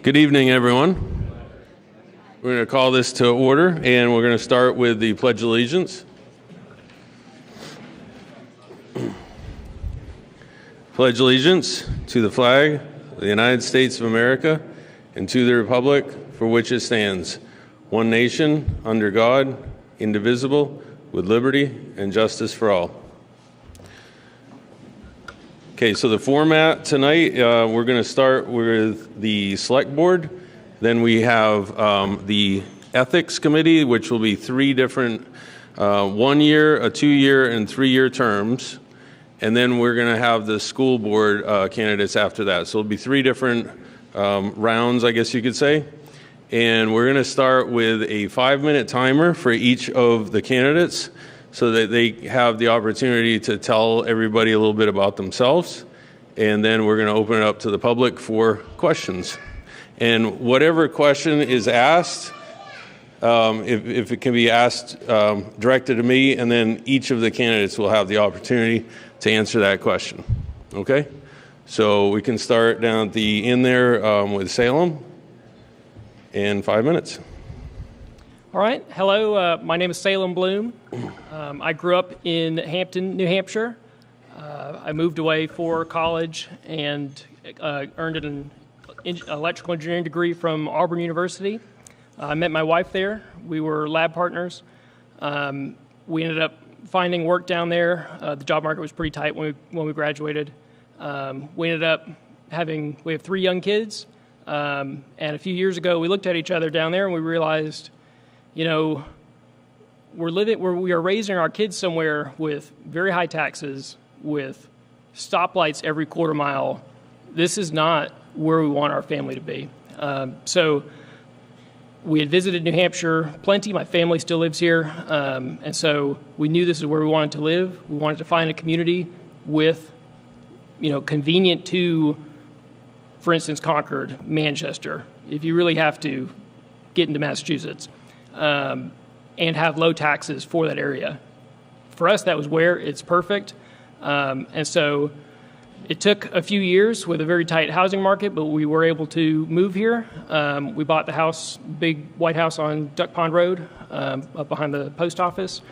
Good evening, everyone. We're going to call this to order, and we're going to start with the Pledge of Allegiance. Pledge allegiance to the flag of the United States of America and to the republic for which it stands, one nation, under God, indivisible, with liberty and justice for all. Okay, so the format tonight, we're going to start with the Select Board. Then we have the Ethics Committee, which will be three different 1-year, a 2-year, and 3-year terms. And then we're going to have the school board candidates after that. So it'll be 3 different rounds, I guess you could say. And we're going to start with a 5-minute timer for each of the candidates, so that they have the opportunity to tell everybody a little bit about themselves. And then we're going to open it up to the public for questions. And whatever question is asked, if it can be asked directed to me, and then each of the candidates will have the opportunity to answer that question. Okay? So we can start down at the end there with Salem in 5 minutes. All right. Hello. My name is Salem Bloom. I grew up in Hampton, New Hampshire. I moved away for college and earned an electrical engineering degree from Auburn University. I met my wife there. We were lab partners. We ended up finding work down there. The job market was pretty tight when we graduated. We ended up we have 3 young kids. And a few years ago, we looked at each other down there and we realized, we are raising our kids somewhere with very high taxes, with stoplights every quarter mile. This is not where we want our family to be. So we had visited New Hampshire plenty. My family still lives here. And so we knew this is where we wanted to live. We wanted to find a community with, convenient to, for instance, Concord, Manchester, if you really have to get into Massachusetts. And have low taxes for that area. For us, that was Weare. It's perfect. And so it took a few years with a very tight housing market, but we were able to move here. We bought the house, big white house on Duck Pond Road, up behind the post office.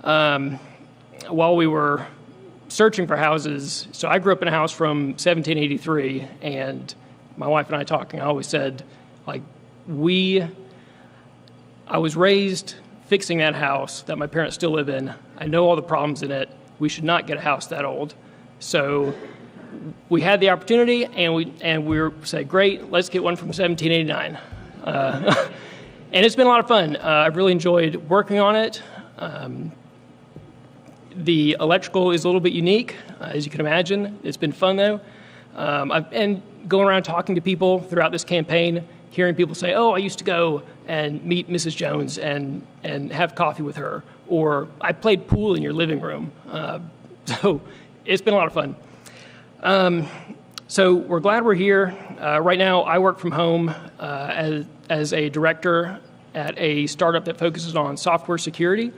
While we were searching for houses, so I grew up in a house from 1783, and my wife and I talking, I always said, I was raised fixing that house that my parents still live in. I know all the problems in it. We should not get a house that old. So we had the opportunity, and we were said, great, let's get one from 1789. And it's been a lot of fun. I've really enjoyed working on it. The electrical is a little bit unique, as you can imagine. It's been fun, though. And going around talking to people throughout this campaign, hearing people say, oh, I used to go and meet Mrs. Jones and have coffee with her, or I played pool in your living room. So it's been a lot of fun. So we're glad we're here. Right now, I work from home as a director at a startup that focuses on software security.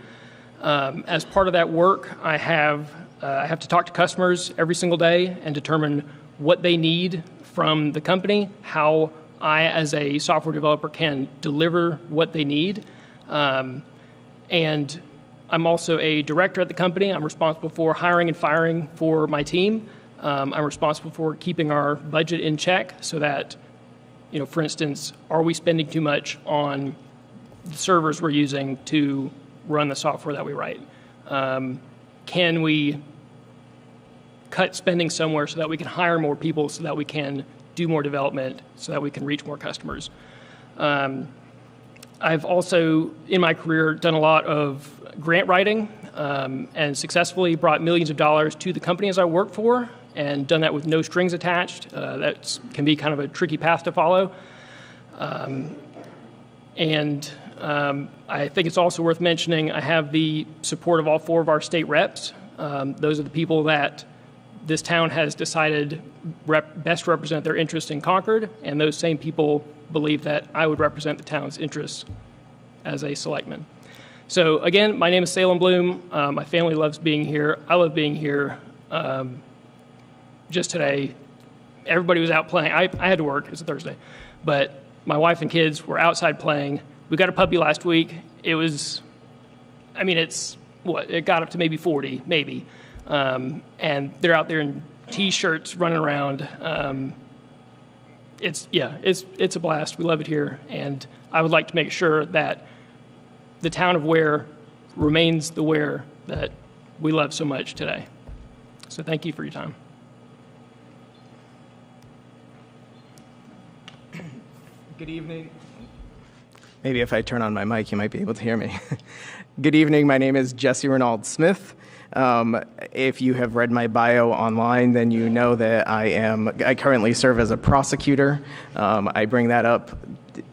As part of that work, I have to talk to customers every single day and determine what they need from the company, how I, as a software developer, can deliver what they need. And I'm also a director at the company. I'm responsible for hiring and firing for my team. I'm responsible for keeping our budget in check so that, for instance, are we spending too much on the servers we're using to run the software that we write? Can we cut spending somewhere so that we can hire more people, so that we can do more development, so that we can reach more customers? I've also, in my career, done a lot of grant writing and successfully brought millions of dollars to the companies I work for, and done that with no strings attached. That can be kind of a tricky path to follow. And I think it's also worth mentioning I have the support of all 4 of our state reps. Those are the people that this town has decided best represent their interests in Concord, and those same people believe that I would represent the town's interests as a selectman. So again, my name is Salem Bloom. My family loves being here. I love being here. Just today, everybody was out playing. I had to work. It's a Thursday. But my wife and kids were outside playing. We got a puppy last week. It was, I mean, it got up to maybe 40, maybe. And they're out there in T-shirts running around. It's a blast. We love it here. And I would like to make sure that the town of Weare remains the Weare that we love so much today. So thank you for your time. Good evening. Maybe if I turn on my mic, you might be able to hear me. Good evening. My name is Jesse Renaud Smith. If you have read my bio online, then you know that I currently serve as a prosecutor. I bring that up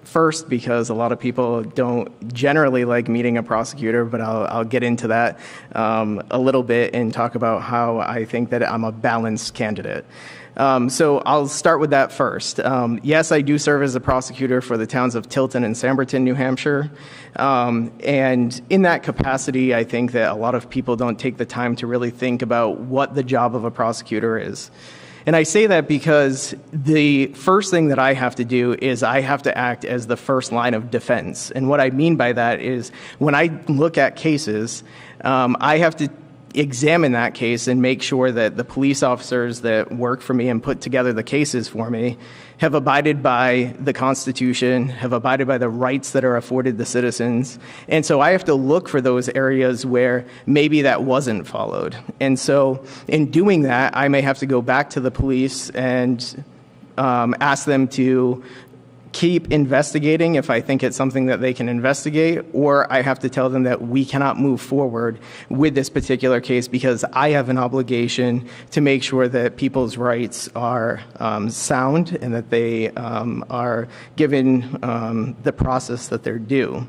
first because a lot of people don't generally like meeting a prosecutor, but I'll get into that a little bit and talk about how I think that I'm a balanced candidate. So I'll start with that first. Yes, I do serve as a prosecutor for the towns of Tilton and Samberton, New Hampshire. And in that capacity, I think that a lot of people don't take the time to really think about what the job of a prosecutor is. And I say that because the first thing that I have to do is I have to act as the first line of defense. And what I mean by that is when I look at cases, I have to examine that case and make sure that the police officers that work for me and put together the cases for me have abided by the Constitution, have abided by the rights that are afforded the citizens. And so I have to look for those areas where maybe that wasn't followed. And so in doing that, I may have to go back to the police and ask them to keep investigating if I think it's something that they can investigate, or I have to tell them that we cannot move forward with this particular case because I have an obligation to make sure that people's rights are sound and that they are given the process that they're due.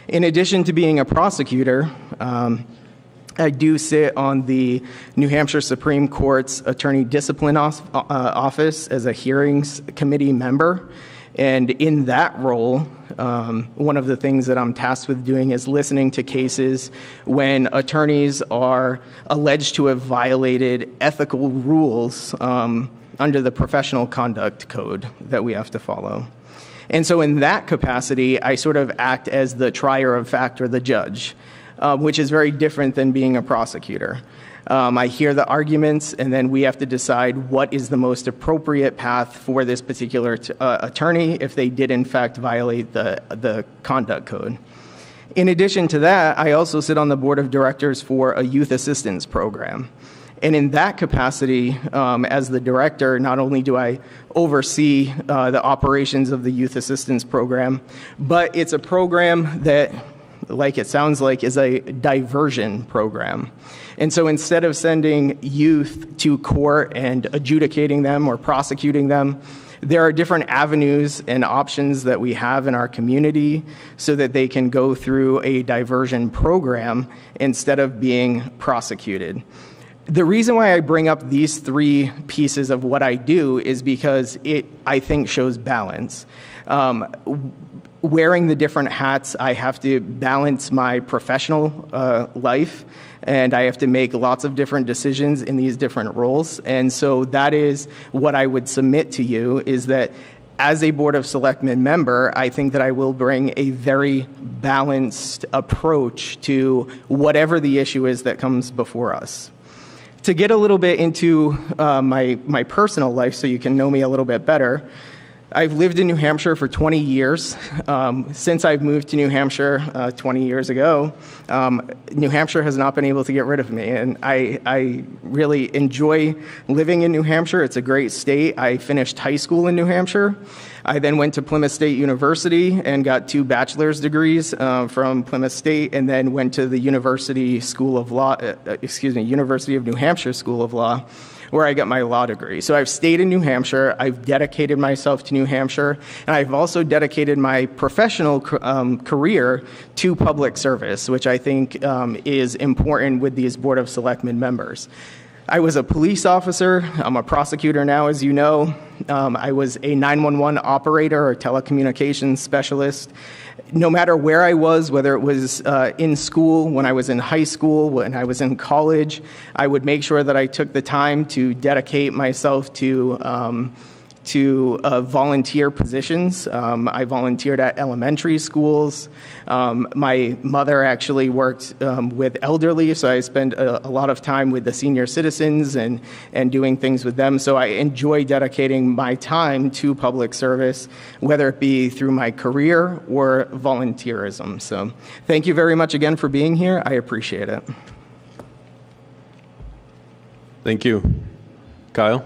In addition to being a prosecutor, I do sit on the New Hampshire Supreme Court's Attorney Discipline Office as a hearings committee member. And in that role, one of the things that I'm tasked with doing is listening to cases when attorneys are alleged to have violated ethical rules under the professional conduct code that we have to follow. And so in that capacity, I sort of act as the trier of fact or the judge, which is very different than being a prosecutor. I hear the arguments, and then we have to decide what is the most appropriate path for this particular attorney if they did, in fact, violate the conduct code. In addition to that, I also sit on the board of directors for a youth assistance program. And in that capacity, as the director, not only do I oversee the operations of the youth assistance program, but it's a program that, like it sounds like, is a diversion program. And so instead of sending youth to court and adjudicating them or prosecuting them, there are different avenues and options that we have in our community so that they can go through a diversion program instead of being prosecuted. The reason why I bring up these three pieces of what I do is because it, I think, shows balance. Wearing the different hats, I have to balance my professional life, and I have to make lots of different decisions in these different roles. And so that is what I would submit to you, is that as a Board of Selectmen member, I think that I will bring a very balanced approach to whatever the issue is that comes before us. To get a little bit into my personal life so you can know me a little bit better, I've lived in New Hampshire for 20 years. Since I've moved to New Hampshire 20 years ago, New Hampshire has not been able to get rid of me. And I really enjoy living in New Hampshire. It's a great state. I finished high school in New Hampshire. I then went to Plymouth State University and got 2 bachelor's degrees from Plymouth State, and then went to the University of New Hampshire School of Law, where I got my law degree. So I've stayed in New Hampshire, I've dedicated myself to New Hampshire, and I've also dedicated my professional career to public service, which I think is important with these Board of Selectmen members. I was a police officer. I'm a prosecutor now, as you know. I was a 911 operator or telecommunications specialist. no matter where I was, whether it was in school, when I was in high school, when I was in college, I would make sure that I took the time to dedicate myself to volunteer positions. I volunteered at elementary schools. My mother actually worked with elderly, so I spent a lot of time with the senior citizens and doing things with them. So I enjoy dedicating my time to public service, whether it be through my career or volunteerism. So thank you very much again for being here. I appreciate it. Thank you. Kyle?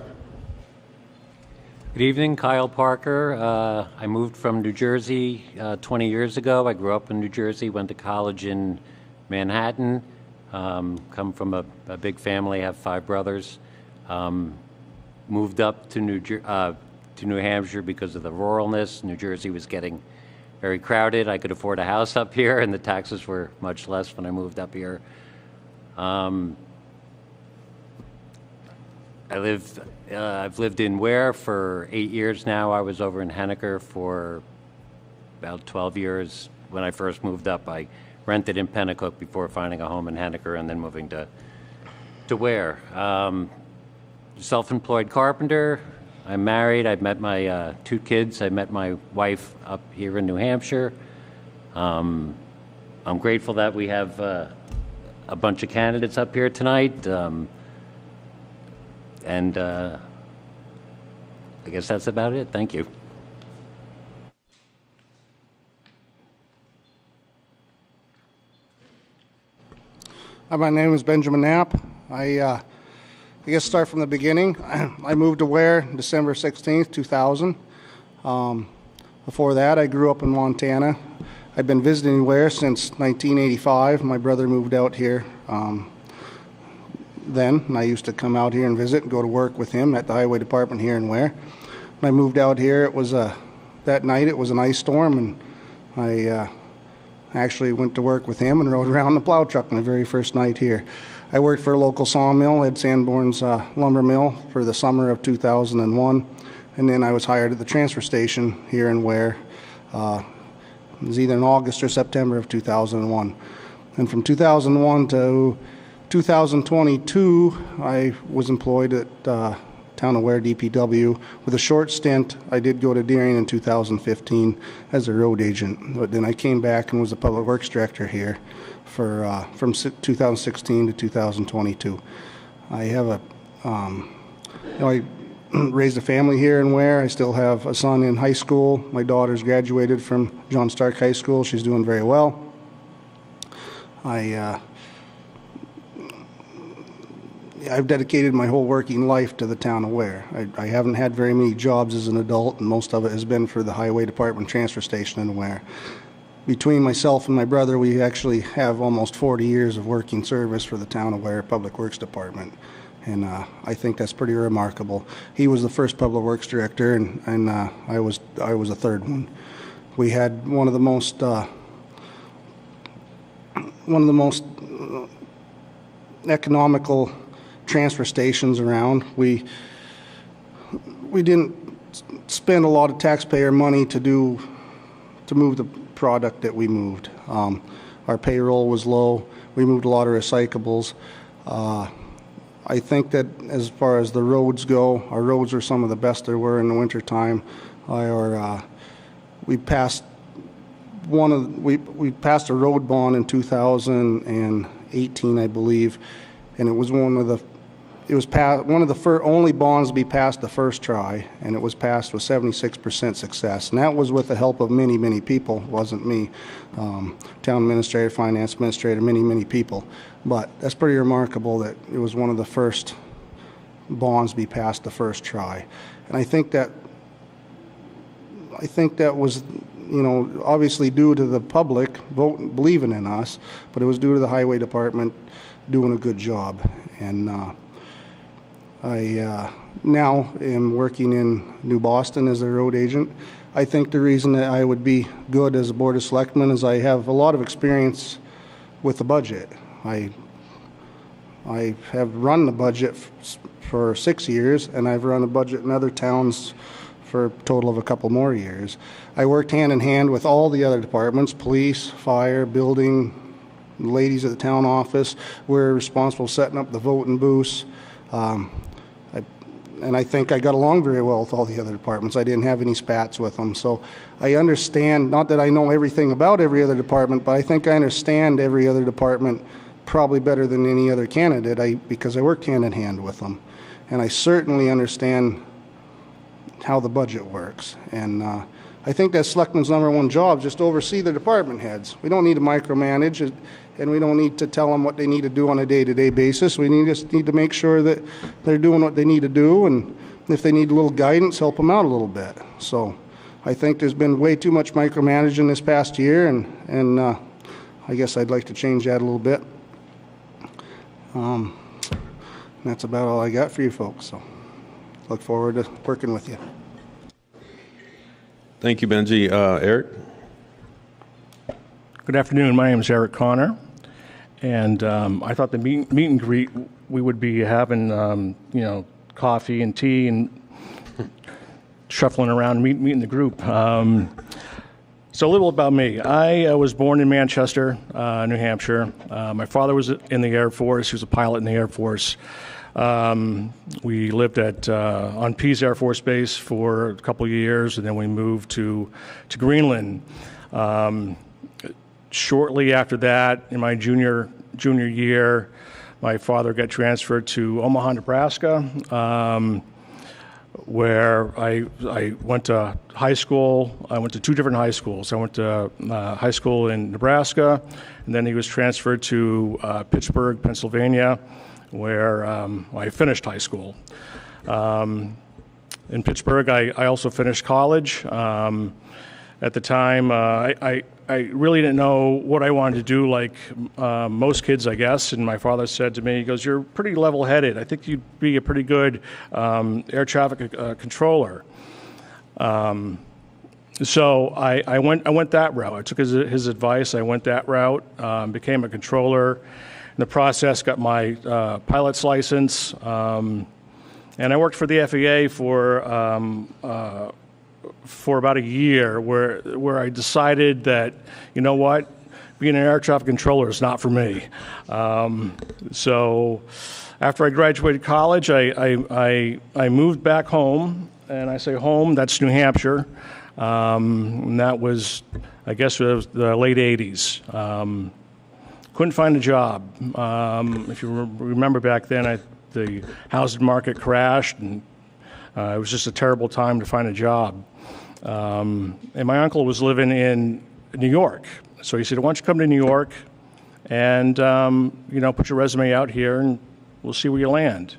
Good evening, Kyle Parker. I moved from New Jersey 20 years ago. I grew up in New Jersey, went to college in Manhattan, come from a big family, have 5 brothers. Moved up to New Hampshire because of the ruralness. New Jersey was getting very crowded. I could afford a house up here, and the taxes were much less when I moved up here. I've lived in Weare for 8 years now. I was over in Henniker for about 12 years. When I first moved up, I rented in Pennacook before finding a home in Henniker and then moving to Weare. Self-employed carpenter. I'm married. I've met my 2 kids. I met my wife up here in New Hampshire. I'm grateful that we have a bunch of candidates up here tonight. And I guess that's about it. Thank you. Hi, my name is Benjamin Knapp. I guess start from the beginning. I moved to Weare December 16th, 2000. Before that, I grew up in Montana. I've been visiting Weare since 1985. My brother moved out here then, and I used to come out here and visit and go to work with him at the highway department here in Weare. When I moved out here, it was that night it was an ice storm, and I actually went to work with him and rode around the plow truck on the very first night here. I worked for a local sawmill, Ed Sanborn's lumber mill, for the summer of 2001, and then I was hired at the transfer station here in Weare. It was either in August or September of 2001. And from 2001 to 2022, I was employed at Town of Weare DPW. With a short stint, I did go to Deering in 2015 as a road agent, but then I came back and was the Public Works Director here for from 2016 to 2022. I have I raised a family here in Weare. I still have a son in high school. My daughter's graduated from John Stark High School. She's doing very well. I've dedicated my whole working life to the town of Weare. I haven't had very many jobs as an adult, and most of it has been for the highway department transfer station in Weare. Between myself and my brother, we actually have almost 40 years of working service for the town of Weare Public Works Department, and I think that's pretty remarkable. He was the first Public Works Director, and I was the third one. We had one of the most economical transfer stations around. We didn't spend a lot of taxpayer money to move the product that we moved. Our payroll was low. We moved a lot of recyclables. I think that as far as the roads go, our roads were some of the best there were in the wintertime. We passed we passed a road bond in 2018, I believe, and it was one of the only bonds to be passed the first try, and it was passed with 76% success. And that was with the help of many, many people. It wasn't me. Town administrator, finance administrator, many people. But that's pretty remarkable that it was one of the first bonds to be passed the first try. And I think that was, obviously due to the public believing in us, but it was due to the highway department doing a good job. And I now am working in New Boston as a road agent. I think the reason that I would be good as a Board of Selectmen is I have a lot of experience with the budget. I have run the budget for 6 years, and I've run the budget in other towns for a total of a couple more years. I worked hand in hand with all the other departments, police, fire, building, ladies at the town office. We're responsible for setting up the voting booths. And I think I got along very well with all the other departments. I didn't have any spats with them. So I understand, not that I know everything about every other department, but I think I understand every other department probably better than any other candidate because I worked hand in hand with them. And I certainly understand how the budget works. And I think that's Selectman's #1 job, just to oversee the department heads. We don't need to micromanage it, and we don't need to tell them what they need to do on a day-to-day basis. We just need to make sure that they're doing what they need to do, and if they need a little guidance, help them out a little bit. So I think there's been way too much micromanaging this past year, and I guess I'd like to change that a little bit. That's about all I got for you folks, so look forward to working with you. Thank you, Benji. Eric? Good afternoon. My name is Eric Connor, and I thought the meet and greet we would be having, coffee and tea and shuffling around, meeting the group. So a little about me. I was born in Manchester, New Hampshire. My father was in the Air Force. He was a pilot in the Air Force. We lived on Pease Air Force Base for a couple of years, and then we moved to Greenland. Shortly after that, in my junior year, my father got transferred to Omaha, Nebraska, where I went to high school. I went to 2 different high schools. I went to high school in Nebraska, and then he was transferred to Pittsburgh, Pennsylvania, where I finished high school. In Pittsburgh, I also finished college. At the time, I really didn't know what I wanted to do, like most kids, I guess. And my father said to me, he goes, "You're pretty level-headed. I think you'd be a pretty good air traffic controller." So I went that route. I took his advice. I went that route, became a controller. In the process, got my pilot's license, and I worked for the FAA for about a year, where I decided that, you know what, being an air traffic controller is not for me. So after I graduated college, I moved back home, and I say home, that's New Hampshire, and that was, I guess it was the late 80s. Couldn't find a job. If you remember back then, the housing market crashed, and it was just a terrible time to find a job. And my uncle was living in New York. So he said, "Why don't you come to New York and, put your resume out here, and we'll see where you land."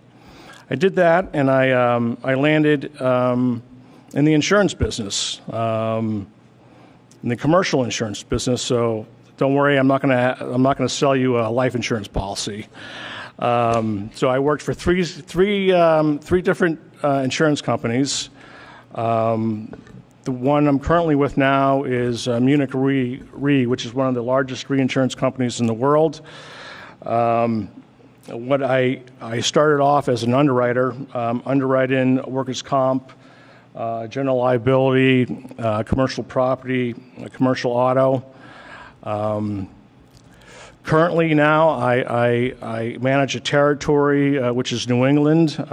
I did that, and I landed in the insurance business, in the commercial insurance business. So don't worry, I'm not gonna sell you a life insurance policy. So I worked for three different insurance companies. The one I'm currently with now is Munich Re, which is one of the largest reinsurance companies in the world. What I started off as an underwriter, underwriting workers' comp, general liability, commercial property, commercial auto. Currently now, I manage a territory which is New England.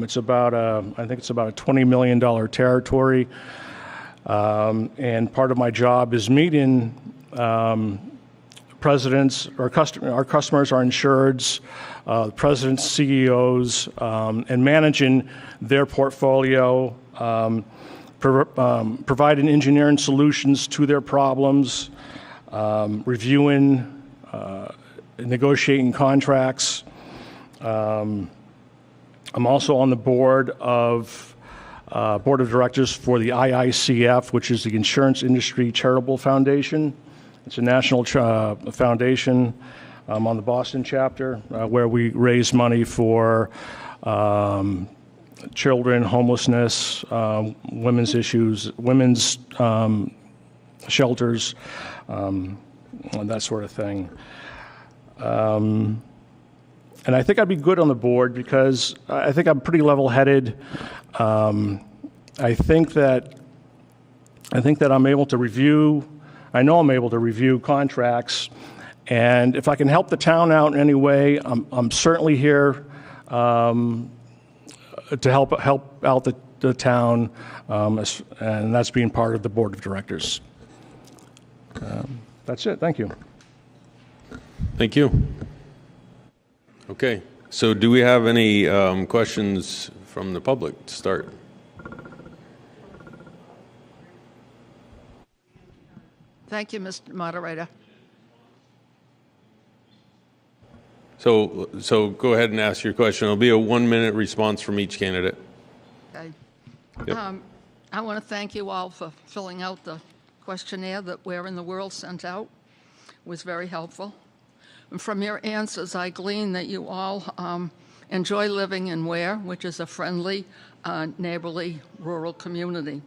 It's about I think it's about a $20 million territory, and part of my job is meeting presidents, our customers, our insureds, presidents, CEOs, and managing their portfolio, providing engineering solutions to their problems, reviewing, negotiating contracts. I'm also on the board of directors for the IICF, which is the Insurance Industry Charitable Foundation. It's a national foundation. I'm on the Boston chapter, where we raise money for children, homelessness, women's issues, women's shelters, that sort of thing. And I think I'd be good on the board because I think I'm pretty level-headed. I think that I'm able to review. I know I'm able to review contracts, and if I can help the town out in any way, I'm certainly here to help out the town, and that's being part of the board of directors. That's it. Thank you. Thank you. Okay, so do we have any questions from the public to start? Thank you, Mr. Moderator. So go ahead and ask your question. It'll be a 1-minute response from each candidate. Okay. Yep. I want to thank you all for filling out the questionnaire that Weare in the World sent out. It was very helpful. And from your answers, I glean that you all enjoy living in Weare, which is a friendly, neighborly, rural community.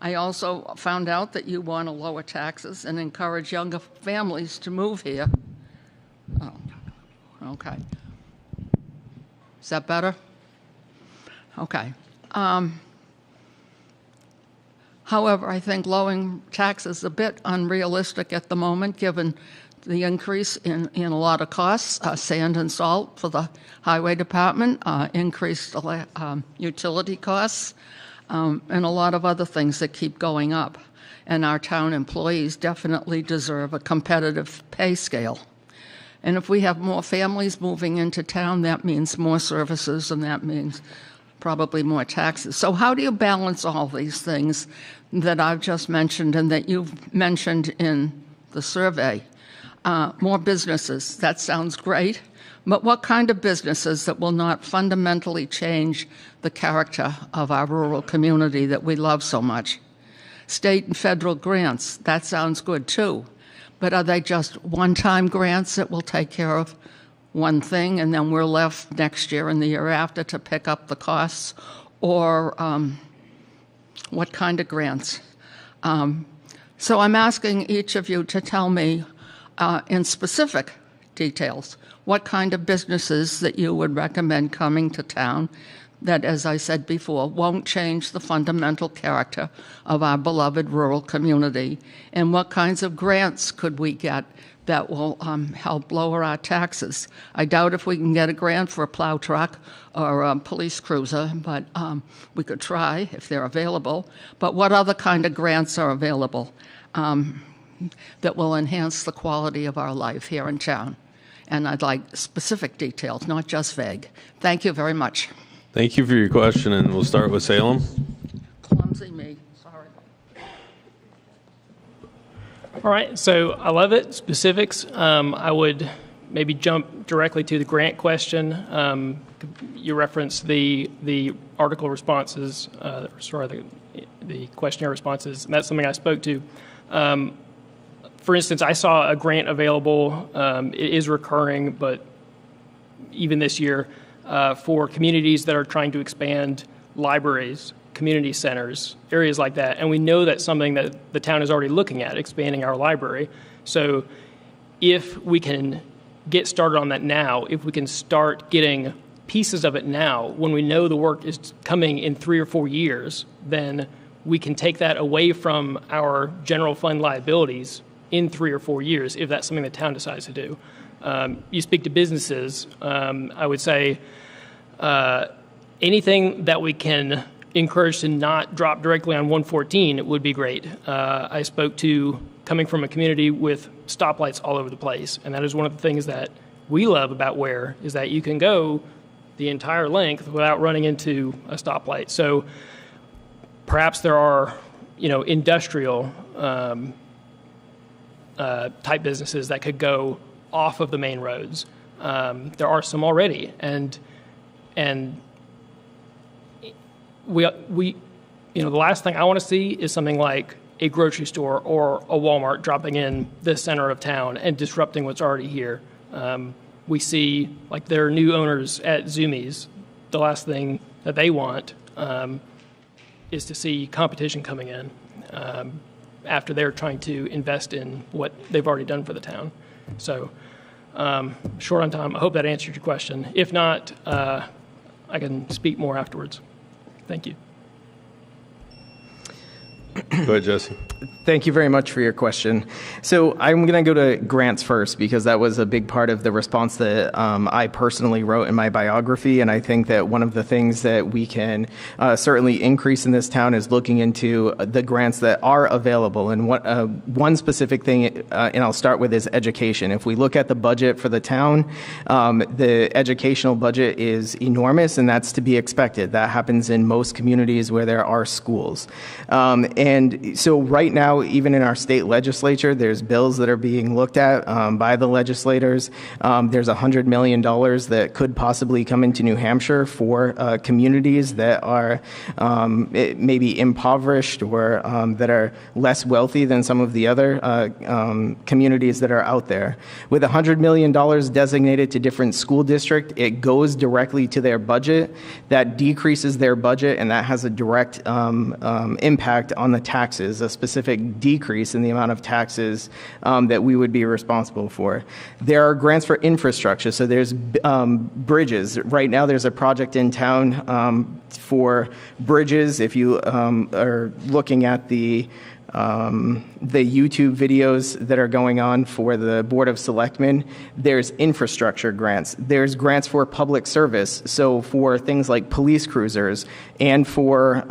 I also found out that you want to lower taxes and encourage younger families to move here. Oh, okay. Is that better? Okay. However, I think lowering taxes is a bit unrealistic at the moment, given the increase in a lot of costs, sand and salt for the highway department, increased utility costs, and a lot of other things that keep going up. And our town employees definitely deserve a competitive pay scale. And if we have more families moving into town, that means more services, and that means probably more taxes. So how do you balance all these things that I've just mentioned and that you've mentioned in the survey? More businesses, that sounds great. But what kind of businesses that will not fundamentally change the character of our rural community that we love so much? State and federal grants, that sounds good too. But are they just one-time grants that will take care of one thing and then we're left next year and the year after to pick up the costs? Or what kind of grants? So I'm asking each of you to tell me in specific details what kind of businesses that you would recommend coming to town that, as I said before, won't change the fundamental character of our beloved rural community, and what kinds of grants could we get that will help lower our taxes. I doubt if we can get a grant for a plow truck or a police cruiser, but we could try if they're available. But what other kind of grants are available that will enhance the quality of our life here in town? And I'd like specific details, not just vague. Thank you very much. Thank you for your question, and we'll start with Salem. Clumsy me, sorry. All right, so I love it. Specifics. I would maybe jump directly to the grant question. You referenced the article responses, the questionnaire responses, and that's something I spoke to. For instance, I saw a grant available. It is recurring, but even this year, for communities that are trying to expand libraries, community centers, areas like that. And we know that's something that the town is already looking at, expanding our library. So if we can get started on that now, if we can start getting pieces of it now, when we know the work is coming in 3 or 4 years, then we can take that away from our general fund liabilities in 3 or 4 years, if that's something the town decides to do. You speak to businesses, I would say anything that we can encourage to not drop directly on 114 would be great. I spoke to coming from a community with stoplights all over the place, and that is one of the things that we love about Weare, is that you can go the entire length without running into a stoplight. So perhaps there are, industrial type businesses that could go off of the main roads. There are some already, and we the last thing I want to see is something like a grocery store or a Walmart dropping in the center of town and disrupting what's already here. We see, like, their new owners at Zumiez, the last thing that they want is to see competition coming in after they're trying to invest in what they've already done for the town. So, short on time, I hope that answered your question. If not, I can speak more afterwards. Thank you. Go ahead, Jesse. Thank you very much for your question. So I'm going to go to grants first because that was a big part of the response that I personally wrote in my biography. And I think that one of the things that we can certainly increase in this town is looking into the grants that are available. And one specific thing, and I'll start with, is education. If we look at the budget for the town, the educational budget is enormous, and that's to be expected. That happens in most communities where there are schools. And so right now, even in our state legislature, there's bills that are being looked at by the legislators. There's $100 million that could possibly come into New Hampshire for communities that are maybe impoverished or that are less wealthy than some of the other communities that are out there. With $100 million designated to different school districts, it goes directly to their budget. That decreases their budget, and that has a direct impact on the taxes, a specific decrease in the amount of taxes that we would be responsible for. There are grants for infrastructure. So there's bridges. Right now there's a project in town for bridges. If you are looking at the YouTube videos that are going on for the Board of Selectmen, there's infrastructure grants. There's grants for public service, so for things like police cruisers and for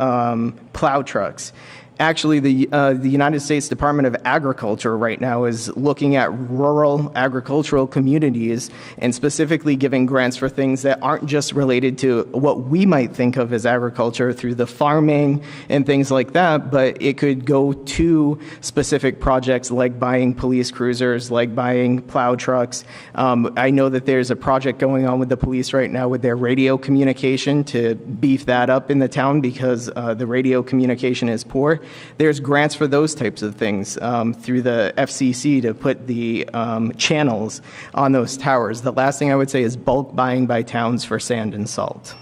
plow trucks. Actually, the United States Department of Agriculture right now is looking at rural agricultural communities and specifically giving grants for things that aren't just related to what we might think of as agriculture through the farming and things like that, but it could go to specific projects like buying police cruisers, like buying plow trucks. I know that there's a project going on with the police right now with their radio communication to beef that up in the town because the radio communication is poor. There's grants for those types of things through the FCC to put the channels on those towers. The last thing I would say is bulk buying by towns for sand and salt.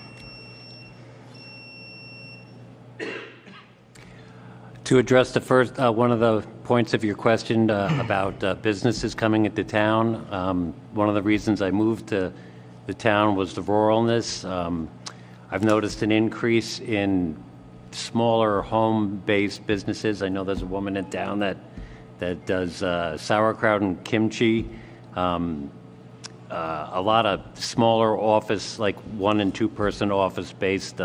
To address the first one of the points of your question about businesses coming into town, one of the reasons I moved to the town was the ruralness. I've noticed an increase in smaller home-based businesses. I know there's a woman in town that does sauerkraut and kimchi. A lot of smaller office, like 1- and 2-person office-based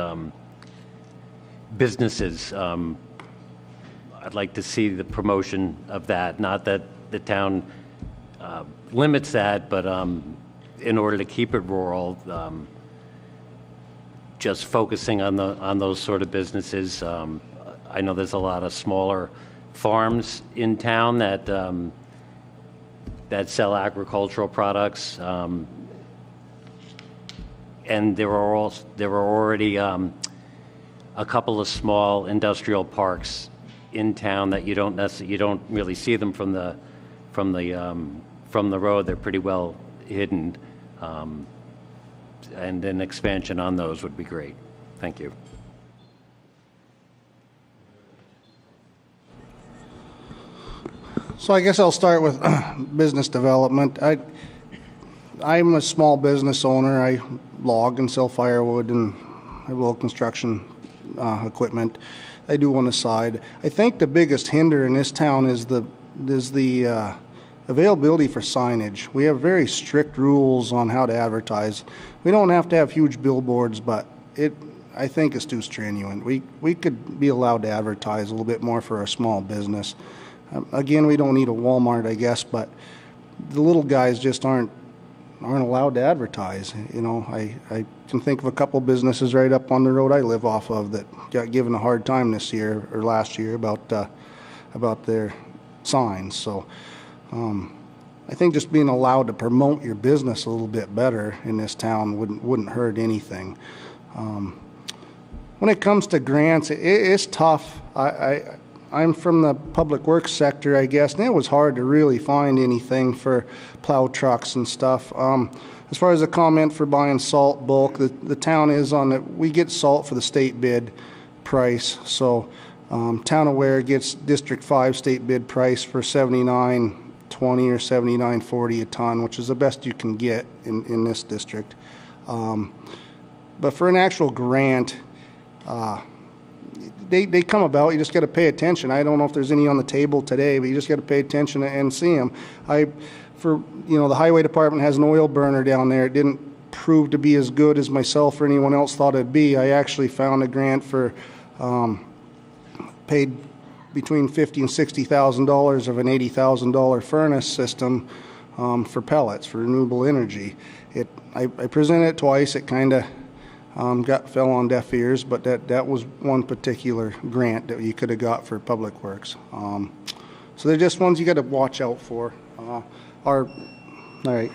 businesses. I'd like to see the promotion of that. Not that the town limits that, but in order to keep it rural, just focusing on those sort of businesses. I know there's a lot of smaller farms in town that sell agricultural products, and there are already a couple of small industrial parks in town that you don't really see them from the road. They're pretty well hidden. And an expansion on those would be great. Thank you. So I guess I'll start with business development. I'm a small business owner. I log and sell firewood and I have little construction equipment. I do on the side. I think the biggest hinder in this town is the availability for signage. We have very strict rules on how to advertise. We don't have to have huge billboards, but I think it's too strenuous. We could be allowed to advertise a little bit more for a small business. Again, we don't need a Walmart, I guess, but the little guys just aren't allowed to advertise. You know, I can think of a couple businesses right up on the road I live off of that got given a hard time this year or last year about their signs. So I think just being allowed to promote your business a little bit better in this town wouldn't hurt anything. When it comes to grants, it's tough. I'm from the public works sector, I guess, and it was hard to really find anything for plow trucks and stuff. As far as the comment for buying salt bulk, the town is on it. We get salt for the state bid price. So Town of Weare gets District 5 state bid price for $79.20 or $79.40 a ton, which is the best you can get in this district. But for an actual grant, they come about. You just got to pay attention. I don't know if there's any on the table today, but you just got to pay attention and see them. The highway department has an oil burner down there. It didn't prove to be as good as myself or anyone else thought it'd be. I actually found a grant for paid between $50,000 and $60,000 of an $80,000 furnace system for pellets for renewable energy. I presented it twice. It kind of fell on deaf ears, but that was one particular grant that you could have got for Public Works. So they're just ones you got to watch out for. All right.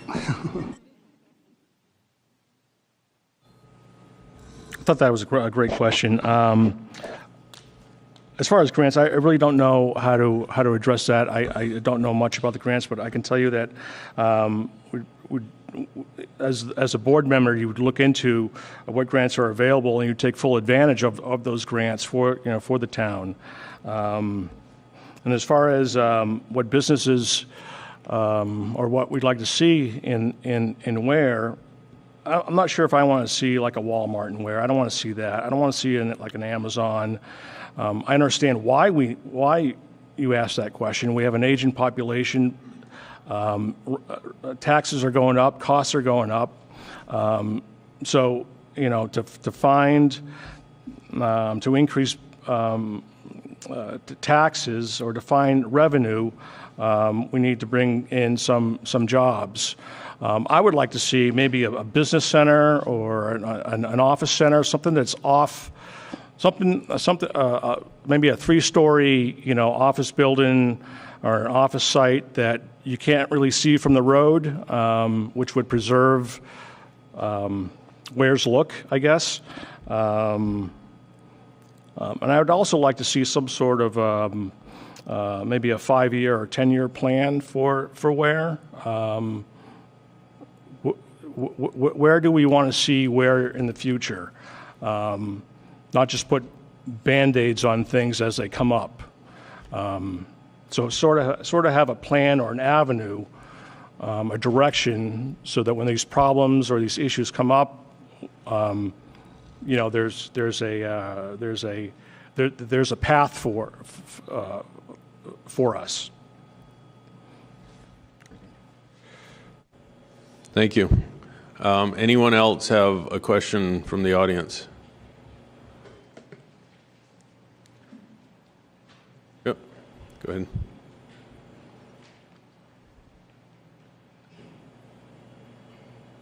I thought that was a great question. As far as grants, I really don't know how to address that. I don't know much about the grants, but I can tell you that as a board member, you would look into what grants are available, and you take full advantage of those grants for the town. And as far as what businesses or what we'd like to see in Weare, I'm not sure if I want to see like a Walmart in Weare. I don't want to see that. I don't want to see like an Amazon. I understand why you asked that question. We have an aging population. Taxes are going up. Costs are going up. So to increase taxes or to find revenue, we need to bring in some jobs. I would like to see maybe a business center or an office center, something that's off, something maybe a 3-story office building or an office site that you can't really see from the road, which would preserve Weare's look, I guess. And I would also like to see some sort of maybe a 5-year or 10-year plan for Weare. Where do we want to see Weare in the future? Not just put Band-Aids on things as they come up. So sort of have a plan or an avenue, a direction, so that when these problems or these issues come up, there's a path for us. Thank you. Anyone else have a question from the audience? Yep, go ahead.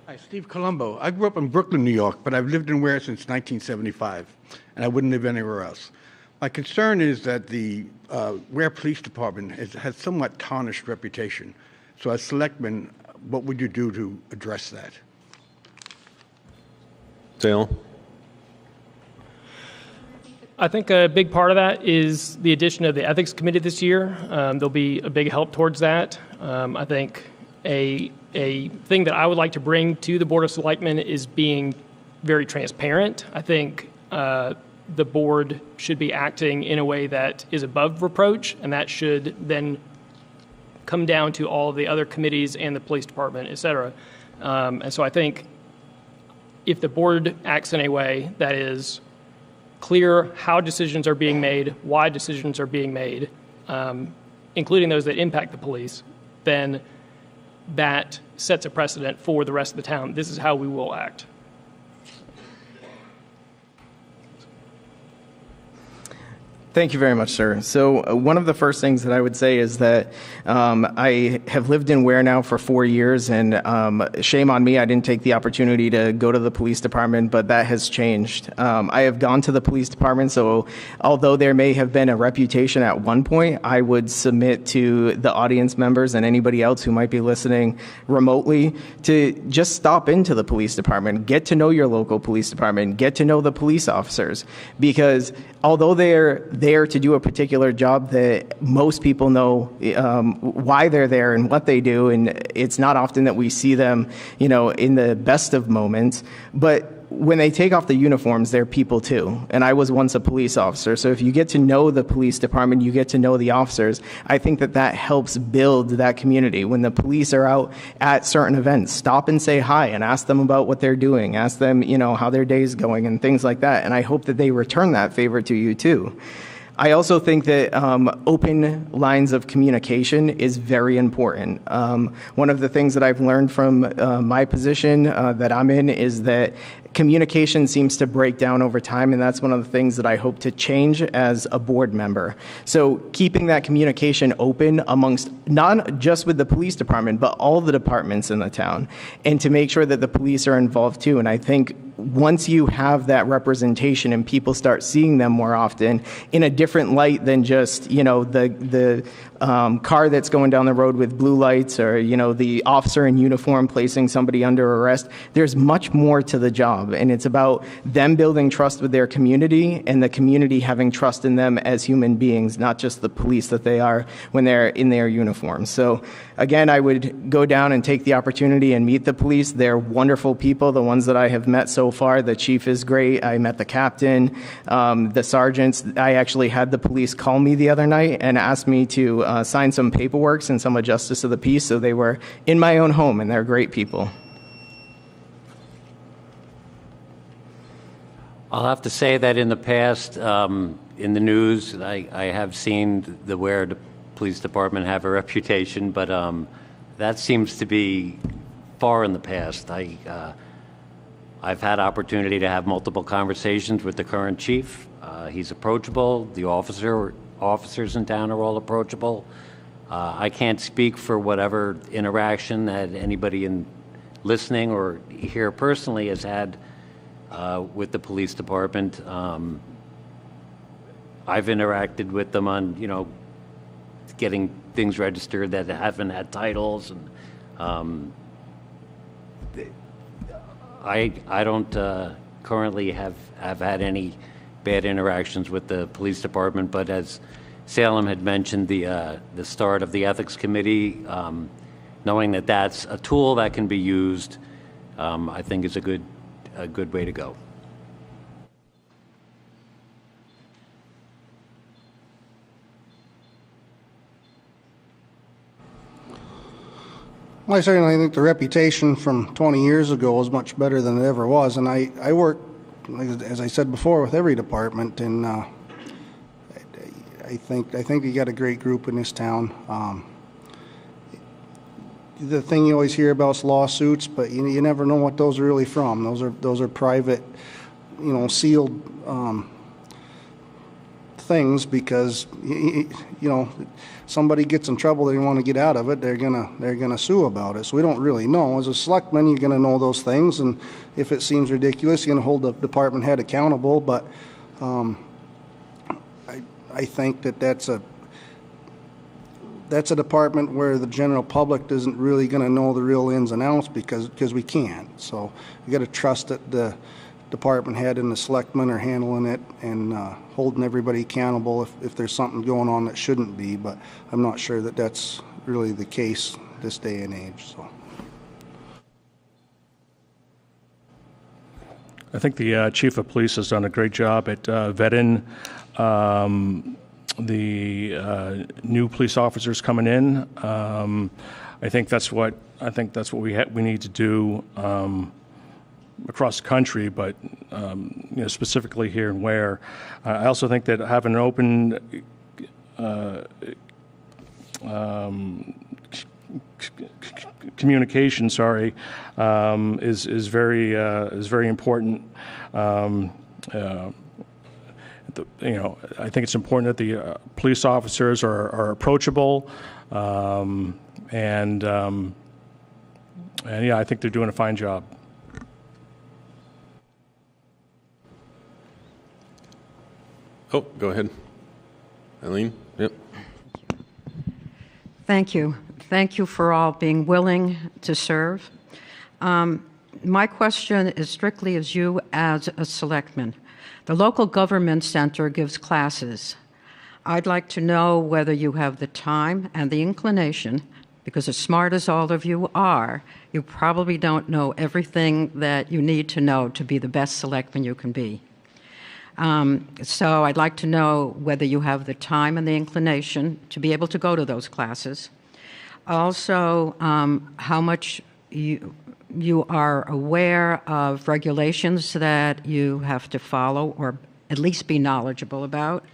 Hi, Steve Colombo. I grew up in Brooklyn, New York, but I've lived in Weare since 1975, and I wouldn't live anywhere else. My concern is that the Weare Police Department has somewhat tarnished reputation. So as Selectman, what would you do to address that? Salem? I think a big part of that is the addition of the Ethics Committee this year. There'll be a big help towards that. I think a thing that I would like to bring to the Board of Selectmen is being very transparent. I think the board should be acting in a way that is above reproach, and that should then come down to all of the other committees and the police department, et cetera. And so I think if the board acts in a way that is clear how decisions are being made, why decisions are being made, including those that impact the police, then that sets a precedent for the rest of the town. This is how we will act. Thank you very much, sir. So one of the first things that I would say is that I have lived in Weare now for 4 years, and shame on me, I didn't take the opportunity to go to the police department, but that has changed. I have gone to the police department, so although there may have been a reputation at one point, I would submit to the audience members and anybody else who might be listening remotely to just stop into the police department, get to know your local police department, get to know the police officers, because although they're there to do a particular job that most people know why they're there and what they do, and it's not often that we see them, in the best of moments, but when they take off the uniforms, they're people too. And I was once a police officer. So if you get to know the police department, you get to know the officers, I think that that helps build that community. When the police are out at certain events, stop and say hi and ask them about what they're doing. Ask them, how their day's going and things like that. And I hope that they return that favor to you too. I also think that open lines of communication is very important. One of the things that I've learned from my position that I'm in is that communication seems to break down over time, and that's one of the things that I hope to change as a board member. So keeping that communication open amongst not just with the police department, but all the departments in the town, and to make sure that the police are involved too. And I think once you have that representation and people start seeing them more often in a different light than just, the car that's going down the road with blue lights, or, the officer in uniform placing somebody under arrest, there's much more to the job. And it's about them building trust with their community and the community having trust in them as human beings, not just the police that they are when they're in their uniforms. So again, I would go down and take the opportunity and meet the police. They're wonderful people, the ones that I have met so far. The chief is great. I met the captain, the sergeants. I actually had the police call me the other night and ask me to sign some paperwork and some of justice of the peace. So they were in my own home, and they're great people. I'll have to say that in the past, in the news, I have seen the Weare Police Department have a reputation, but that seems to be far in the past. I've had opportunity to have multiple conversations with the current chief. He's approachable. The officers in town are all approachable. I can't speak for whatever interaction that anybody in listening or here personally has had with the police department. I've interacted with them on, getting things registered that haven't had titles, and I don't currently have had any bad interactions with the police department. But as Salem had mentioned, the start of the ethics committee, knowing that that's a tool that can be used, I think is a good way to go. I certainly think the reputation from 20 years ago is much better than it ever was, and I work, as I said before, with every department, and I think you got a great group in this town. The thing you always hear about is lawsuits, but you never know what those are really from. Those are private, sealed things, because somebody gets in trouble, they want to get out of it, they're gonna sue about it. So we don't really know. As a selectman, you're gonna know those things, and if it seems ridiculous, you're gonna hold the department head accountable. But I think that's a department where the general public isn't really going to know the real ins and outs, because we can't. So you got to trust that the department head and the selectmen are handling it and holding everybody accountable if there's something going on that shouldn't be. But I'm not sure that that's really the case this day and age. So I think the chief of police has done a great job at vetting the new police officers coming in. I think that's what we need to do across the country, but specifically here in Weare. I also think that having an open communication, is very important. I think it's important that the police officers are approachable, and I think they're doing a fine job. Oh, go ahead. Eileen? Yep. Thank you. Thank you for all being willing to serve. My question is strictly as you as a selectman. The local government center gives classes. I'd like to know whether you have the time and the inclination, because as smart as all of you are, you probably don't know everything that you need to know to be the best selectman you can be. So I'd like to know whether you have the time and the inclination to be able to go to those classes. Also, how much you are aware of regulations that you have to follow or at least be knowledgeable about.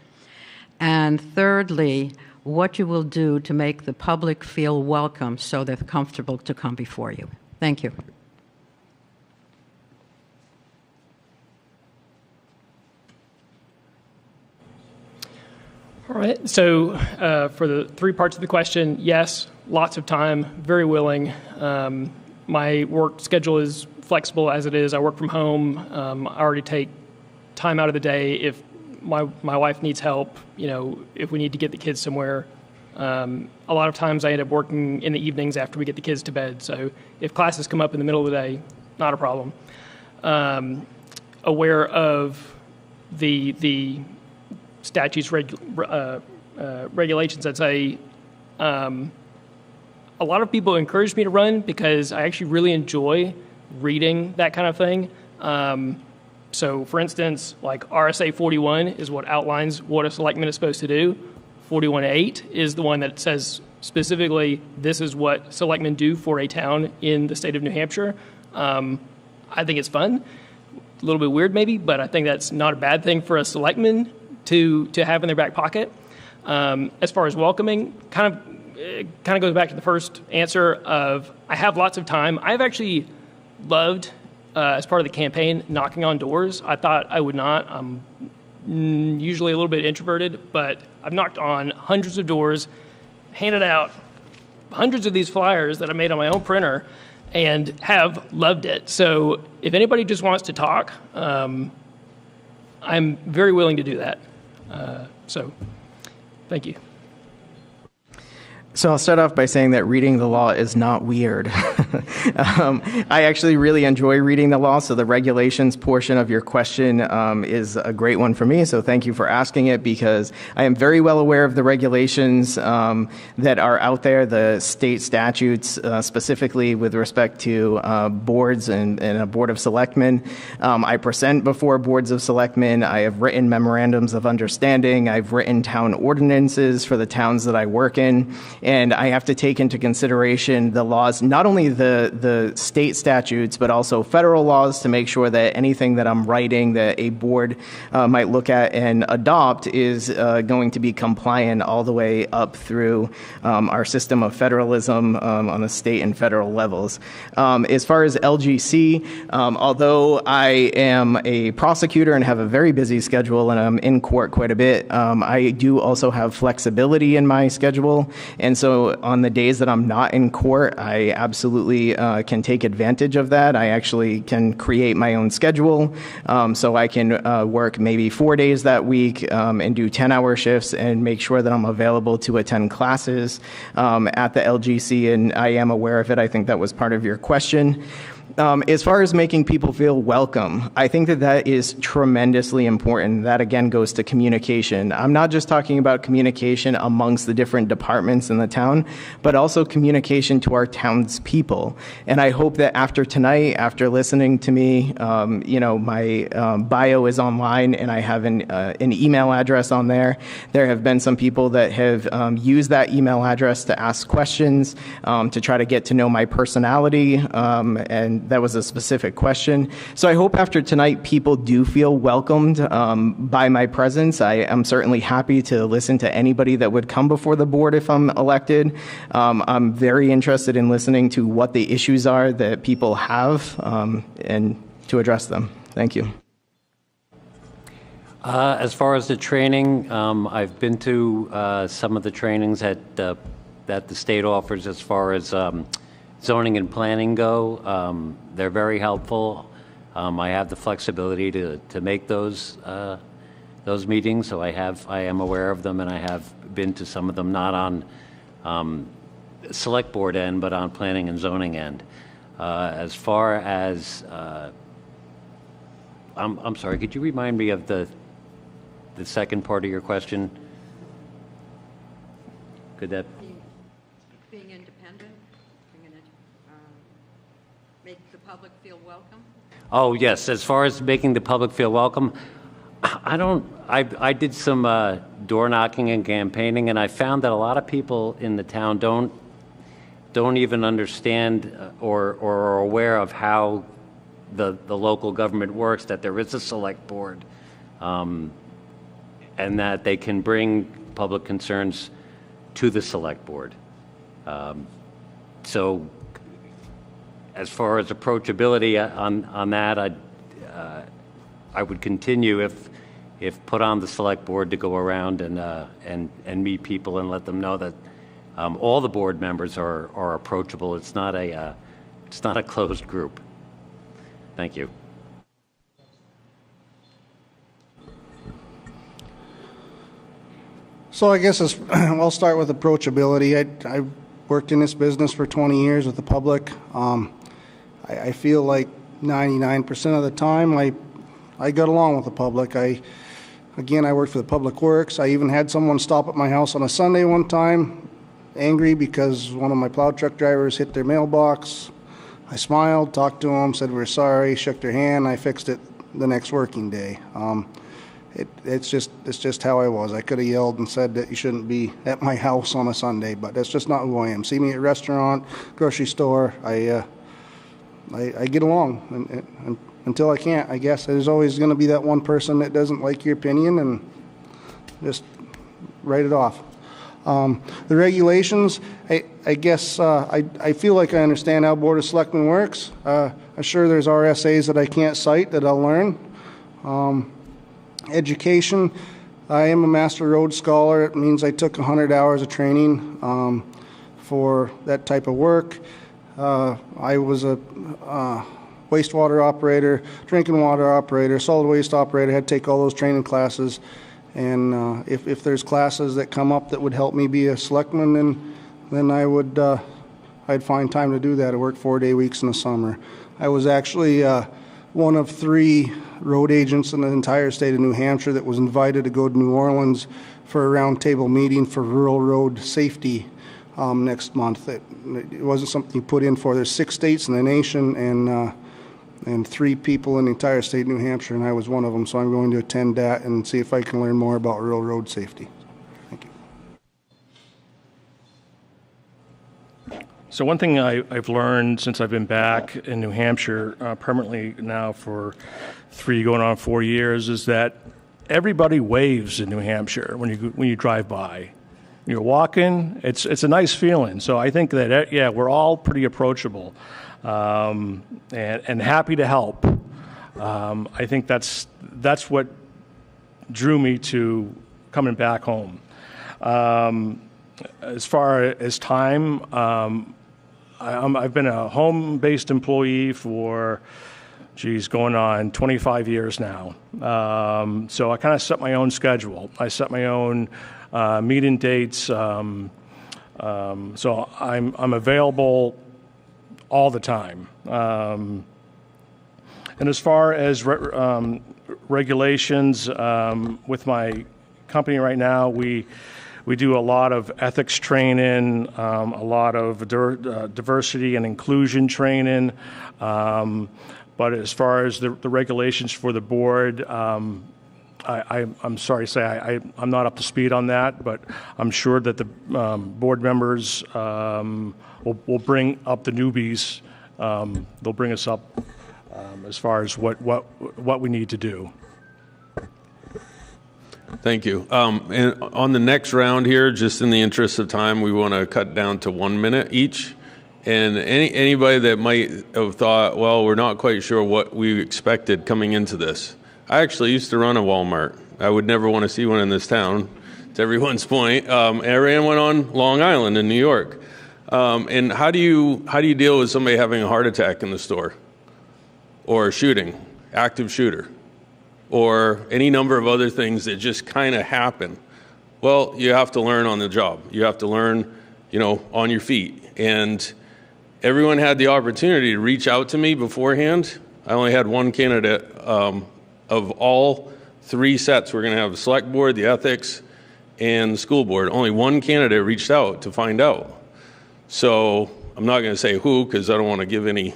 And thirdly, what you will do to make the public feel welcome so they're comfortable to come before you. Thank you. All right, so for the three parts of the question, yes, lots of time, very willing. My work schedule is flexible as it is. I work from home. I already take time out of the day if my wife needs help, if we need to get the kids somewhere. A lot of times I end up working in the evenings after we get the kids to bed. So if classes come up in the middle of the day, not a problem. Aware of the statutes, regulations that say a lot of people encourage me to run because I actually really enjoy reading that kind of thing. So, for instance, like RSA 41 is what outlines what a selectman is supposed to do. 41.8 is the one that says specifically this is what selectmen do for a town in the state of New Hampshire. I think it's fun, a little bit weird maybe, but I think that's not a bad thing for a selectman to have in their back pocket. As far as welcoming, kind of goes back to the first answer of I have lots of time. I've actually loved, as part of the campaign, knocking on doors. I thought I would not. I'm usually a little bit introverted, but I've knocked on hundreds of doors, handed out hundreds of these flyers that I made on my own printer, and have loved it. So if anybody just wants to talk, I'm very willing to do that. So thank you. So I'll start off by saying that reading the law is not weird. I actually really enjoy reading the law, so the regulations portion of your question is a great one for me, so thank you for asking it, because I am very well aware of the regulations that are out there, the state statutes, specifically with respect to boards and a board of selectmen. I present before boards of selectmen. I have written memorandums of understanding. I've written town ordinances for the towns that I work in. And I have to take into consideration the laws, not only the state statutes, but also federal laws, to make sure that anything that I'm writing that a board might look at and adopt is going to be compliant all the way up through our system of federalism on the state and federal levels. As far as LGC, although I am a prosecutor and have a very busy schedule and I'm in court quite a bit, I do also have flexibility in my schedule. And so on the days that I'm not in court, I absolutely can take advantage of that. I actually can create my own schedule. So I can work maybe 4 days that week and do 10-hour shifts and make sure that I'm available to attend classes at the LGC. And I am aware of it. I think that was part of your question. As far as making people feel welcome, I think that is tremendously important. That, again, goes to communication. I'm not just talking about communication amongst the different departments in the town, but also communication to our townspeople. And I hope that after tonight, after listening to me, my bio is online and I have an email address on there. There have been some people that have used that email address to ask questions, to try to get to know my personality, and that was a specific question. So I hope after tonight people do feel welcomed by my presence. I am certainly happy to listen to anybody that would come before the board if I'm elected. I'm very interested in listening to what the issues are that people have and to address them. Thank you. As far as the training, I've been to some of the trainings that the state offers as far as zoning and planning go. They're very helpful. I have the flexibility to make those meetings, so I am aware of them, and I have been to some of them, not on select board end, but on planning and zoning end. As far as I'm sorry, could you remind me of the second part of your question? Could that? being independent, make the public feel welcome? Oh, yes. As far as making the public feel welcome, I did some door knocking and campaigning, and I found that a lot of people in the town don't even understand or are aware of how the local government works, that there is a select board, and that they can bring public concerns to the select board. So as far as approachability on that, I would continue if put on the select board to go around and meet people and let them know that all the board members are approachable. It's not a closed group. Thank you. So I guess I'll start with approachability. I worked in this business for 20 years with the public. I feel like 99% of the time I got along with the public. I worked for the Public Works. I even had someone stop at my house on a Sunday one time, angry because one of my plow truck drivers hit their mailbox. I smiled, talked to them, said we're sorry, shook their hand. I fixed it the next working day. It's just how I was. I could have yelled and said that you shouldn't be at my house on a Sunday, but that's just not who I am. See me at a restaurant, grocery store, I get along and until I can't, I guess. There's always going to be that one person that doesn't like your opinion, and just write it off. The regulations, I guess I feel like I understand how Board of Selectmen works. I'm sure there's RSAs that I can't cite that I'll learn. Education, I am a Master Road Scholar. It means I took 100 hours of training for that type of work. I was a wastewater operator, drinking water operator, solid waste operator. I had to take all those training classes. And if there's classes that come up that would help me be a selectman, then I'd find time to do that. I work 4-day weeks in the summer. I was actually one of 3 road agents in the entire state of New Hampshire that was invited to go to New Orleans for a roundtable meeting for rural road safety next month. It wasn't something you put in for. There's 6 states in the nation and 3 people in the entire state of New Hampshire, and I was one of them. So I'm going to attend that and see if I can learn more about rural road safety. Thank you. So one thing I've learned since I've been back in New Hampshire permanently now for 3 going on 4 years is that everybody waves in New Hampshire when you drive by. You're walking, it's a nice feeling. So I think that, yeah, we're all pretty approachable and happy to help. I think that's what drew me to coming back home. As far as time, I've been a home-based employee for, going on 25 years now. So I kind of set my own schedule. I set my own meeting dates. So I'm available all the time. And as far as regulations, with my company right now, we do a lot of ethics training, a lot of diversity and inclusion training. But as far as the regulations for the board, I'm sorry to say I'm not up to speed on that, but I'm sure that the board members will bring up the newbies. They'll bring us up as far as what we need to do. Thank you. And on the next round here, just in the interest of time, we want to cut down to 1 minute each. And anybody that might have thought, well, we're not quite sure what we expected coming into this. I actually used to run a Walmart. I would never want to see one in this town, to everyone's point. And I ran one on Long Island in New York. And how do you deal with somebody having a heart attack in the store, or a shooting, active shooter, or any number of other things that just kind of happen? Well, you have to learn on the job. You have to learn, on your feet. And everyone had the opportunity to reach out to me beforehand. I only had one candidate of all 3 sets. We're going to have the select board, the ethics, and the school board. Only one candidate reached out to find out. So I'm not going to say who because I don't want to give any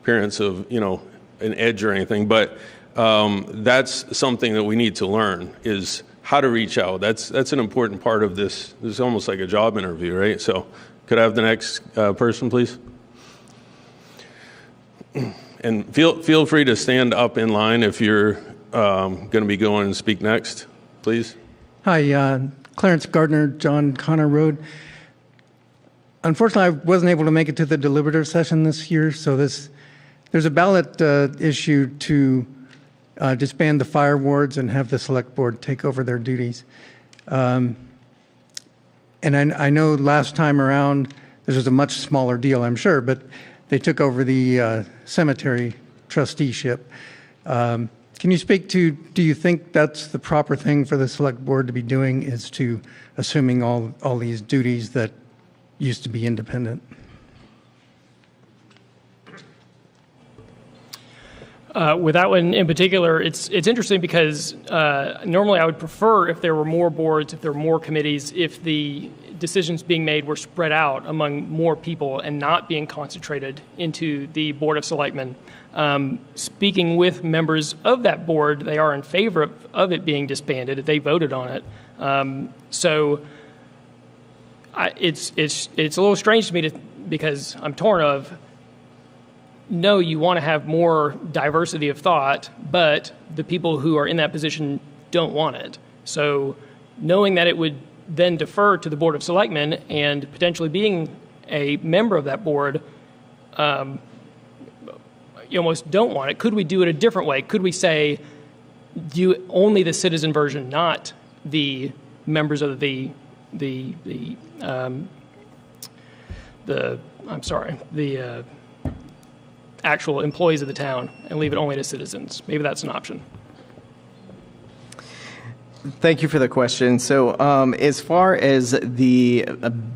appearance of, an edge or anything, but that's something that we need to learn is how to reach out. That's an important part of this. This is almost like a job interview, right? So could I have the next person, please? And feel free to stand up in line if you're going to be going and speak next, please. Hi, Clarence Gardner, John Connor Road. Unfortunately, I wasn't able to make it to the deliberative session this year, so there's a ballot issue to disband the fire wards and have the select board take over their duties. And I know last time around, this was a much smaller deal, I'm sure, but they took over the cemetery trusteeship. Can you speak to, do you think that's the proper thing for the select board to be doing, is to assuming all these duties that used to be independent? With that one in particular, it's interesting because normally I would prefer if there were more boards, if there were more committees, if the decisions being made were spread out among more people and not being concentrated into the Board of Selectmen. Speaking with members of that board, they are in favor of it being disbanded. They voted on it. It's a little strange to me because I'm torn of, no, you want to have more diversity of thought, but the people who are in that position don't want it. So knowing that it would then defer to the Board of Selectmen and potentially being a member of that board, you almost don't want it. Could we do it a different way? Could we say, do only the citizen version, not the members of the actual employees of the town, and leave it only to citizens? Maybe that's an option. Thank you for the question. So as far as the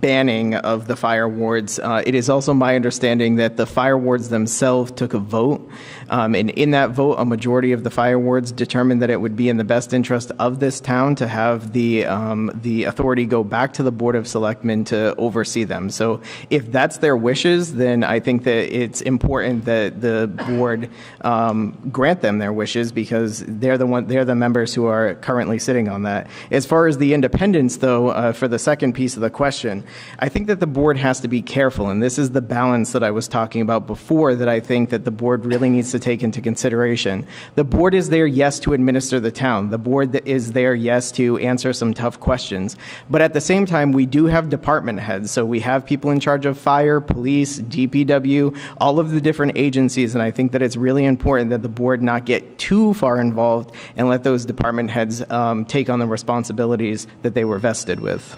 banning of the fire wards, it is also my understanding that the fire wards themselves took a vote. And in that vote, a majority of the fire wards determined that it would be in the best interest of this town to have the authority go back to the Board of Selectmen to oversee them. So if that's their wishes, then I think that it's important that the board grant them their wishes, because they're the members who are currently sitting on that. As far as the independence, though, for the second piece of the question, I think that the board has to be careful, and this is the balance that I was talking about before that I think that the board really needs to take into consideration. The board is there, yes, to administer the town. The board is there, yes, to answer some tough questions. But at the same time, we do have department heads. So we have people in charge of fire, police, DPW, all of the different agencies, and I think that it's really important that the board not get too far involved and let those department heads take on the responsibilities that they were vested with.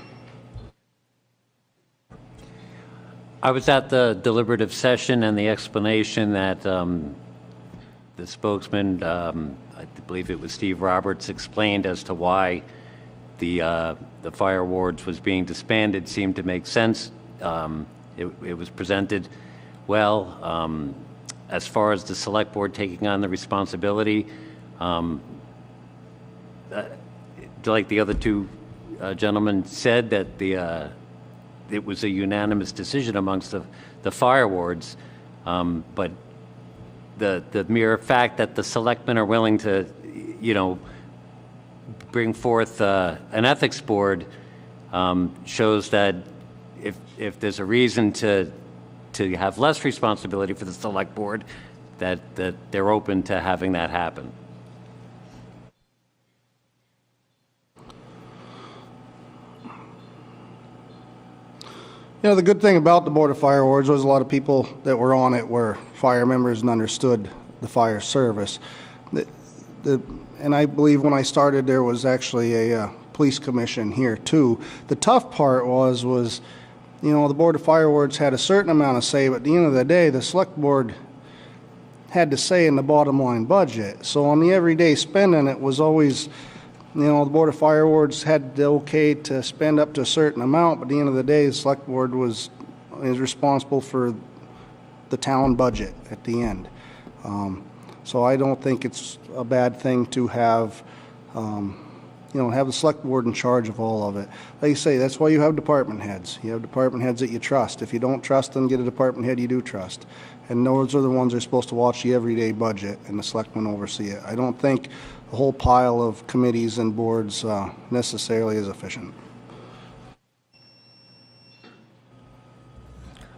I was at the deliberative session, and the explanation that the spokesman, I believe it was Steve Roberts, explained as to why the fire wards was being disbanded seemed to make sense. It was presented well. As far as the select board taking on the responsibility, like the other two gentlemen said, that it was a unanimous decision amongst the fire wards, but the mere fact that the selectmen are willing to, bring forth an ethics board shows that if there's a reason to have less responsibility for the select board, that they're open to having that happen. The good thing about the Board of Fire Wards was a lot of people that were on it were fire members and understood the fire service. And I believe when I started, there was actually a police commission here too. The tough part was the Board of Fire Wards had a certain amount of say, but at the end of the day, the Select Board had to say in the bottom line budget. So on the everyday spending, it was always, the Board of Fire Wards had the okay to spend up to a certain amount, but at the end of the day, the Select Board is responsible for the town budget at the end. So I don't think it's a bad thing to have, have the select board in charge of all of it. Like you say, that's why you have department heads. You have department heads that you trust. If you don't trust them, get a department head you do trust. And those are the ones that are supposed to watch the everyday budget, and the selectmen oversee it. I don't think the whole pile of committees and boards necessarily is efficient.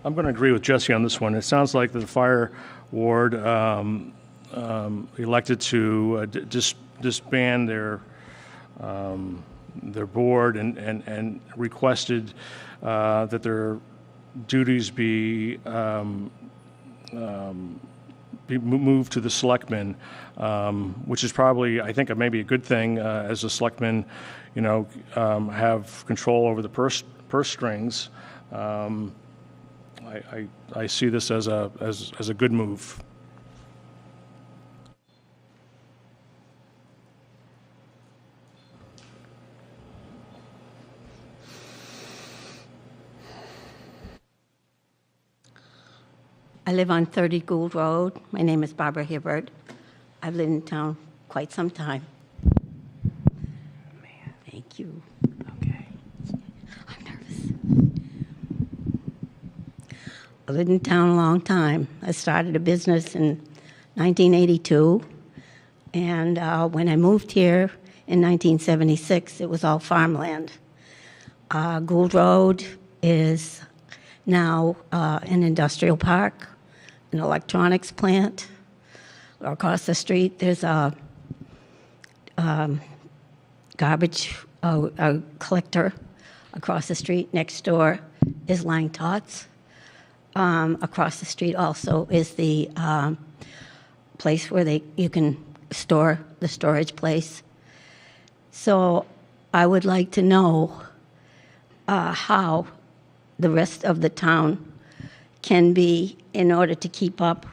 I'm going to agree with Jesse on this one. It sounds like the fire ward elected to disband their board and requested that their duties be moved to the selectmen, which is probably, I think, maybe a good thing, as the selectmen, have control over the purse strings. I see this as a good move. I live on 30 Gould Road. My name is Barbara Hibbert. I've lived in town quite some time. Thank you. Okay. I'm nervous. I lived in town a long time. I started a business in 1982, and when I moved here in 1976, it was all farmland. Gould Road is now an industrial park, an electronics plant. Across the street, there's a garbage collector. Across the street, next door, is Lang Tots. Across the street also is the place where you can store, the storage place. So I would like to know how the rest of the town can be, in order to keep up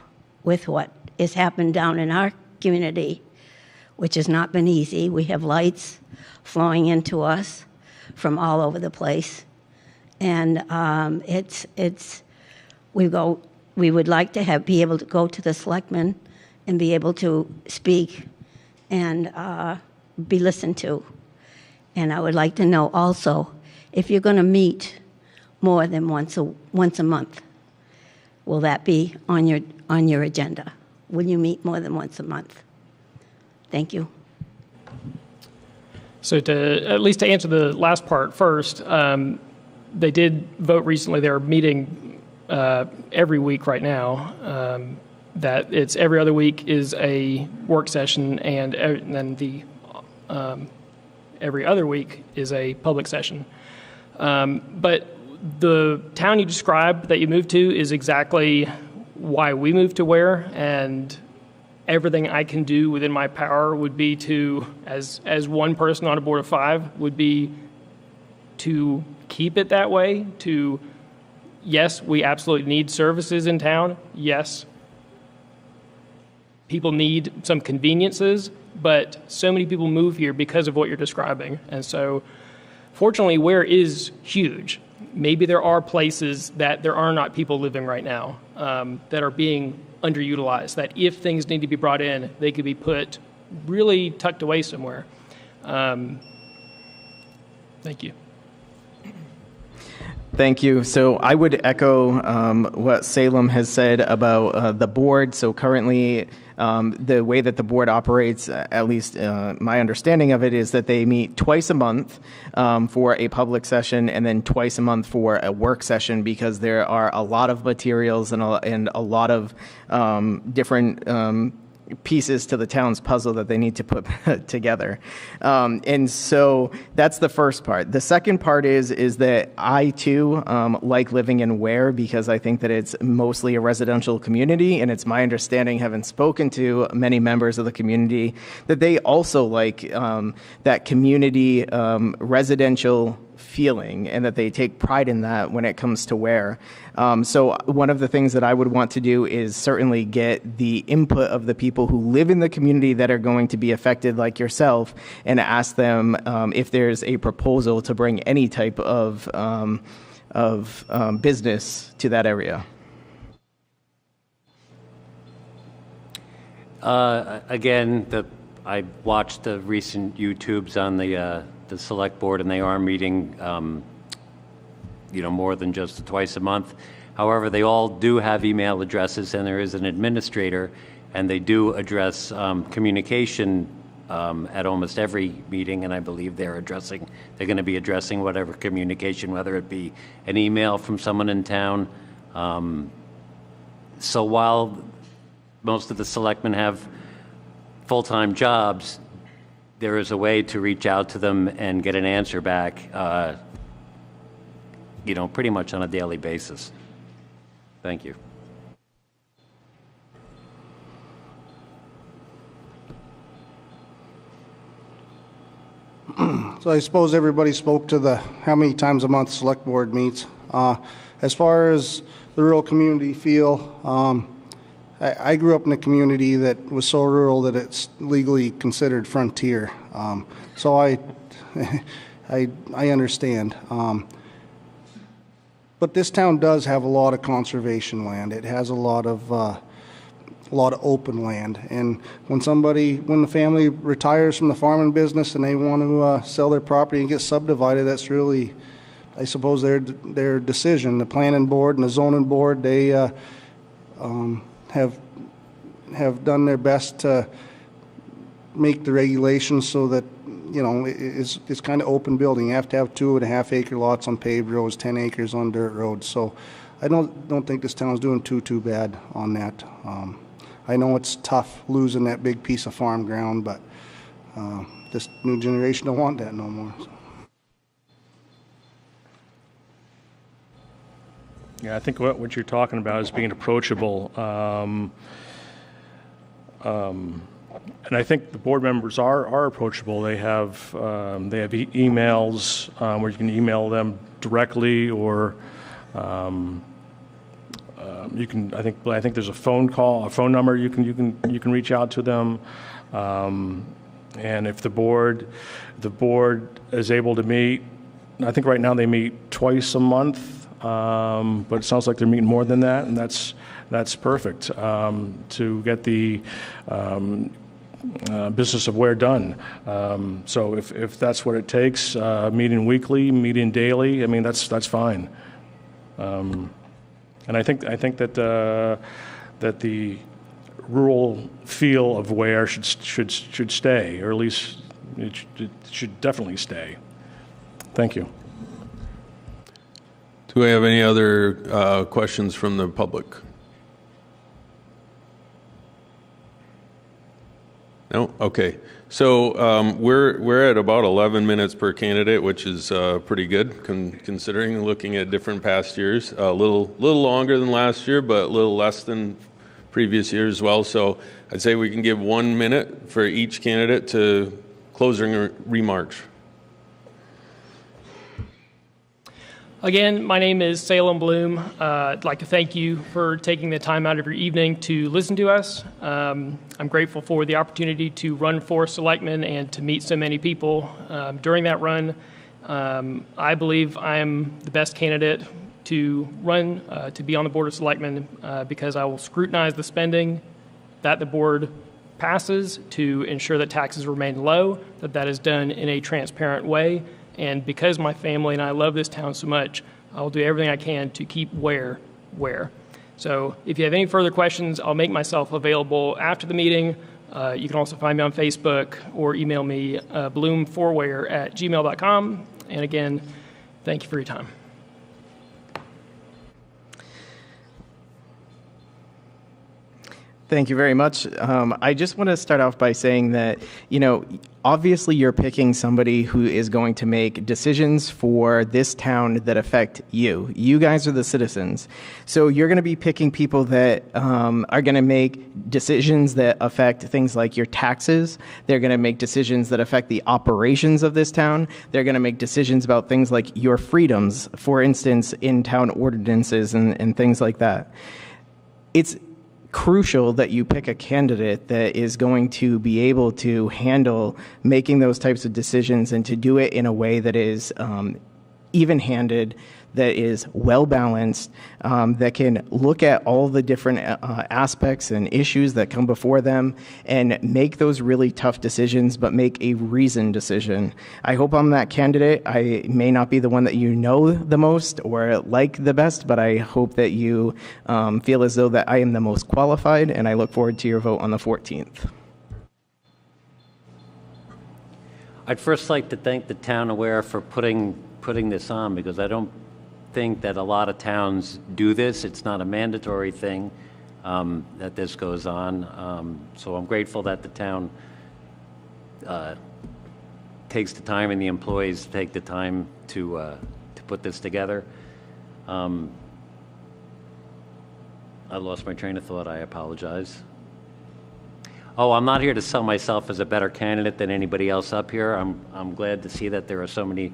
with what has happened down in our community, which has not been easy. We have lights flowing into us from all over the place, and we would like to be able to go to the selectmen and be able to speak and be listened to. And I would like to know also if you're going to meet more than once a month. Will that be on your agenda? Will you meet more than once a month? Thank you. So at least to answer the last part first, they did vote recently. They're meeting every week right now. That it's every other week is a work session, and then the every other week is a public session. But the town you described that you moved to is exactly why we moved to Weare, and everything I can do within my power would be to, as one person on a board of 5, would be to keep it that way. To, yes, we absolutely need services in town. Yes, people need some conveniences, but so many people move here because of what you're describing. And so, fortunately, Weare is huge. Maybe there are places that there are not people living right now that are being underutilized, that if things need to be brought in, they could be put really tucked away somewhere. Thank you. Thank you. So I would echo what Salem has said about the board. So currently, the way that the board operates, at least my understanding of it, is that they meet twice a month for a public session, and then twice a month for a work session, because there are a lot of materials and a lot of different pieces to the town's puzzle that they need to put together. And so that's the first part. The second part is that I, too, like living in Weare, because I think that it's mostly a residential community, and it's my understanding, having spoken to many members of the community, that they also like that community residential feeling, and that they take pride in that when it comes to Weare. So one of the things that I would want to do is certainly get the input of the people who live in the community that are going to be affected, like yourself, and ask them if there's a proposal to bring any type of business to that area. Again, I watched the recent YouTubes on the select board, and they are meeting, more than just twice a month. However, they all do have email addresses, and there is an administrator, and they do address communication at almost every meeting, and I believe they're going to be addressing whatever communication, whether it be an email from someone in town. So while most of the selectmen have full-time jobs, there is a way to reach out to them and get an answer back, pretty much on a daily basis. Thank you. So I suppose everybody spoke to how many times a month select board meets. As far as the rural community feel, I grew up in a community that was so rural that it's legally considered frontier. So I understand. But this town does have a lot of conservation land. It has a lot of open land. And when the family retires from the farming business and they want to sell their property and get subdivided, that's really, I suppose, their decision. The planning board and the zoning board, they have done their best to make the regulations so that it's kind of open building. You have to have 2.5 acre lots on paved roads, 10 acres on dirt roads. So I don't think this town's doing too bad on that. I know it's tough losing that big piece of farm ground, but this new generation don't want that no more. So. Yeah, I think what you're talking about is being approachable. And I think the board members are approachable. They have emails where you can email them directly, or you can. I think there's a phone number you can reach out to them. And if the board is able to meet, I think right now they meet twice a month, but it sounds like they're meeting more than that, and that's perfect to get the business of Weare done. So if that's what it takes, meeting weekly, meeting daily, I mean that's fine. And I think that the rural feel of Weare should stay, or at least it should definitely stay. Thank you. Do we have any other questions from the public? No? Okay. So we're at about 11 minutes per candidate, which is pretty good considering looking at different past years. A little longer than last year, but a little less than previous years as well. So I'd say we can give 1 minute for each candidate to closing remarks. Again, my name is Salem Bloom. I'd like to thank you for taking the time out of your evening to listen to us. I'm grateful for the opportunity to run for selectman and to meet so many people during that run. I believe I am the best candidate to run to be on the Board of Selectmen because I will scrutinize the spending that the board passes to ensure that taxes remain low, that is done in a transparent way. And because my family and I love this town so much, I will do everything I can to keep Weare. So if you have any further questions, I'll make myself available after the meeting. You can also find me on Facebook or email me bloom4weare@gmail.com. And again, thank you for your time. Thank you very much. I just want to start off by saying that, obviously you're picking somebody who is going to make decisions for this town that affect you. You guys are the citizens. So you're going to be picking people that are going to make decisions that affect things like your taxes. They're going to make decisions that affect the operations of this town. They're going to make decisions about things like your freedoms, for instance, in town ordinances and things like that. It's crucial that you pick a candidate that is going to be able to handle making those types of decisions and to do it in a way that is even-handed, that is well-balanced, that can look at all the different aspects and issues that come before them and make those really tough decisions, but make a reasoned decision. I hope I'm that candidate. I may not be the one that you know the most or like the best, but I hope that you feel as though that I am the most qualified, and I look forward to your vote on the 14th. I'd first like to thank the town of Weare for putting this on, because I don't think that a lot of towns do this. It's not a mandatory thing that this goes on. So I'm grateful that the town takes the time and the employees take the time to put this together. I lost my train of thought. I apologize. Oh, I'm not here to sell myself as a better candidate than anybody else up here. I'm glad to see that there are so many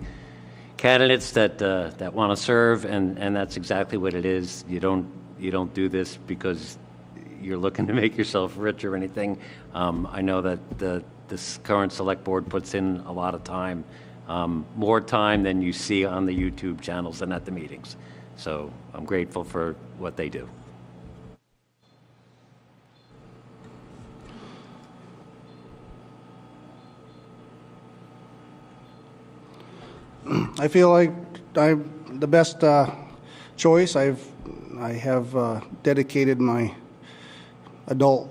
candidates that want to serve, and that's exactly what it is. You don't do this because you're looking to make yourself rich or anything. I know that this current select board puts in a lot of time, more time than you see on the YouTube channels and at the meetings. So I'm grateful for what they do. I feel like I'm the best choice. I have dedicated my adult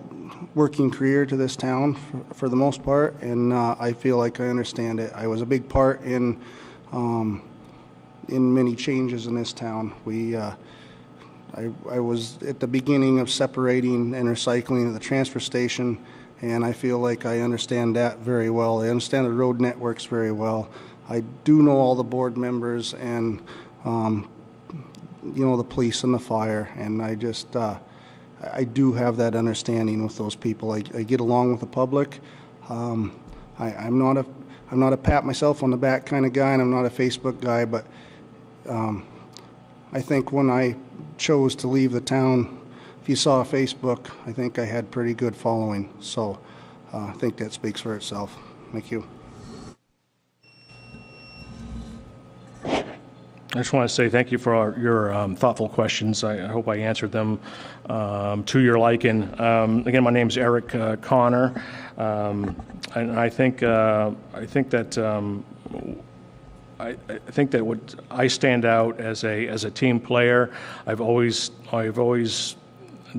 working career to this town for the most part, and I feel like I understand it. I was a big part in many changes in this town. I was at the beginning of separating and recycling at the transfer station, and I feel like I understand that very well. I understand the road networks very well. I do know all the board members and, the police and the fire, and I just, I do have that understanding with those people. I get along with the public. I'm not a pat myself on the back kind of guy, and I'm not a Facebook guy, but I think when I chose to leave the town, if you saw Facebook, I think I had pretty good following. So I think that speaks for itself. Thank you. I just want to say thank you for your thoughtful questions. I hope I answered them to your liking. Again, my name is Eric Connor, and I think that what I stand out as a team player. I've always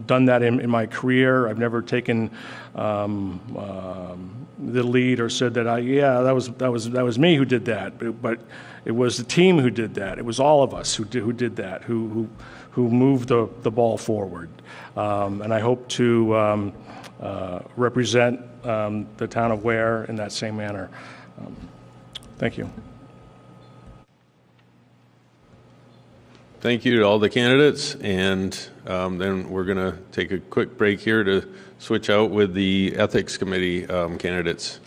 done that in my career. I've never taken the lead or said that that was me who did that, but it was the team who did that. It was all of us who did that, who moved the ball forward. And I hope to represent the town of Weare in that same manner. Thank you. Thank you to all the candidates, and then we're going to take a quick break here to switch out with the Ethics Committee candidates.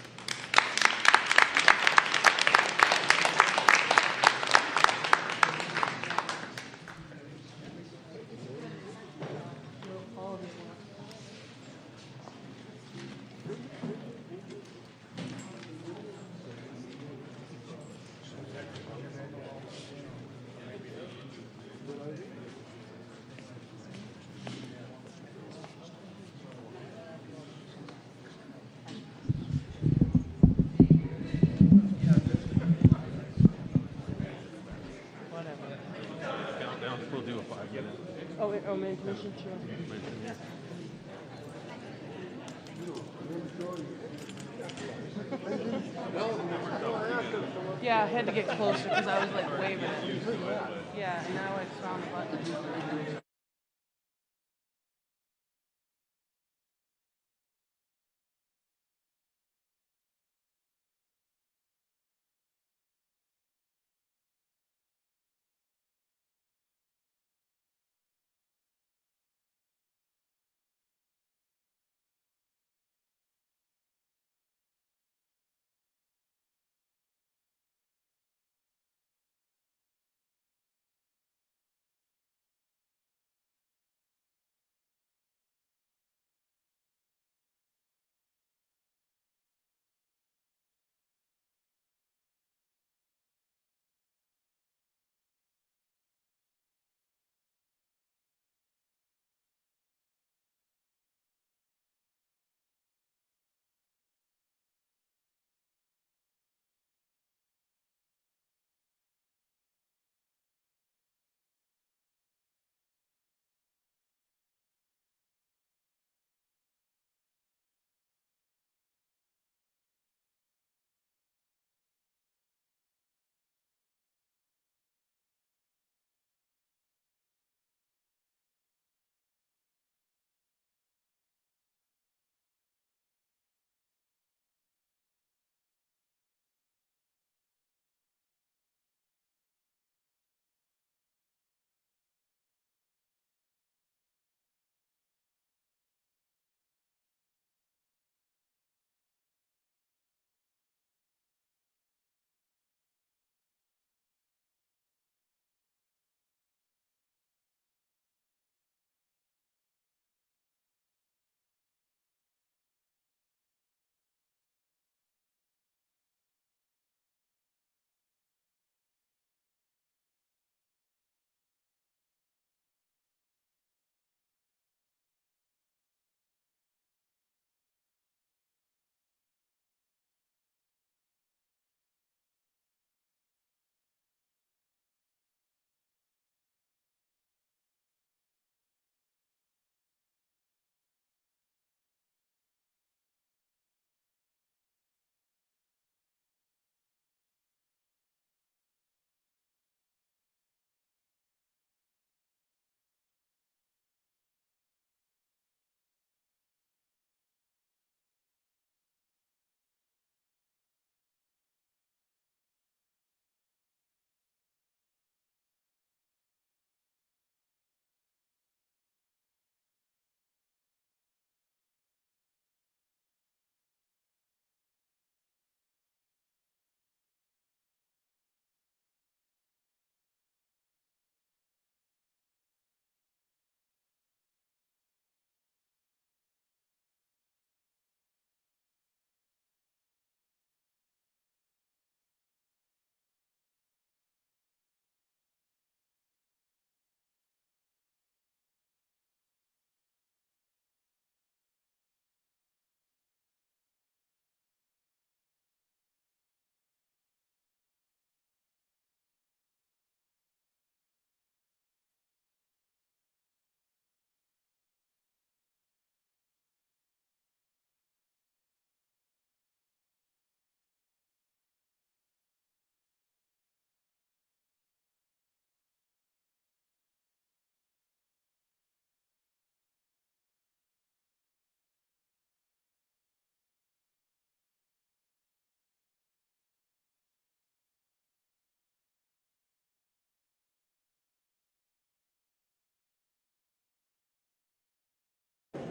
Intermission, yeah, I had to get closer because I was like waving it. Yeah, and now I found the button.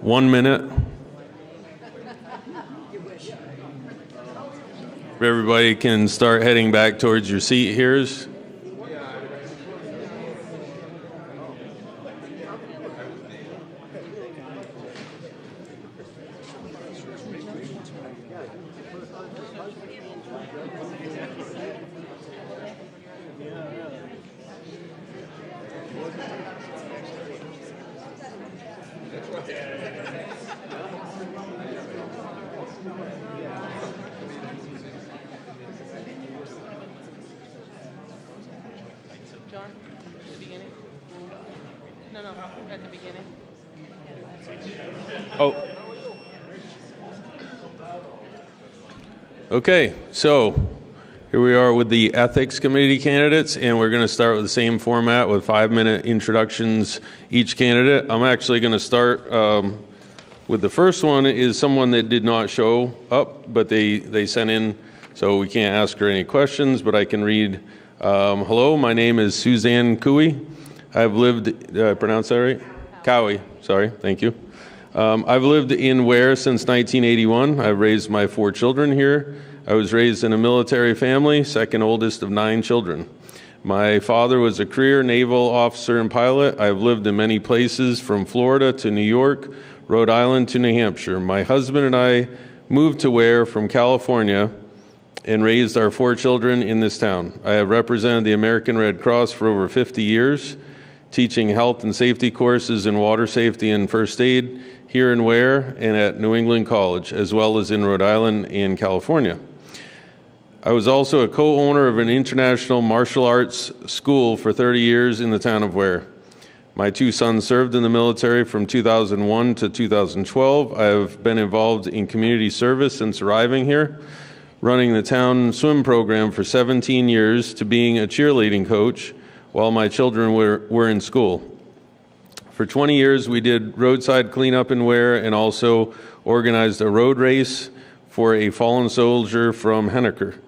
1 minute. If everybody can start heading back towards your seat here. Oh. Okay, so here we are with the Ethics Committee candidates, and we're going to start with the same format with 5-minute introductions each candidate. I'm actually going to start with the first one is someone that did not show up, but they sent in, so we can't ask her any questions, but I can read. Hello, my name is Suzanne Cooey. I've lived, did I pronounce that right? Cowie, sorry, thank you. I've lived in Weare since 1981. I've raised my 4 children here. I was raised in a military family, second oldest of 9 children. My father was a career naval officer and pilot. I've lived in many places from Florida to New York, Rhode Island to New Hampshire. My husband and I moved to Weare from California and raised our 4 children in this town. I have represented the American Red Cross for over 50 years, teaching health and safety courses in water safety and first aid here in Weare and at New England College, as well as in Rhode Island and California. I was also a co-owner of an international martial arts school for 30 years in the town of Weare. My 2 sons served in the military from 2001 to 2012. I have been involved in community service since arriving here, running the town swim program for 17 years to being a cheerleading coach while my children were in school. For 20 years, we did roadside cleanup in Weare and also organized a road race for a fallen soldier from Henniker.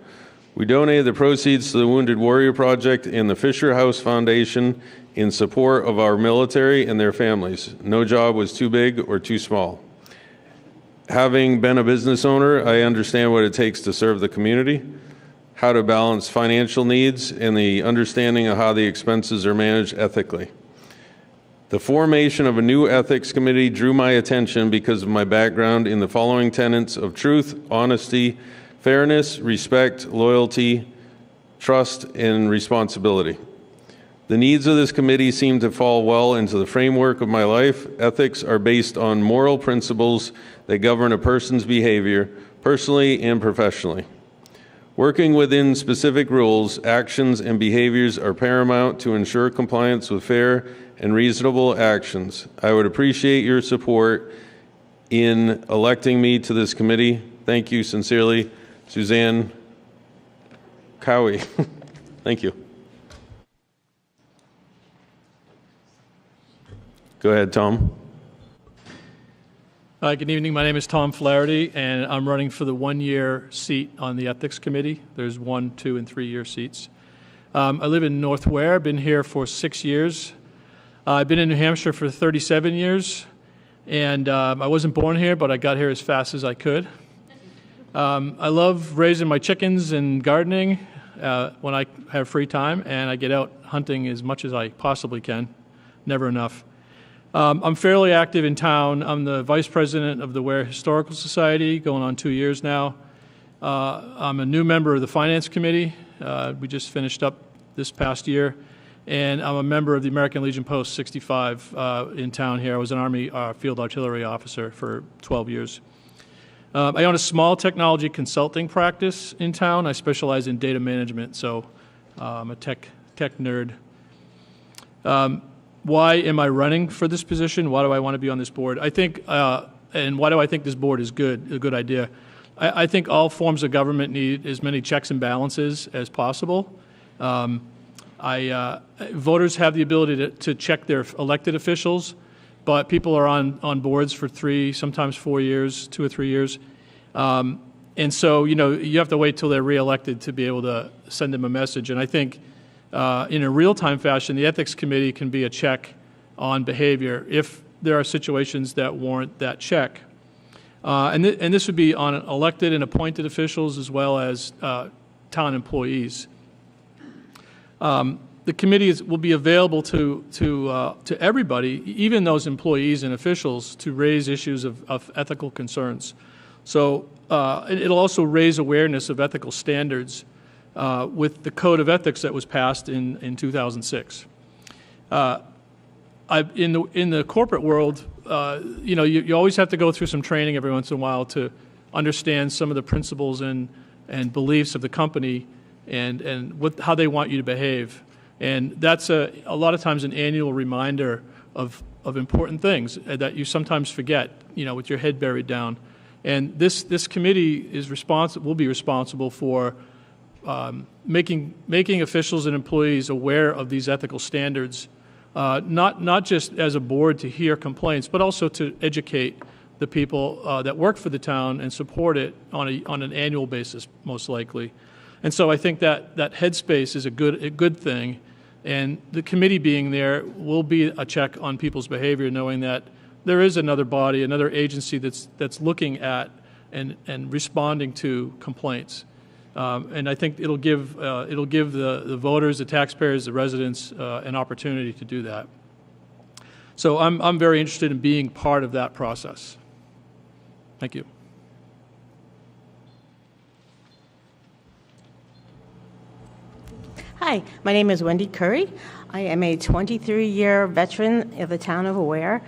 We donated the proceeds to the Wounded Warrior Project and the Fisher House Foundation in support of our military and their families. No job was too big or too small. Having been a business owner, I understand what it takes to serve the community, how to balance financial needs, and the understanding of how the expenses are managed ethically. The formation of a new ethics committee drew my attention because of my background in the following tenets of truth, honesty, fairness, respect, loyalty, trust, and responsibility. The needs of this committee seem to fall well into the framework of my life. Ethics are based on moral principles that govern a person's behavior, personally and professionally. Working within specific rules, actions, and behaviors are paramount to ensure compliance with fair and reasonable actions. I would appreciate your support in electing me to this committee. Thank you sincerely, Suzanne Cowie. Thank you. Go ahead, Tom. Good evening. My name is Tom Flaherty, and I'm running for the 1-year seat on the Ethics Committee. There's 1, 2, and 3-year seats. I live in North Weare. I've been here for 6 years. I've been in New Hampshire for 37 years, and I wasn't born here, but I got here as fast as I could. I love raising my chickens and gardening when I have free time, and I get out hunting as much as I possibly can. Never enough. I'm fairly active in town. I'm the vice president of the Weare Historical Society, going on 2 years now. I'm a new member of the Finance Committee. We just finished up this past year. And I'm a member of the American Legion Post 65 in town here. I was an Army field artillery officer for 12 years. I own a small technology consulting practice in town. I specialize in data management, so I'm a tech nerd. Why am I running for this position? Why do I want to be on this board? I think, and why do I think this board is a good idea? I think all forms of government need as many checks and balances as possible. Voters have the ability to check their elected officials, but people are on boards for 3, sometimes 4 years, 2 or 3 years. And so, you have to wait till they're reelected to be able to send them a message. And I think in a real-time fashion, the Ethics Committee can be a check on behavior. If there are situations that warrant that check. And this would be on elected and appointed officials as well as town employees. The committee will be available to everybody, even those employees and officials, to raise issues of ethical concerns. So it'll also raise awareness of ethical standards with the Code of Ethics that was passed in 2006. In the corporate world, you always have to go through some training every once in a while to understand some of the principles and beliefs of the company and how they want you to behave. And that's a lot of times an annual reminder of important things that you sometimes forget, with your head buried down. And this committee will be responsible for making officials and employees aware of these ethical standards, not just as a board to hear complaints, but also to educate the people that work for the town and support it on an annual basis, most likely. And so I think that headspace is a good thing, and the committee being there will be a check on people's behavior, knowing that there is another body, another agency that's looking at and responding to complaints. And I think it'll give the voters, the taxpayers, the residents an opportunity to do that. So I'm very interested in being part of that process. Thank you. Hi, my name is Wendy Curry. I am a 23-year veteran of the town of Weare.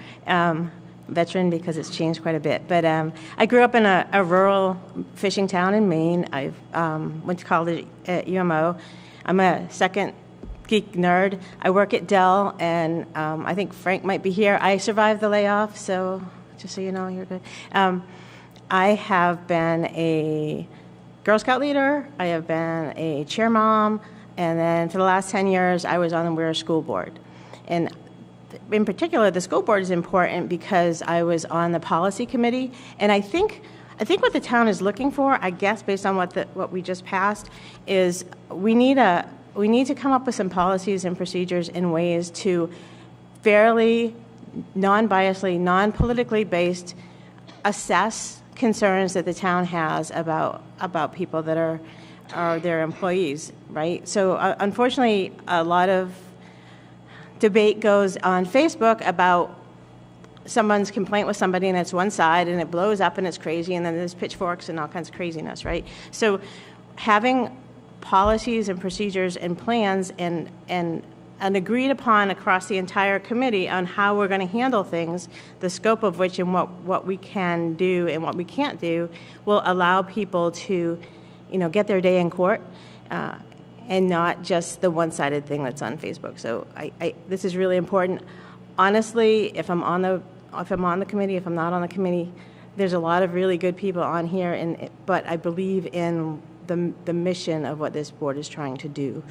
Veteran because it's changed quite a bit. But I grew up in a rural fishing town in Maine. I went to college at UMO. I'm a second geek nerd. I work at Dell, and I think Frank might be here. I survived the layoff, so just so you know, you're good. I have been a Girl Scout leader. I have been a cheer mom. And then for the last 10 years, I was on the Weare School Board. And in particular, the school board is important because I was on the policy committee. And I think what the town is looking for, I guess, based on what we just passed, is we need to come up with some policies and procedures and ways to fairly, non-biasedly, non-politically based assess concerns that the town has about people that are their employees, right? So unfortunately, a lot of debate goes on Facebook about someone's complaint with somebody, and it's one side, and it blows up, and it's crazy, and then there's pitchforks and all kinds of craziness, right? So having policies and procedures and plans and agreed upon across the entire committee on how we're going to handle things, the scope of which and what we can do and what we can't do, will allow people to get their day in court, and not just the one-sided thing that's on Facebook. So this is really important. Honestly, if I'm on the committee, if I'm not on the committee, there's a lot of really good people on here, but I believe in the mission of what this board is trying to do.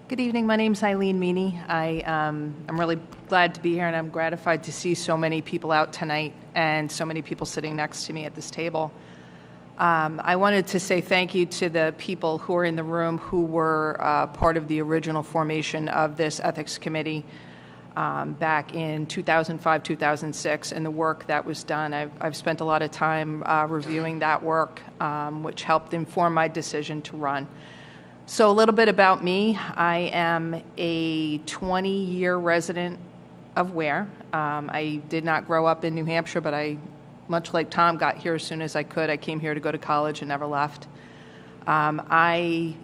Good evening. My name's Eileen Meany. I'm really glad to be here, and I'm gratified to see so many people out tonight and so many people sitting next to me at this table. I wanted to say thank you to the people who are in the room who were part of the original formation of this ethics committee back in 2005, 2006, and the work that was done. I've spent a lot of time reviewing that work, which helped inform my decision to run. So a little bit about me. I am a 20-year resident of Weare. I did not grow up in New Hampshire, but I, much like Tom, got here as soon as I could. I came here to go to college and never left. I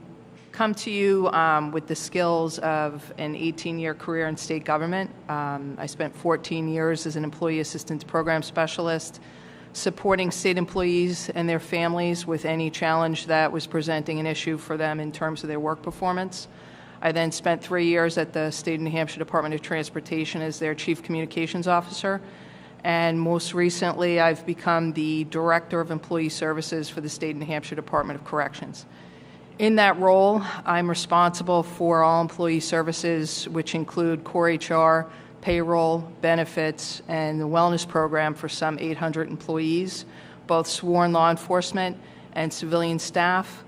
come to you with the skills of an 18-year career in state government. I spent 14 years as an employee assistance program specialist, supporting state employees and their families with any challenge that was presenting an issue for them in terms of their work performance. I then spent 3 years at the State of New Hampshire Department of Transportation as their Chief Communications Officer. And most recently, I've become the Director of Employee Services for the State of New Hampshire Department of Corrections. In that role, I'm responsible for all employee services, which include core HR, payroll, benefits, and the wellness program for some 800 employees, both sworn law enforcement and civilian staff.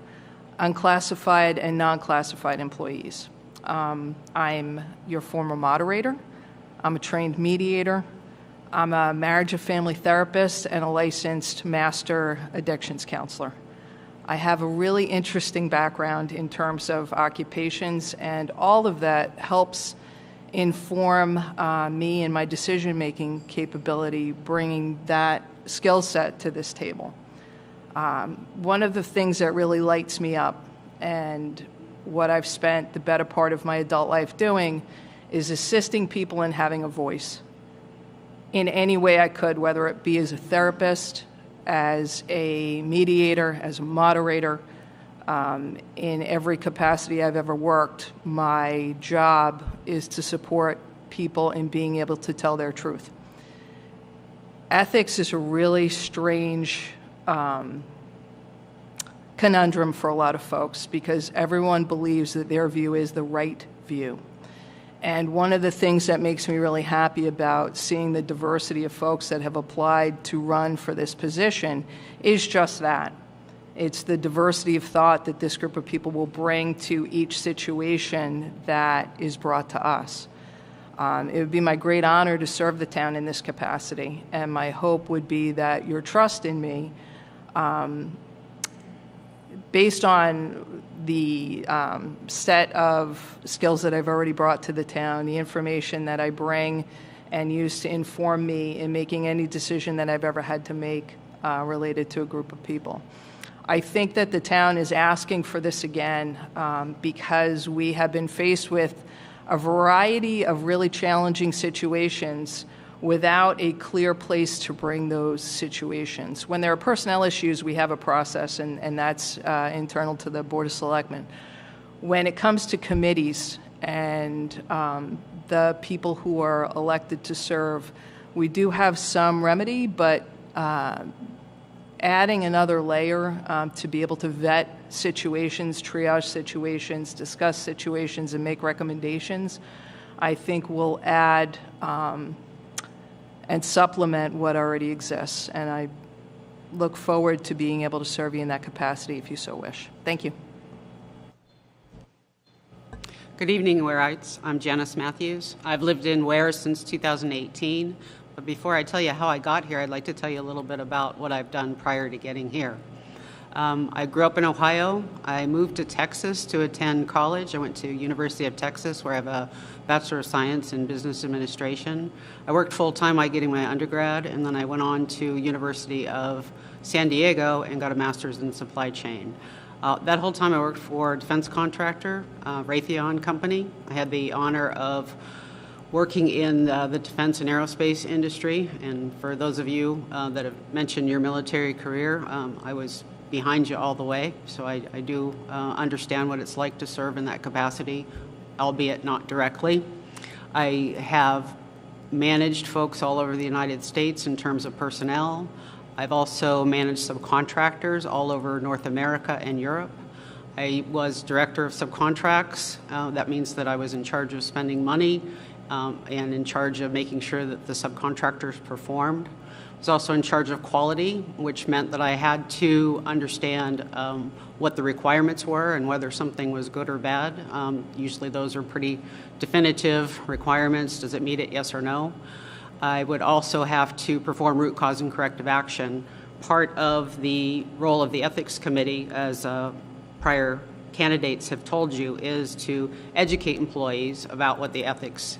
unclassified and non-classified employees. I'm your former moderator. I'm a trained mediator. I'm a marriage and family therapist and a licensed master addictions counselor. I have a really interesting background in terms of occupations, and all of that helps inform me and my decision-making capability, bringing that skill set to this table. One of the things that really lights me up, and what I've spent the better part of my adult life doing, is assisting people in having a voice in any way I could, whether it be as a therapist, as a mediator, as a moderator. In every capacity I've ever worked, my job is to support people in being able to tell their truth. Ethics is a really strange conundrum for a lot of folks, because everyone believes that their view is the right view. And one of the things that makes me really happy about seeing the diversity of folks that have applied to run for this position is just that. It's the diversity of thought that this group of people will bring to each situation that is brought to us. It would be my great honor to serve the town in this capacity, and my hope would be that your trust in me, based on the set of skills that I've already brought to the town, the information that I bring and use to inform me in making any decision that I've ever had to make related to a group of people. I think that the town is asking for this again because we have been faced with a variety of really challenging situations without a clear place to bring those situations. When there are personnel issues, we have a process, and that's internal to the Board of Selectmen. When it comes to committees and the people who are elected to serve, we do have some remedy, but adding another layer to be able to vet situations, triage situations, discuss situations, and make recommendations, I think will add and supplement what already exists. And I look forward to being able to serve you in that capacity if you so wish. Thank you. Good evening, Weareites. I'm Janice Matthews. I've lived in Weare since 2018. But before I tell you how I got here, I'd like to tell you a little bit about what I've done prior to getting here. I grew up in Ohio. I moved to Texas to attend college. I went to University of Texas, where I have a Bachelor of Science in Business Administration. I worked full-time while getting my undergrad, and then I went on to University of San Diego and got a master's in supply chain. That whole time I worked for a defense contractor, Raytheon Company. I had the honor of working in the defense and aerospace industry. And for those of you that have mentioned your military career, I was behind you all the way. So I do understand what it's like to serve in that capacity, albeit not directly. I have managed folks all over the United States in terms of personnel. I've also managed subcontractors all over North America and Europe. I was director of subcontracts. That means that I was in charge of spending money and in charge of making sure that the subcontractors performed. I was also in charge of quality, which meant that I had to understand what the requirements were and whether something was good or bad. Usually those are pretty definitive requirements. Does it meet it, yes or no? I would also have to perform root cause and corrective action. Part of the role of the Ethics Committee, as prior candidates have told you, is to educate employees about what the Ethics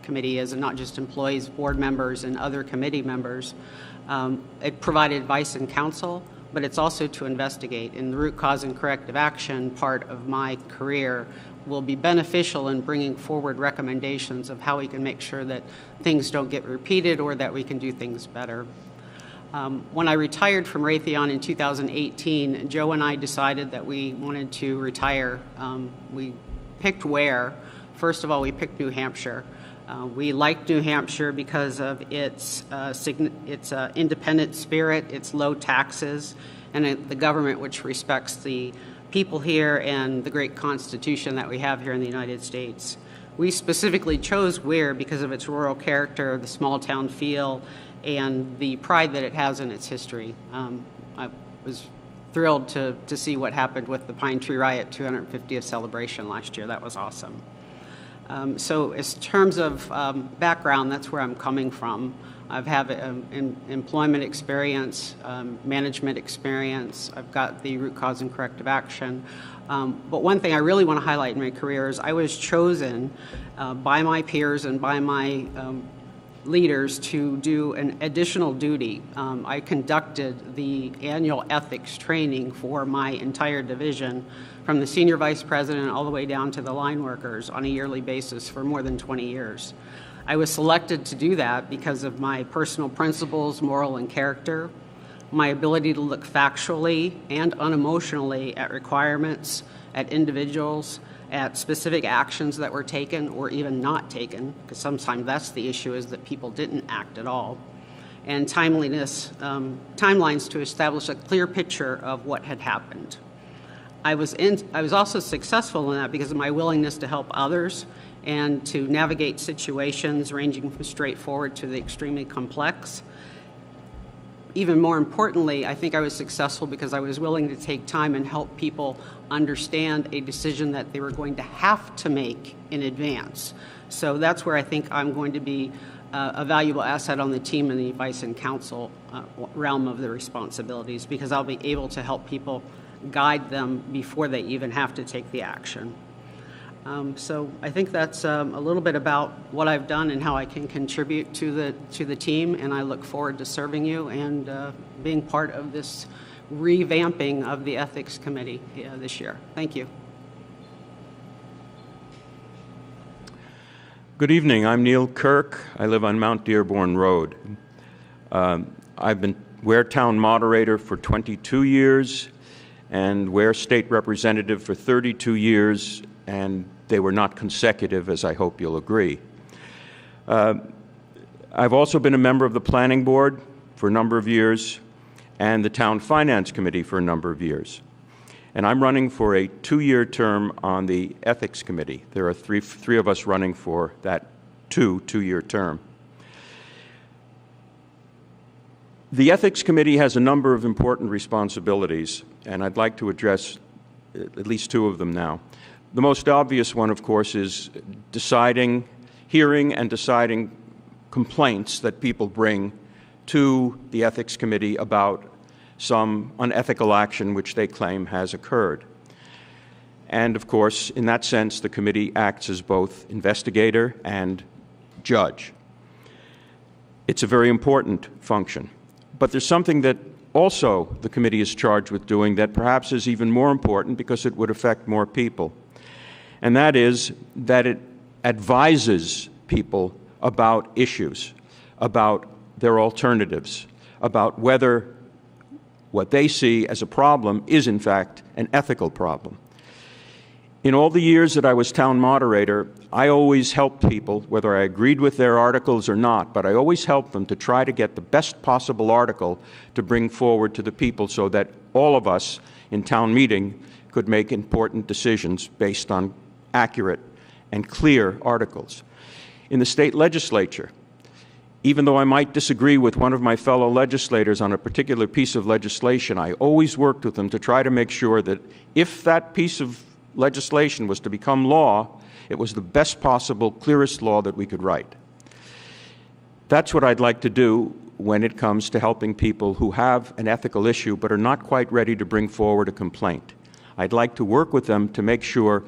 Committee is, and not just employees, board members, and other committee members. It provided advice and counsel, but it's also to investigate. And the root cause and corrective action part of my career will be beneficial in bringing forward recommendations of how we can make sure that things don't get repeated or that we can do things better. When I retired from Raytheon in 2018, Joe and I decided that we wanted to retire. We picked Weare. First of all, we picked New Hampshire. We liked New Hampshire because of its independent spirit, its low taxes, and the government which respects the people here and the great Constitution that we have here in the United States. We specifically chose Weare because of its rural character, the small town feel, and the pride that it has in its history. I was thrilled to see what happened with the Pine Tree Riot 250th celebration last year. That was awesome. So in terms of background, that's where I'm coming from. I've had employment experience, management experience. I've got the root cause and corrective action. But one thing I really want to highlight in my career is I was chosen by my peers and by my leaders to do an additional duty. I conducted the annual ethics training for my entire division, from the senior vice president all the way down to the line workers, on a yearly basis for more than 20 years. I was selected to do that because of my personal principles, moral and character, my ability to look factually and unemotionally at requirements, at individuals, at specific actions that were taken or even not taken, because sometimes that's the issue, is that people didn't act at all, and timeliness, timelines to establish a clear picture of what had happened. I was also successful in that because of my willingness to help others and to navigate situations ranging from straightforward to the extremely complex. Even more importantly, I think I was successful because I was willing to take time and help people understand a decision that they were going to have to make in advance. So that's where I think I'm going to be a valuable asset on the team in the advice and counsel realm of the responsibilities, because I'll be able to help people, guide them before they even have to take the action. So I think that's a little bit about what I've done and how I can contribute to the team, and I look forward to serving you and being part of this revamping of the Ethics Committee this year. Thank you. Good evening. I'm Neil Kirk. I live on Mount Dearborn Road. I've been Weare Town Moderator for 22 years and Weare State Representative for 32 years, and they were not consecutive, as I hope you'll agree. I've also been a member of the Planning Board for a number of years and the Town Finance Committee for a number of years. And I'm running for a 2-year term on the Ethics Committee. There are three of us running for that two-year term. The Ethics Committee has a number of important responsibilities, and I'd like to address at least 2 of them now. The most obvious one, of course, is hearing and deciding complaints that people bring to the Ethics Committee about some unethical action which they claim has occurred. And, of course, in that sense, the committee acts as both investigator and judge. It's a very important function. But there's something that also the committee is charged with doing that perhaps is even more important because it would affect more people. And that is that it advises people about issues, about their alternatives, about whether what they see as a problem is, in fact, an ethical problem. In all the years that I was town moderator, I always helped people, whether I agreed with their articles or not, but I always helped them to try to get the best possible article to bring forward to the people so that all of us in town meeting could make important decisions based on accurate and clear articles. In the state legislature, even though I might disagree with one of my fellow legislators on a particular piece of legislation, I always worked with them to try to make sure that if that piece of legislation was to become law, it was the best possible, clearest law that we could write. That's what I'd like to do when it comes to helping people who have an ethical issue but are not quite ready to bring forward a complaint. I'd like to work with them to make sure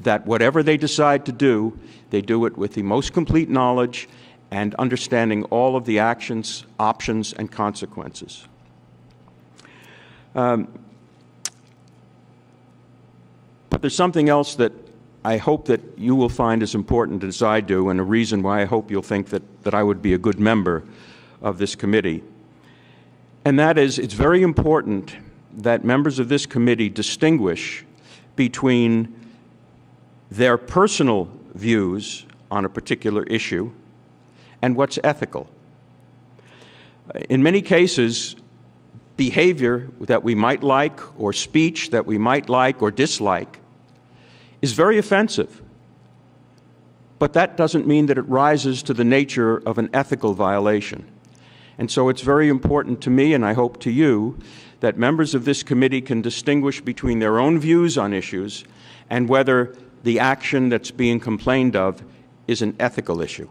that whatever they decide to do, they do it with the most complete knowledge and understanding all of the actions, options, and consequences. But there's something else that I hope that you will find as important as I do, and a reason why I hope you'll think that I would be a good member of this committee. And that is, it's very important that members of this committee distinguish between their personal views on a particular issue and what's ethical. In many cases, behavior that we might like or speech that we might like or dislike is very offensive. But that doesn't mean that it rises to the nature of an ethical violation. And so it's very important to me, and I hope to you, that members of this committee can distinguish between their own views on issues and whether the action that's being complained of is an ethical issue.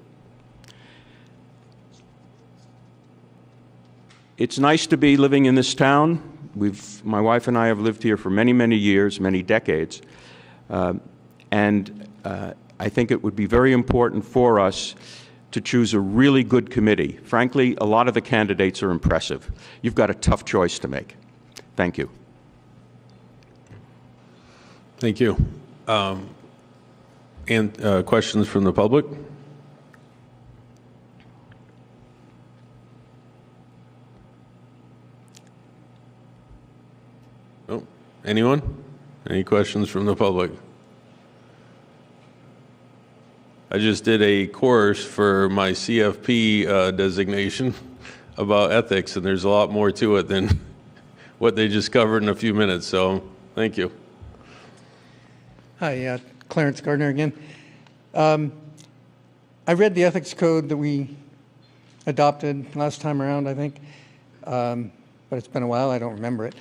It's nice to be living in this town. My wife and I have lived here for many, many years, many decades, and I think it would be very important for us to choose a really good committee. Frankly, a lot of the candidates are impressive. You've got a tough choice to make. Thank you. Thank you. And questions from the public? Oh, anyone? Any questions from the public? I just did a course for my CFP designation about ethics, and there's a lot more to it than what they just covered in a few minutes, so thank you. Hi, Clarence Gardner again. I read the ethics code that we adopted last time around, I think, but it's been a while, I don't remember it.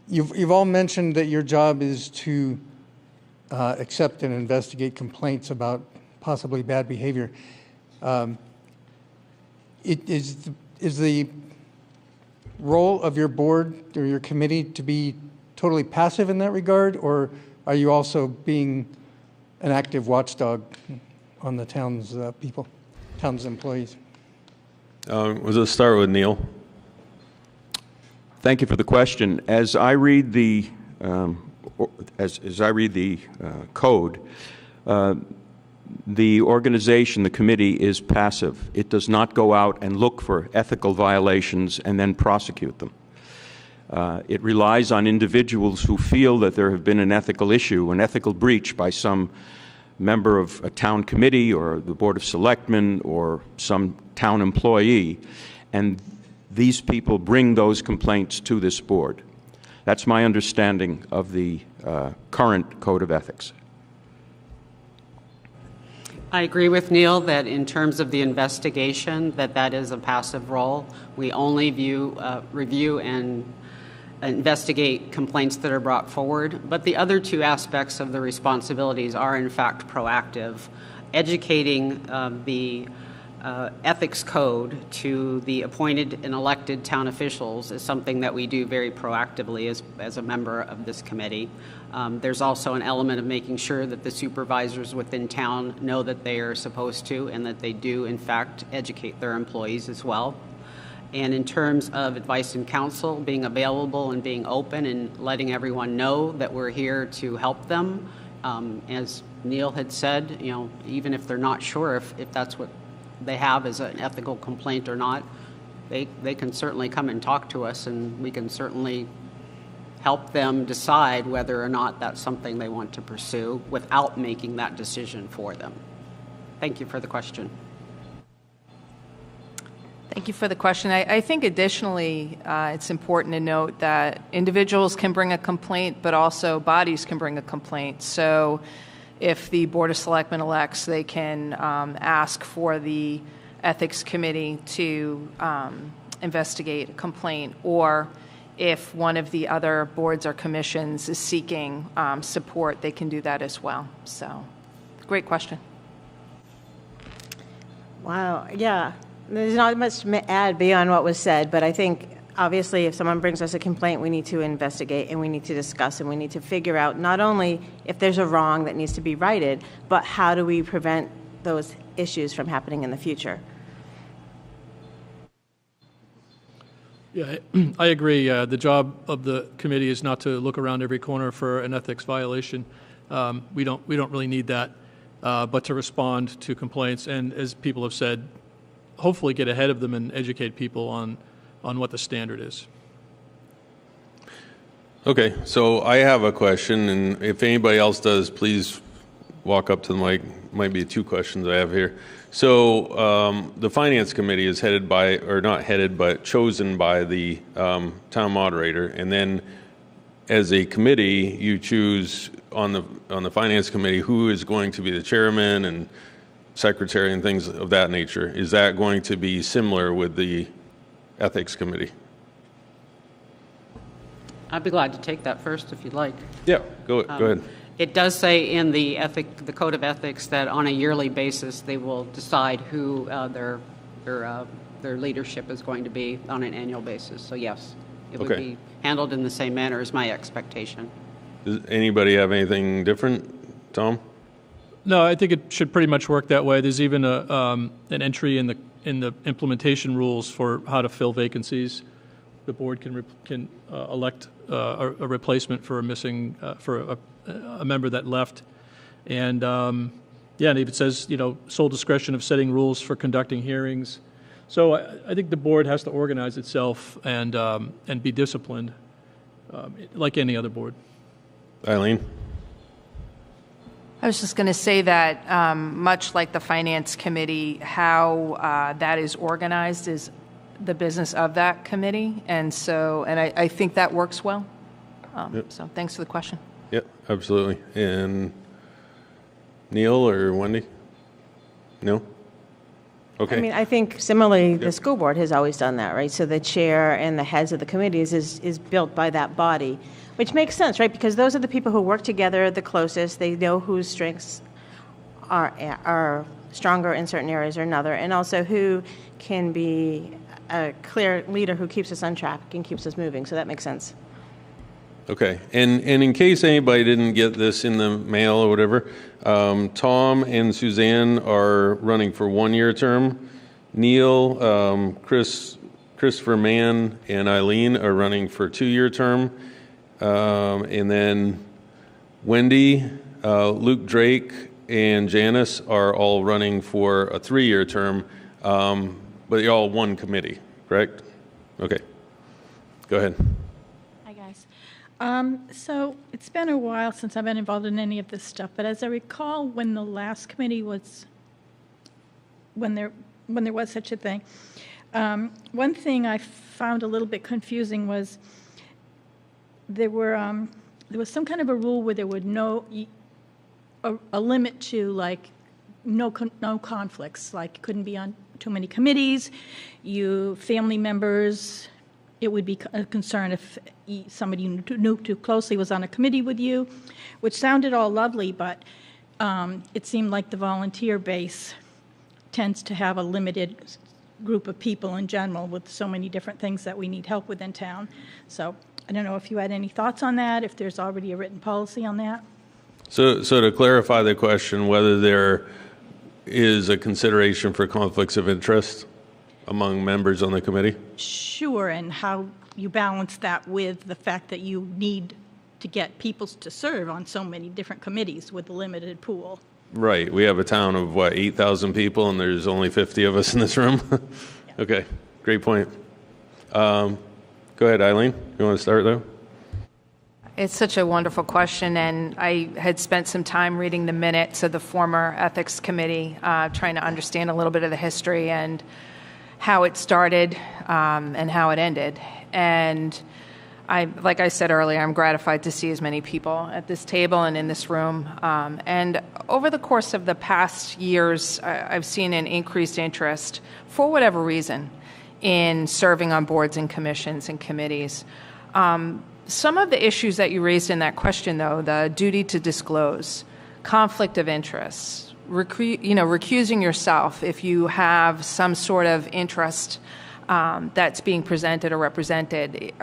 You've all mentioned that your job is to accept and investigate complaints about possibly bad behavior. Is the role of your board or your committee to be totally passive in that regard, or are you also being an active watchdog on the town's people, town's employees? Let's start with Neil. Thank you for the question. As I read the code, the organization, the committee, is passive. It does not go out and look for ethical violations and then prosecute them. It relies on individuals who feel that there have been an ethical issue, an ethical breach by some member of a town committee or the Board of Selectmen or some town employee, and these people bring those complaints to this board. That's my understanding of the current Code of Ethics. I agree with Neil that in terms of the investigation, that is a passive role. We only review and investigate complaints that are brought forward. But the other two aspects of the responsibilities are, in fact, proactive. Educating the ethics code to the appointed and elected town officials is something that we do very proactively as a member of this committee. There's also an element of making sure that the supervisors within town know that they are supposed to and that they do, in fact, educate their employees as well. And in terms of advice and counsel, being available and being open and letting everyone know that we're here to help them. As Neil had said, even if they're not sure if that's what they have as an ethical complaint or not, they can certainly come and talk to us, and we can certainly help them decide whether or not that's something they want to pursue without making that decision for them. Thank you for the question. Thank you for the question. I think additionally, it's important to note that individuals can bring a complaint, but also bodies can bring a complaint. So if the Board of Selectmen elects, they can ask for the Ethics Committee to investigate a complaint, or if one of the other boards or commissions is seeking support, they can do that as well. So, great question. Wow, yeah. There's not much to add beyond what was said, but I think obviously if someone brings us a complaint, we need to investigate and we need to discuss and we need to figure out not only if there's a wrong that needs to be righted, but how do we prevent those issues from happening in the future. Yeah, I agree. The job of the committee is not to look around every corner for an ethics violation. We don't really need that, but to respond to complaints and, as people have said, hopefully get ahead of them and educate people on what the standard is. Okay, so I have a question, and if anybody else does, please walk up to the mic. Might be two questions I have here. So the Finance Committee is headed by, or not headed, but chosen by the town moderator, and then as a committee, you choose on the Finance Committee who is going to be the chairman and secretary and things of that nature. Is that going to be similar with the Ethics Committee? I'd be glad to take that first if you'd like. Yeah, go ahead. It does say in the Code of Ethics that on a yearly basis they will decide who their leadership is going to be on an annual basis. So yes, it would be handled in the same manner as my expectation. Does anybody have anything different, Tom? No, I think it should pretty much work that way. There's even an entry in the implementation rules for how to fill vacancies. The board can elect a replacement for a missing for a member that left, and and it says sole discretion of setting rules for conducting hearings. So I think the board has to organize itself and be disciplined, like any other board. Eileen? I was just going to say that much like the Finance Committee, how that is organized is the business of that committee. And I think that works well. So thanks for the question. Yep, absolutely. And Neil or Wendy? No? Okay. I mean, I think similarly, the school board has always done that, right? So the chair and the heads of the committees is built by that body, which makes sense, right? Because those are the people who work together the closest. They know whose strengths are stronger in certain areas or another, and also who can be a clear leader who keeps us on track and keeps us moving. So that makes sense. Okay, and in case anybody didn't get this in the mail or whatever, Tom and Suzanne are running for 1-year term. Neil, Christopher Mann, and Eileen are running for 2-year term. And then Wendy, Luke Drake, and Janice are all running for a 3-year term, but they're all one committee, correct? Okay, go ahead. So it's been a while since I've been involved in any of this stuff, but as I recall, when the last committee was, when there was such a thing, one thing I found a little bit confusing was there was some kind of a rule where there would a limit to like no conflicts, like couldn't be on too many committees, family members. It would be a concern if somebody you knew too closely was on a committee with you, which sounded all lovely, but it seemed like the volunteer base tends to have a limited group of people in general with so many different things that we need help with in town. So I don't know if you had any thoughts on that, if there's already a written policy on that. So to clarify the question, whether there is a consideration for conflicts of interest among members on the committee? Sure, and how you balance that with the fact that you need to get people to serve on so many different committees with a limited pool. Right. We have a town of, 8,000 people, and there's only 50 of us in this room? Okay, great point. Go ahead, Eileen. You want to start, though? It's such a wonderful question, and I had spent some time reading the minutes of the former Ethics Committee, trying to understand a little bit of the history and how it started and how it ended. And like I said earlier, I'm gratified to see as many people at this table and in this room. And over the course of the past years, I've seen an increased interest, for whatever reason, in serving on boards and commissions and committees. Some of the issues that you raised in that question, though, the duty to disclose, conflict of interest, recusing yourself if you have some sort of interest that's being presented or represented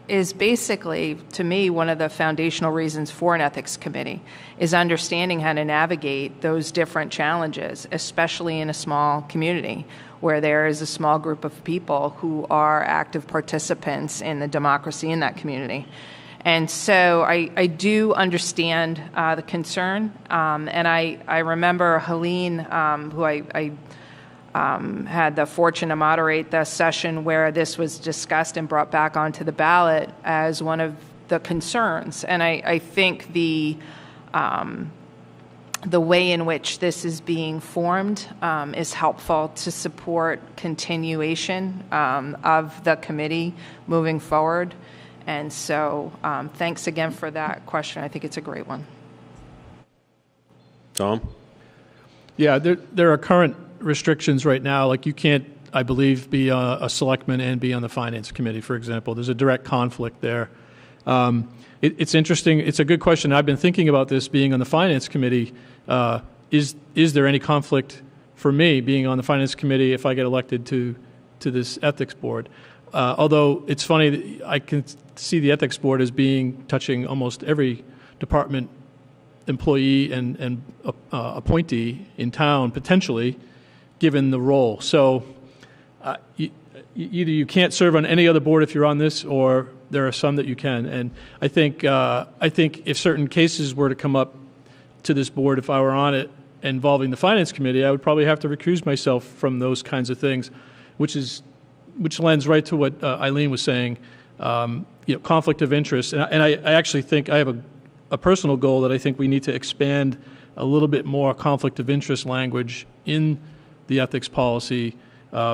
is basically, to me, one of the foundational reasons for an ethics committee is understanding how to navigate those different challenges, especially in a small community where there is a small group of people who are active participants in the democracy in that community. And so I do understand the concern, and I remember Helene, who I had the fortune to moderate the session where this was discussed and brought back onto the ballot as one of the concerns. And I think the way in which this is being formed is helpful to support continuation of the committee moving forward. And so thanks again for that question. I think it's a great one. Tom? Yeah, there are current restrictions right now. Like you can't, I believe, be a selectman and be on the finance committee, for example. There's a direct conflict there. It's interesting. It's a good question. I've been thinking about this being on the Finance Committee. Is there any conflict for me being on the Finance Committee if I get elected to this Ethics Board? Although it's funny, that I can see the Ethics Board as touching almost every department employee and appointee in town, potentially, given the role. So either you can't serve on any other board if you're on this, or there are some that you can. And I think if certain cases were to come up to this board, if I were on it involving the Finance Committee, I would probably have to recuse myself from those kinds of things, which lends right to what Eileen was saying, conflict of interest. And I actually think I have a personal goal that I think we need to expand a little bit more conflict of interest language in the ethics policy,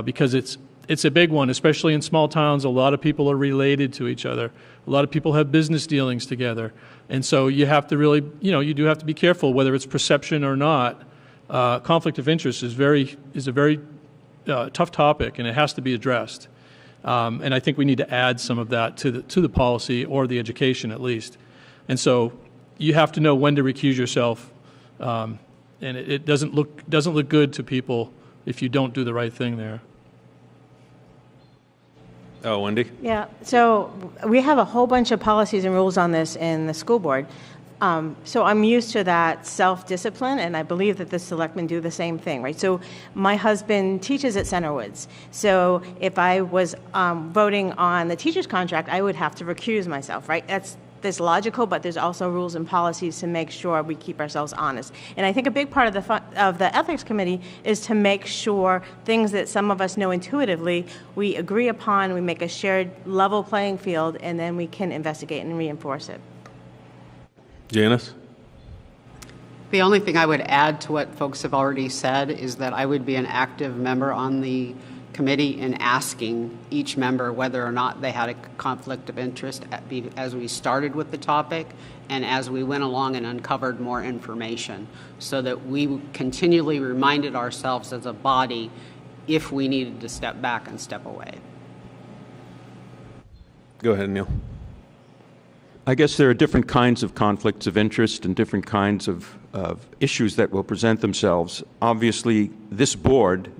because it's a big one, especially in small towns. A lot of people are related to each other. A lot of people have business dealings together. And so you have to really, you do have to be careful whether it's perception or not. Conflict of interest is a very tough topic, and it has to be addressed. And I think we need to add some of that to the policy, or the education at least. And so you have to know when to recuse yourself, and it doesn't look good to people if you don't do the right thing there. Oh, Wendy? Yeah, so we have a whole bunch of policies and rules on this in the school board. So I'm used to that self-discipline, and I believe that the selectmen do the same thing, right? So my husband teaches at Centerwoods. So if I was voting on the teacher's contract, I would have to recuse myself, right? That's logical, but there's also rules and policies to make sure we keep ourselves honest. And I think a big part of the ethics committee is to make sure things that some of us know intuitively, we agree upon, we make a shared level playing field, and then we can investigate and reinforce it. Janice? The only thing I would add to what folks have already said is that I would be an active member on the committee in asking each member whether or not they had a conflict of interest as we started with the topic and as we went along and uncovered more information, so that we continually reminded ourselves as a body if we needed to step back and step away. Go ahead, Neil. I guess there are different kinds of conflicts of interest and different kinds of issues that will present themselves. Obviously, this board,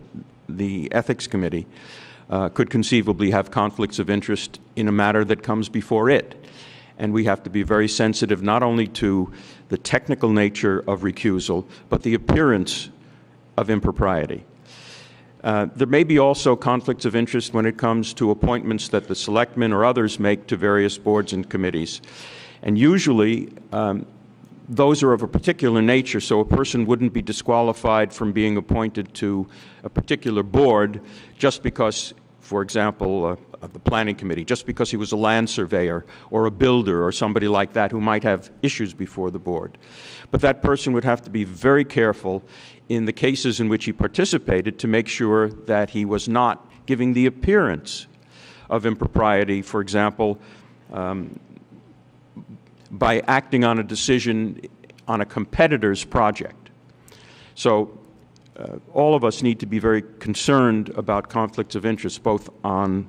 the Ethics Committee, could conceivably have conflicts of interest in a matter that comes before it. And we have to be very sensitive not only to the technical nature of recusal, but the appearance of impropriety. There may be also conflicts of interest when it comes to appointments that the selectmen or others make to various boards and committees. And usually, those are of a particular nature, so a person wouldn't be disqualified from being appointed to a particular board just because, for example, of the planning committee, just because he was a land surveyor or a builder or somebody like that who might have issues before the board. But that person would have to be very careful in the cases in which he participated to make sure that he was not giving the appearance of impropriety, for example, by acting on a decision on a competitor's project. So all of us need to be very concerned about conflicts of interest, both on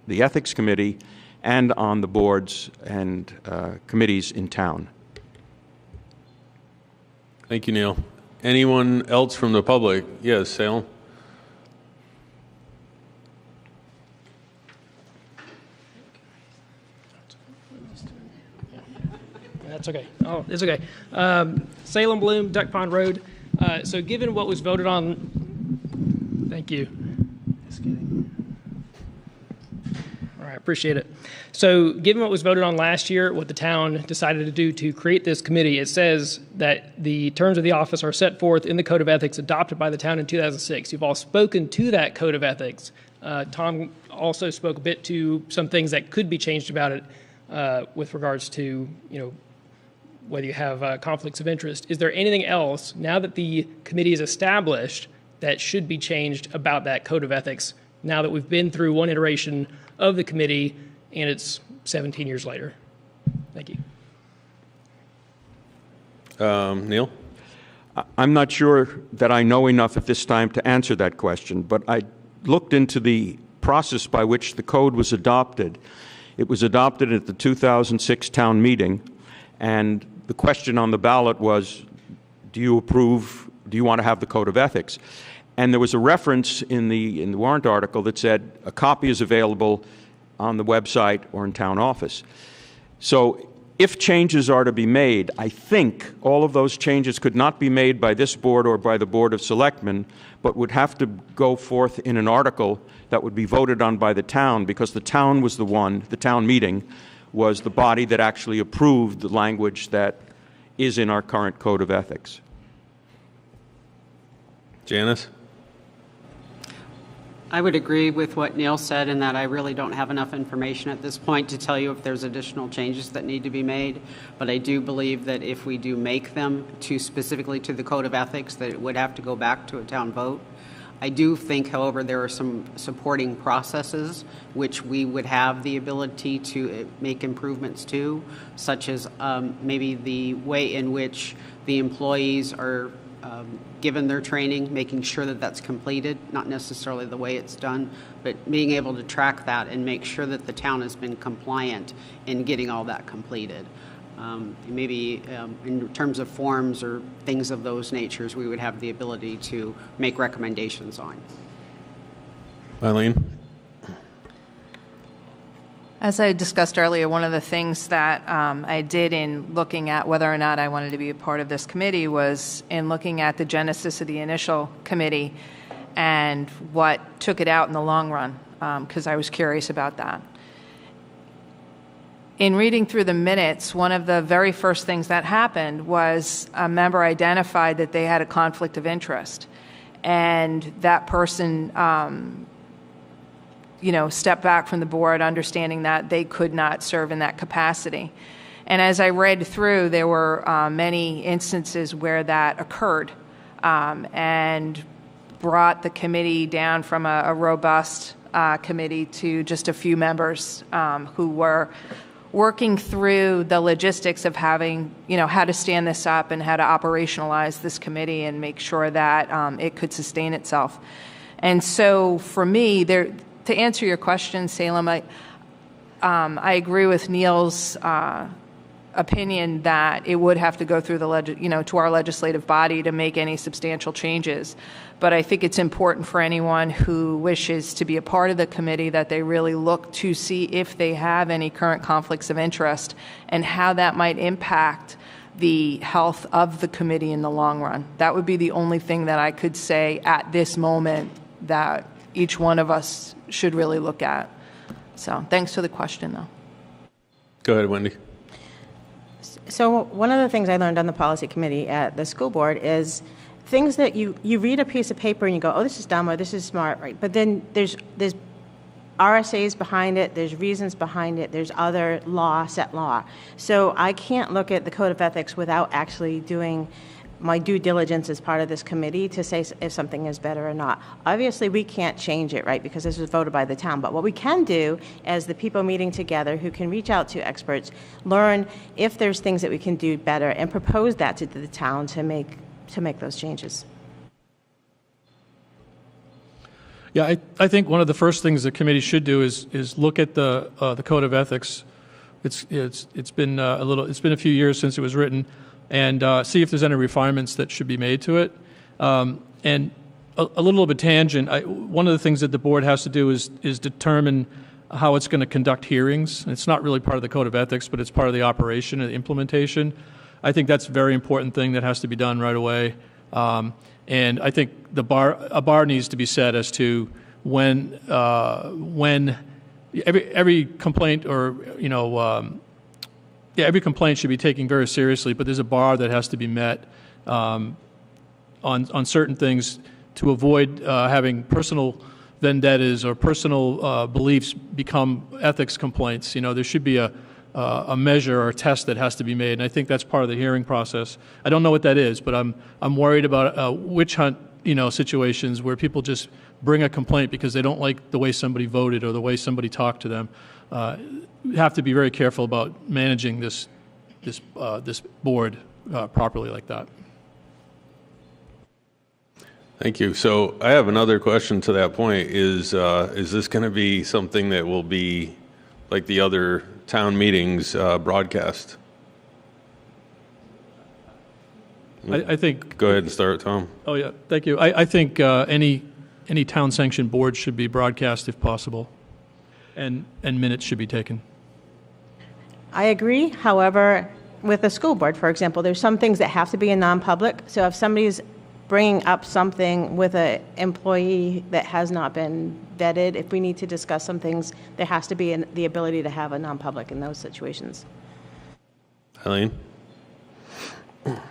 the Ethics Committee and on the boards and committees in town. Thank you, Neil. Anyone else from the public? Yes, Salem. That's okay. Oh, it's okay. Salem Bloom, Duck Pond Road. So given what was voted on, thank you. Just kidding. All right, appreciate it. So given what was voted on last year, what the town decided to do to create this committee, it says that the terms of the office are set forth in the Code of Ethics adopted by the town in 2006. You've all spoken to that Code of Ethics. Tom also spoke a bit to some things that could be changed about it with regards to, whether you have conflicts of interest. Is there anything else, now that the committee is established, that should be changed about that Code of Ethics, now that we've been through one iteration of the committee and it's 17 years later? Thank you. Neil? I'm not sure that I know enough at this time to answer that question, but I looked into the process by which the code was adopted. It was adopted at the 2006 town meeting, and the question on the ballot was, do you want to have the code of ethics? And there was a reference in the warrant article that said a copy is available on the website or in town office. So if changes are to be made, I think all of those changes could not be made by this board or by the Board of Selectmen, but would have to go forth in an article that would be voted on by the town, because the town was the town meeting was the body that actually approved the language that is in our current code of ethics. Janice? I would agree with what Neil said in that I really don't have enough information at this point to tell you if there's additional changes that need to be made. But I do believe that if we do make them specifically to the Code of Ethics, that it would have to go back to a town vote. I do think, however, there are some supporting processes which we would have the ability to make improvements to, such as maybe the way in which the employees are given their training, making sure that that's completed, not necessarily the way it's done, but being able to track that and make sure that the town has been compliant in getting all that completed. Maybe in terms of forms or things of those natures, we would have the ability to make recommendations on. Eileen? As I discussed earlier, one of the things that I did in looking at whether or not I wanted to be a part of this committee was in looking at the genesis of the initial committee and what took it out in the long run, because I was curious about that. In reading through the minutes, one of the very first things that happened was a member identified that they had a conflict of interest, and that person step back from the board, understanding that they could not serve in that capacity. And as I read through, there were many instances where that occurred and brought the committee down from a robust committee to just a few members who were working through the logistics of having, how to stand this up and how to operationalize this committee and make sure that it could sustain itself. And so for me, to answer your question, Salem, I agree with Neil's opinion that it would have to go through to our legislative body to make any substantial changes. But I think it's important for anyone who wishes to be a part of the committee that they really look to see if they have any current conflicts of interest and how that might impact the health of the committee in the long run. That would be the only thing that I could say at this moment that each one of us should really look at. So thanks for the question, though. Go ahead, Wendy. So one of the things I learned on the policy committee at the school board is things that you read a piece of paper and you go, oh, this is dumb or this is smart, right? But then there's RSAs behind it, there's reasons behind it, there's other set law. So I can't look at the Code of Ethics without actually doing my due diligence as part of this committee to say if something is better or not. Obviously, we can't change it, right, because this was voted by the town. But what we can do as the people meeting together who can reach out to experts, learn if there's things that we can do better and propose that to the town to make those changes. Yeah, I think one of the first things the committee should do is look at the Code of Ethics. It's been a few years since it was written, and see if there's any refinements that should be made to it. And a little of a tangent. One of the things that the board has to do is determine how it's going to conduct hearings. It's not really part of the Code of Ethics, but it's part of the operation and the implementation. I think that's a very important thing that has to be done right away. And I think a bar needs to be set as to when every complaint or every complaint should be taken very seriously. But there's a bar that has to be met on certain things to avoid having personal vendettas or personal beliefs become ethics complaints. There should be a measure or a test that has to be made, and I think that's part of the hearing process. I don't know what that is, but I'm worried about witch hunt, situations where people just bring a complaint because they don't like the way somebody voted or the way somebody talked to them. We have to be very careful about managing this board properly like that. Thank you. So I have another question to that point. Is this going to be something that will be like the other town meetings broadcast. I think. Go ahead and start, Tom. Oh, yeah, thank you. I think any town-sanctioned board should be broadcast if possible, and minutes should be taken. I agree. However, with the school board, for example, there's some things that have to be in non-public. So if somebody's bringing up something with an employee that has not been vetted, if we need to discuss some things, there has to be the ability to have a non-public in those situations. Eileen?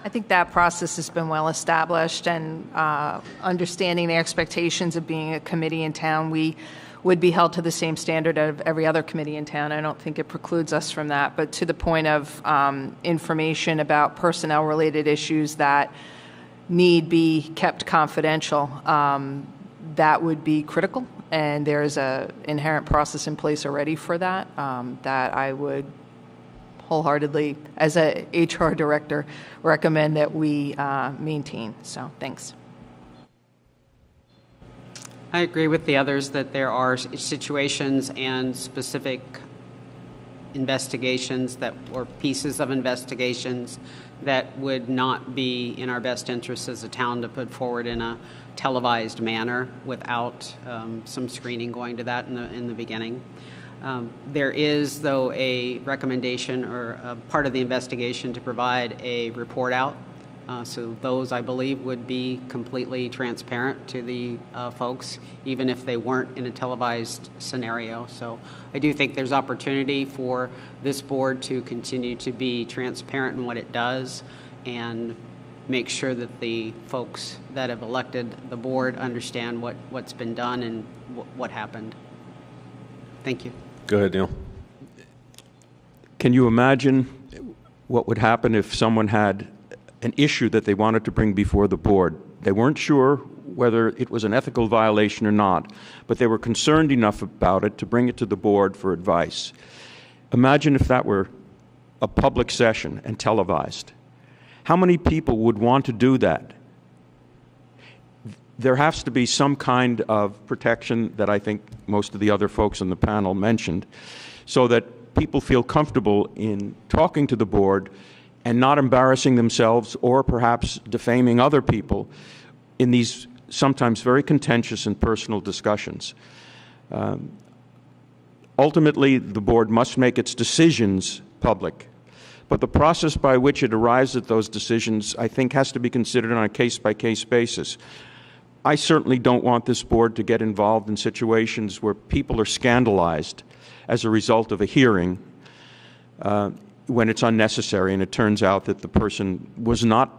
I think that process has been well established, and understanding the expectations of being a committee in town, we would be held to the same standard of every other committee in town. I don't think it precludes us from that. But to the point of information about personnel-related issues that need be kept confidential, that would be critical. And there is an inherent process in place already for that, that I would wholeheartedly, as a HR director, recommend that we maintain. So thanks. I agree with the others that there are situations and specific investigations that, or pieces of investigations that would not be in our best interest as a town to put forward in a televised manner without some screening going to that in the beginning. There is, though, a recommendation or a part of the investigation to provide a report out. So those, I believe, would be completely transparent to the folks, even if they weren't in a televised scenario. So I do think there's opportunity for this board to continue to be transparent in what it does and make sure that the folks that have elected the board understand what's been done and what happened. Thank you. Go ahead, Neil. Can you imagine what would happen if someone had an issue that they wanted to bring before the board? They weren't sure whether it was an ethical violation or not, but they were concerned enough about it to bring it to the board for advice. Imagine if that were a public session and televised. How many people would want to do that? There has to be some kind of protection that I think most of the other folks on the panel mentioned, so that people feel comfortable in talking to the board and not embarrassing themselves or perhaps defaming other people in these sometimes very contentious and personal discussions. Ultimately, the board must make its decisions public, but the process by which it arrives at those decisions, I think, has to be considered on a case-by-case basis. I certainly don't want this board to get involved in situations where people are scandalized as a result of a hearing when it's unnecessary and it turns out that the person was not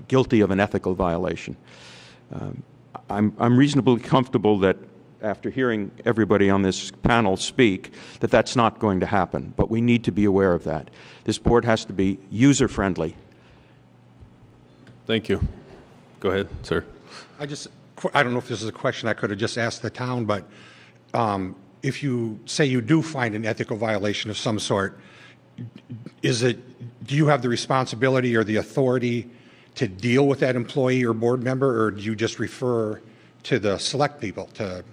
guilty of an ethical violation. I'm reasonably comfortable that after hearing everybody on this panel speak, that that's not going to happen, but we need to be aware of that. This board has to be user-friendly. Thank you. Go ahead, sir. I don't know if this is a question I could have just asked the town, but if you say you do find an ethical violation of some sort, do you have the responsibility or the authority to deal with that employee or board member, or do you just refer to the select people to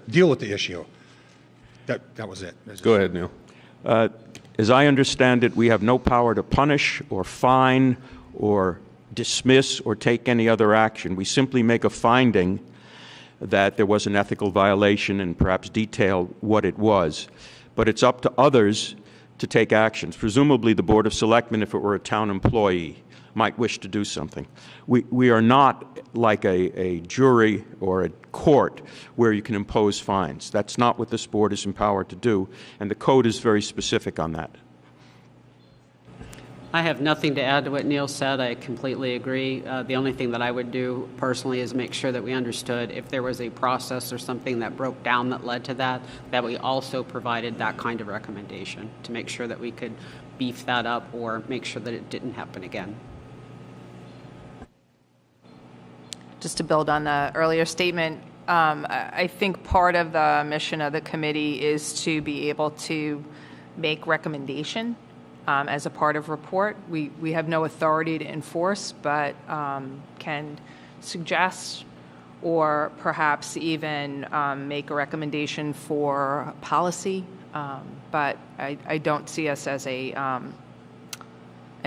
deal with the issue? That was it. Go ahead, Neil. As I understand it, we have no power to punish or fine or dismiss or take any other action. We simply make a finding that there was an ethical violation and perhaps detail what it was. But it's up to others to take actions. Presumably the Board of Selectmen, if it were a town employee, might wish to do something. We are not like a jury or a court where you can impose fines. That's not what this board is empowered to do, and the code is very specific on that. I have nothing to add to what Neil said. I completely agree. The only thing that I would do personally is make sure that we understood if there was a process or something that broke down that led to that we also provided that kind of recommendation to make sure that we could beef that up or make sure that it didn't happen again. Just to build on the earlier statement, I think part of the mission of the committee is to be able to make recommendation as a part of report. We have no authority to enforce, but can suggest or perhaps even make a recommendation for policy But I don't see us as an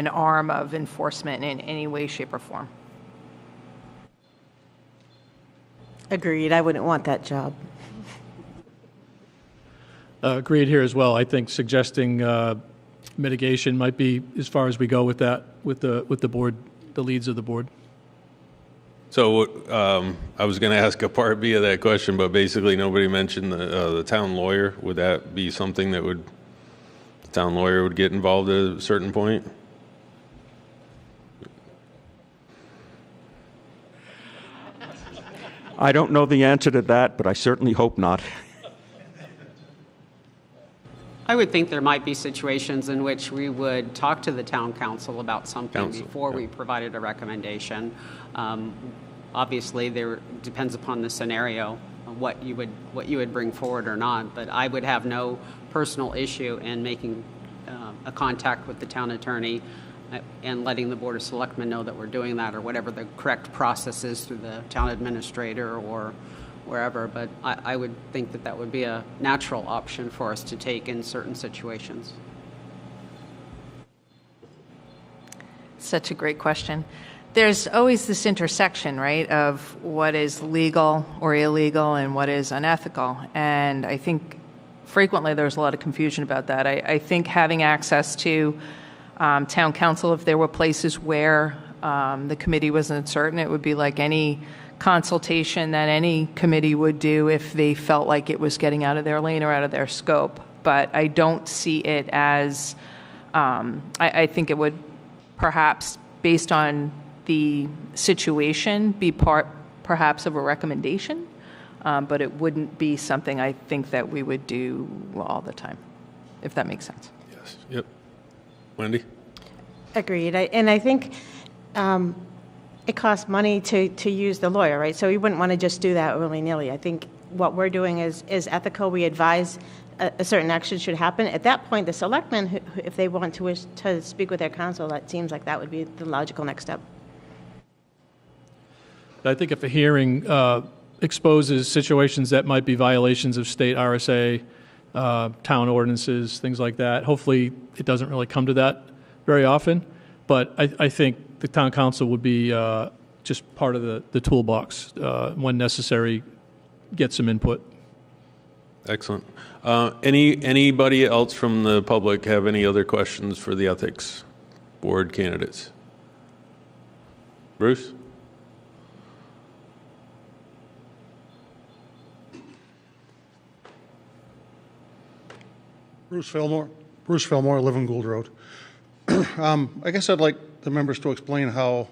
arm of enforcement in any way, shape, or form. Agreed. I wouldn't want that job. Agreed here as well. I think suggesting mitigation might be as far as we go with that, with the board, the leads of the board. So I was going to ask a part B of that question, but basically nobody mentioned the town lawyer. Would that be something that the town lawyer would get involved at a certain point? I don't know the answer to that, but I certainly hope not. I would think there might be situations in which we would talk to the town council about something before we provided a recommendation. Obviously, there depends upon the scenario, what you would bring forward or not. But I would have no personal issue in making a contact with the town attorney and letting the Board of Selectmen know that we're doing that, or whatever the correct process is through the town administrator or wherever. But I would think that would be a natural option for us to take in certain situations. Such a great question. There's always this intersection, right, of what is legal or illegal and what is unethical. And I think frequently there's a lot of confusion about that. I think having access to town council, if there were places where the committee was uncertain, it would be like any consultation that any committee would do if they felt like it was getting out of their lane or out of their scope. But I don't see it as, I think it would perhaps, based on the situation, be part perhaps of a recommendation, but it wouldn't be something I think that we would do all the time, if that makes sense. Yes. Yep. Wendy? Agreed. And I think it costs money to use the lawyer, right? So you wouldn't want to just do that willy-nilly. I think what we're doing is ethical. We advise a certain action should happen. At that point, the selectmen, if they want to wish to speak with their counsel, that seems like that would be the logical next step. I think if a hearing exposes situations that might be violations of state RSA, town ordinances, things like that, hopefully it doesn't really come to that very often. But I think the town council would be just part of the toolbox when necessary, get some input. Excellent. Anybody else from the public have any other questions for the ethics board candidates? Bruce? Bruce Fillmore, I live in Gould Road. I guess I'd like the members to explain how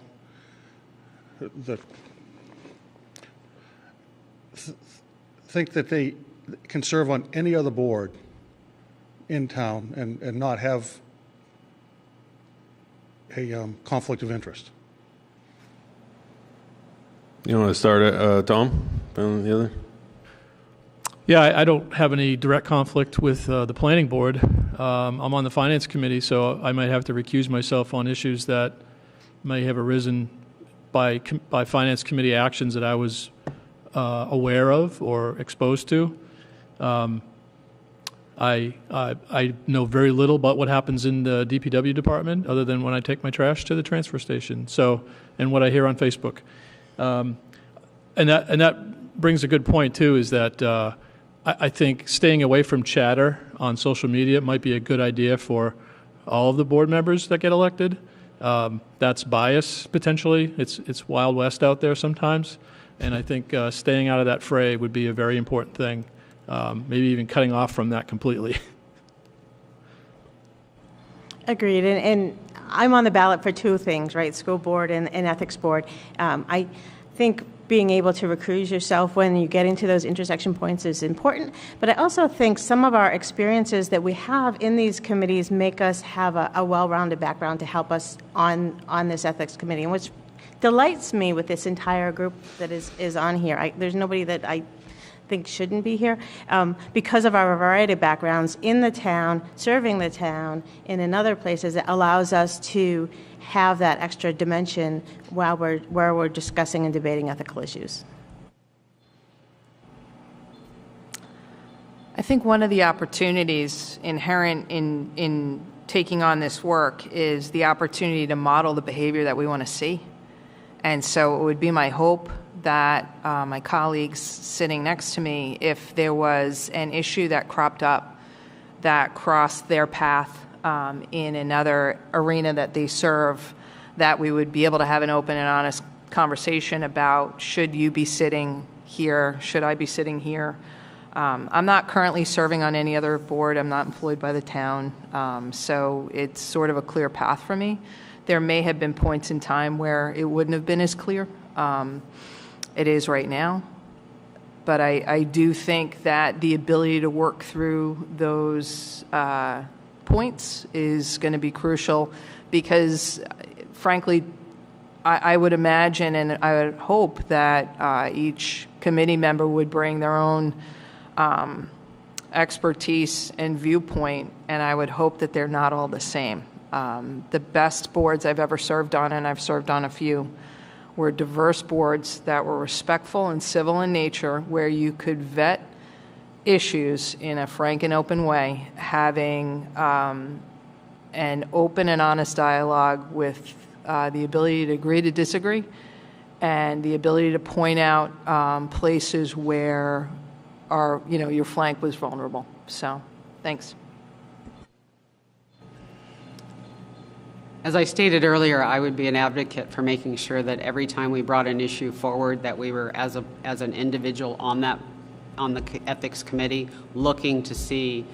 think that they can serve on any other board in town and not have a conflict of interest. You want to start, Tom, on the other? Yeah, I don't have any direct conflict with the planning board. I'm on the finance committee, so I might have to recuse myself on issues that may have arisen by finance committee actions that I was aware of or exposed to. I know very little about what happens in the DPW department other than when I take my trash to the transfer station. So, and what I hear on Facebook. And that brings a good point too, is that I think staying away from chatter on social media might be a good idea for all of the board members that get elected. That's bias, potentially. It's Wild West out there sometimes. And I think staying out of that fray would be a very important thing. Maybe even cutting off from that completely. Agreed. And I'm on the ballot for two things, right? School board and ethics board. I think being able to recuse yourself when you get into those intersection points is important. But I also think some of our experiences that we have in these committees make us have a well-rounded background to help us on this ethics committee. And which delights me with this entire group that is on here. There's nobody that I think shouldn't be here because of our variety of backgrounds in the town, serving the town, and in other places. It allows us to have that extra dimension while we're discussing and debating ethical issues. think one of the opportunities inherent in taking on this work is the opportunity to model the behavior that we want to see. And so it would be my hope that my colleagues sitting next to me, if there was an issue that cropped up that crossed their path in another arena that they serve, that we would be able to have an open and honest conversation about, should you be sitting here? Should I be sitting here? I'm not currently serving on any other board. I'm not employed by the town. So it's sort of a clear path for me. There may have been points in time where it wouldn't have been as clear. It is right now. But I do think that the ability to work through those points is going to be crucial because, frankly, I would imagine and I would hope that each committee member would bring their own expertise and viewpoint, and I would hope that they're not all the same. The best boards I've ever served on, and I've served on a few, were diverse boards that were respectful and civil in nature, where you could vet issues in a frank and open way, having an open and honest dialogue with the ability to agree to disagree and the ability to point out places where your flank was vulnerable. So, thanks. As I stated earlier, I would be an advocate for making sure that every time we brought an issue forward, that we were, as an individual on the ethics committee, looking to see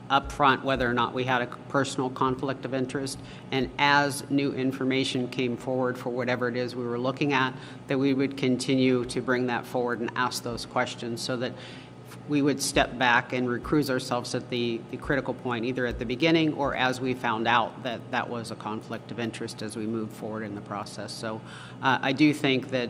up front whether or not we had a personal conflict of interest, and as new information came forward for whatever it is we were looking at, that we would continue to bring that forward and ask those questions so that we would step back and recruit ourselves at the critical point, either at the beginning or as we found out that that was a conflict of interest as we moved forward in the process. So I do think that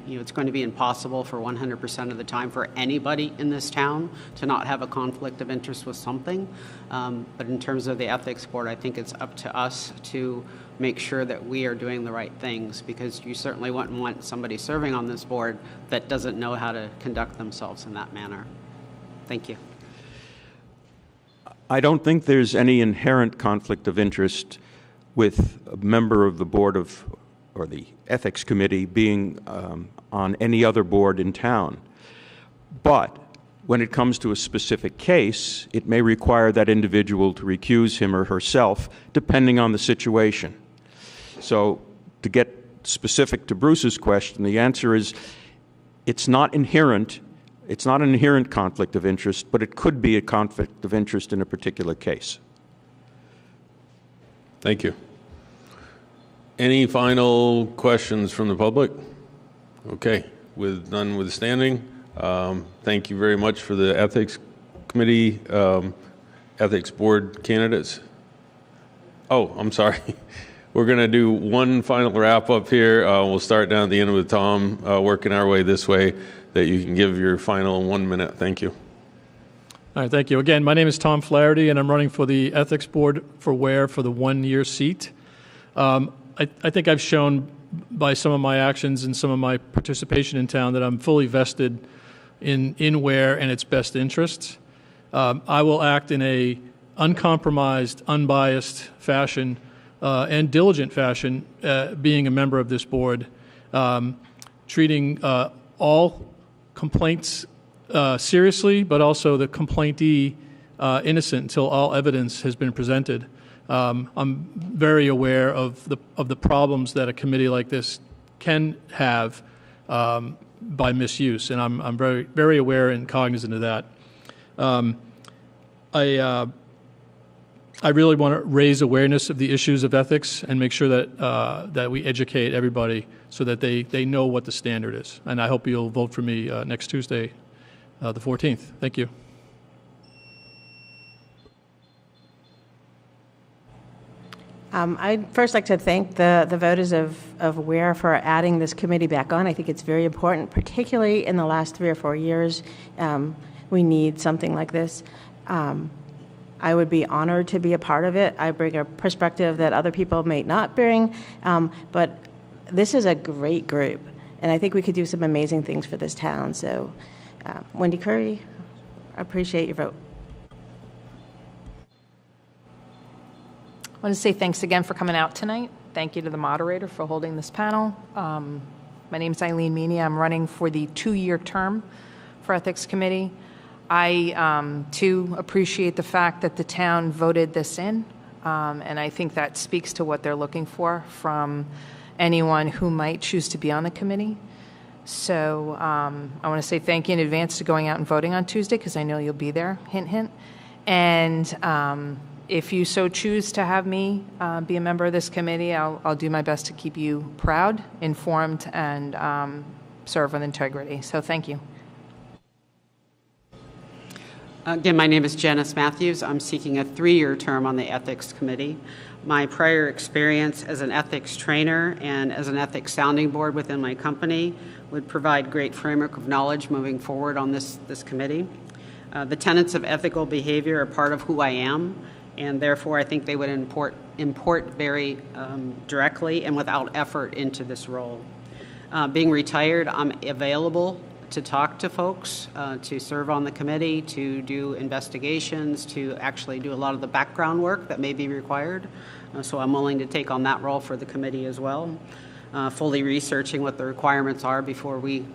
it's going to be impossible for 100% of the time for anybody in this town to not have a conflict of interest with something. But in terms of the ethics board, I think it's up to us to make sure that we are doing the right things, because you certainly wouldn't want somebody serving on this board that doesn't know how to conduct themselves in that manner. Thank you. I don't think there's any inherent conflict of interest with a member of the board or the ethics committee being on any other board in town. But when it comes to a specific case, it may require that individual to recuse him or herself, depending on the situation. So to get specific to Bruce's question, the answer is it's not inherent. It's not an inherent conflict of interest, but it could be a conflict of interest in a particular case. Thank you. Any final questions from the public? Okay, with none withstanding, thank you very much for the Ethics Committee, Ethics Board candidates. Oh, I'm sorry. We're going to do one final wrap up here. We'll start down at the end with Tom, working our way this way, that you can give your final 1 minute. Thank you. All right, thank you. Again, my name is Tom Flaherty, and I'm running for the Ethics Board for Weare for the 1 year seat. I think I've shown by some of my actions and some of my participation in town that I'm fully vested in Weare and its best interests. I will act in a uncompromised, unbiased fashion and diligent fashion, being a member of this board, treating all complaints seriously, but also the complaintee innocent until all evidence has been presented. I'm very aware of the problems that a committee like this can have by misuse, and I'm very, very aware and cognizant of that. I really want to raise awareness of the issues of ethics and make sure that we educate everybody so that they know what the standard is. And I hope you'll vote for me next Tuesday, the 14th. Thank you. I'd first like to thank the voters of Weare for adding this committee back on. I think it's very important, particularly in the last 3 or 4 years. We need something like this. I would be honored to be a part of it. I bring a perspective that other people may not bring, but this is a great group, and I think we could do some amazing things for this town. So, Wendy Curry, I appreciate your vote. want to say thanks again for coming out tonight. Thank you to the moderator for holding this panel. My name is Eileen Meany. I'm running for the 2-year term for Ethics Committee. I, too, appreciate the fact that the town voted this in, and I think that speaks to what they're looking for from anyone who might choose to be on the committee. So I want to say thank you in advance to going out and voting on Tuesday, because I know you'll be there, hint, hint. And if you so choose to have me be a member of this committee, I'll do my best to keep you proud, informed, and serve with integrity. So thank you. Again, my name is Janice Matthews. I'm seeking a 3-year term on the Ethics Committee. My prior experience as an ethics trainer and as an ethics sounding board within my company would provide great framework of knowledge moving forward on this committee. The tenets of ethical behavior are part of who I am, and therefore I think they would import very directly and without effort into this role. Being retired, I'm available to talk to folks, to serve on the committee, to do investigations, to actually do a lot of the background work that may be required. So I'm willing to take on that role for the committee as well, fully researching what the requirements are before we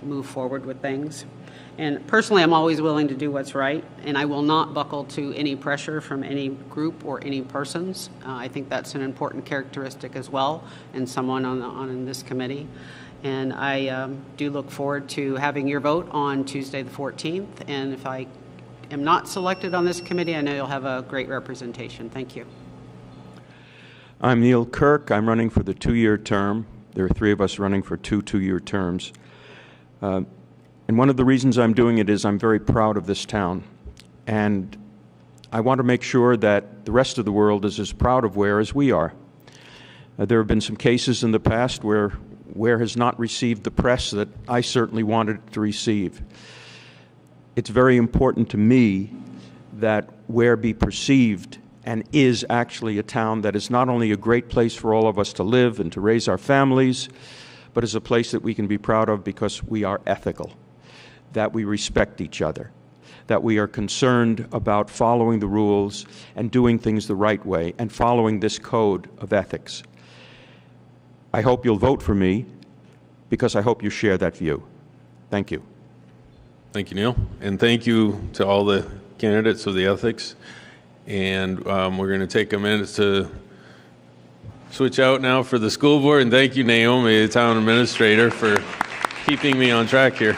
move forward with things. And personally, I'm always willing to do what's right, and I will not buckle to any pressure from any group or any persons. I think that's an important characteristic as well in someone on this committee. And I do look forward to having your vote on Tuesday the 14th. And if I am not selected on this committee, I know you'll have a great representation. Thank you. I'm Neil Kirk. I'm running for the 2-year term. There are 3 of us running for 2 2-year terms. And one of the reasons I'm doing it is I'm very proud of this town. And I want to make sure that the rest of the world is as proud of Weare as we are. There have been some cases in the past where Weare has not received the press that I certainly wanted it to receive. It's very important to me that Weare be perceived and is actually a town that is not only a great place for all of us to live and to raise our families, but is a place that we can be proud of because we are ethical, that we respect each other, that we are concerned about following the rules and doing things the right way and following this code of ethics. I hope you'll vote for me because I hope you share that view. Thank you. Thank you, Neil. And thank you to all the candidates of the ethics. And we're going to take a minute to switch out now for the school board. And thank you, Naomi, the town administrator, for keeping me on track here.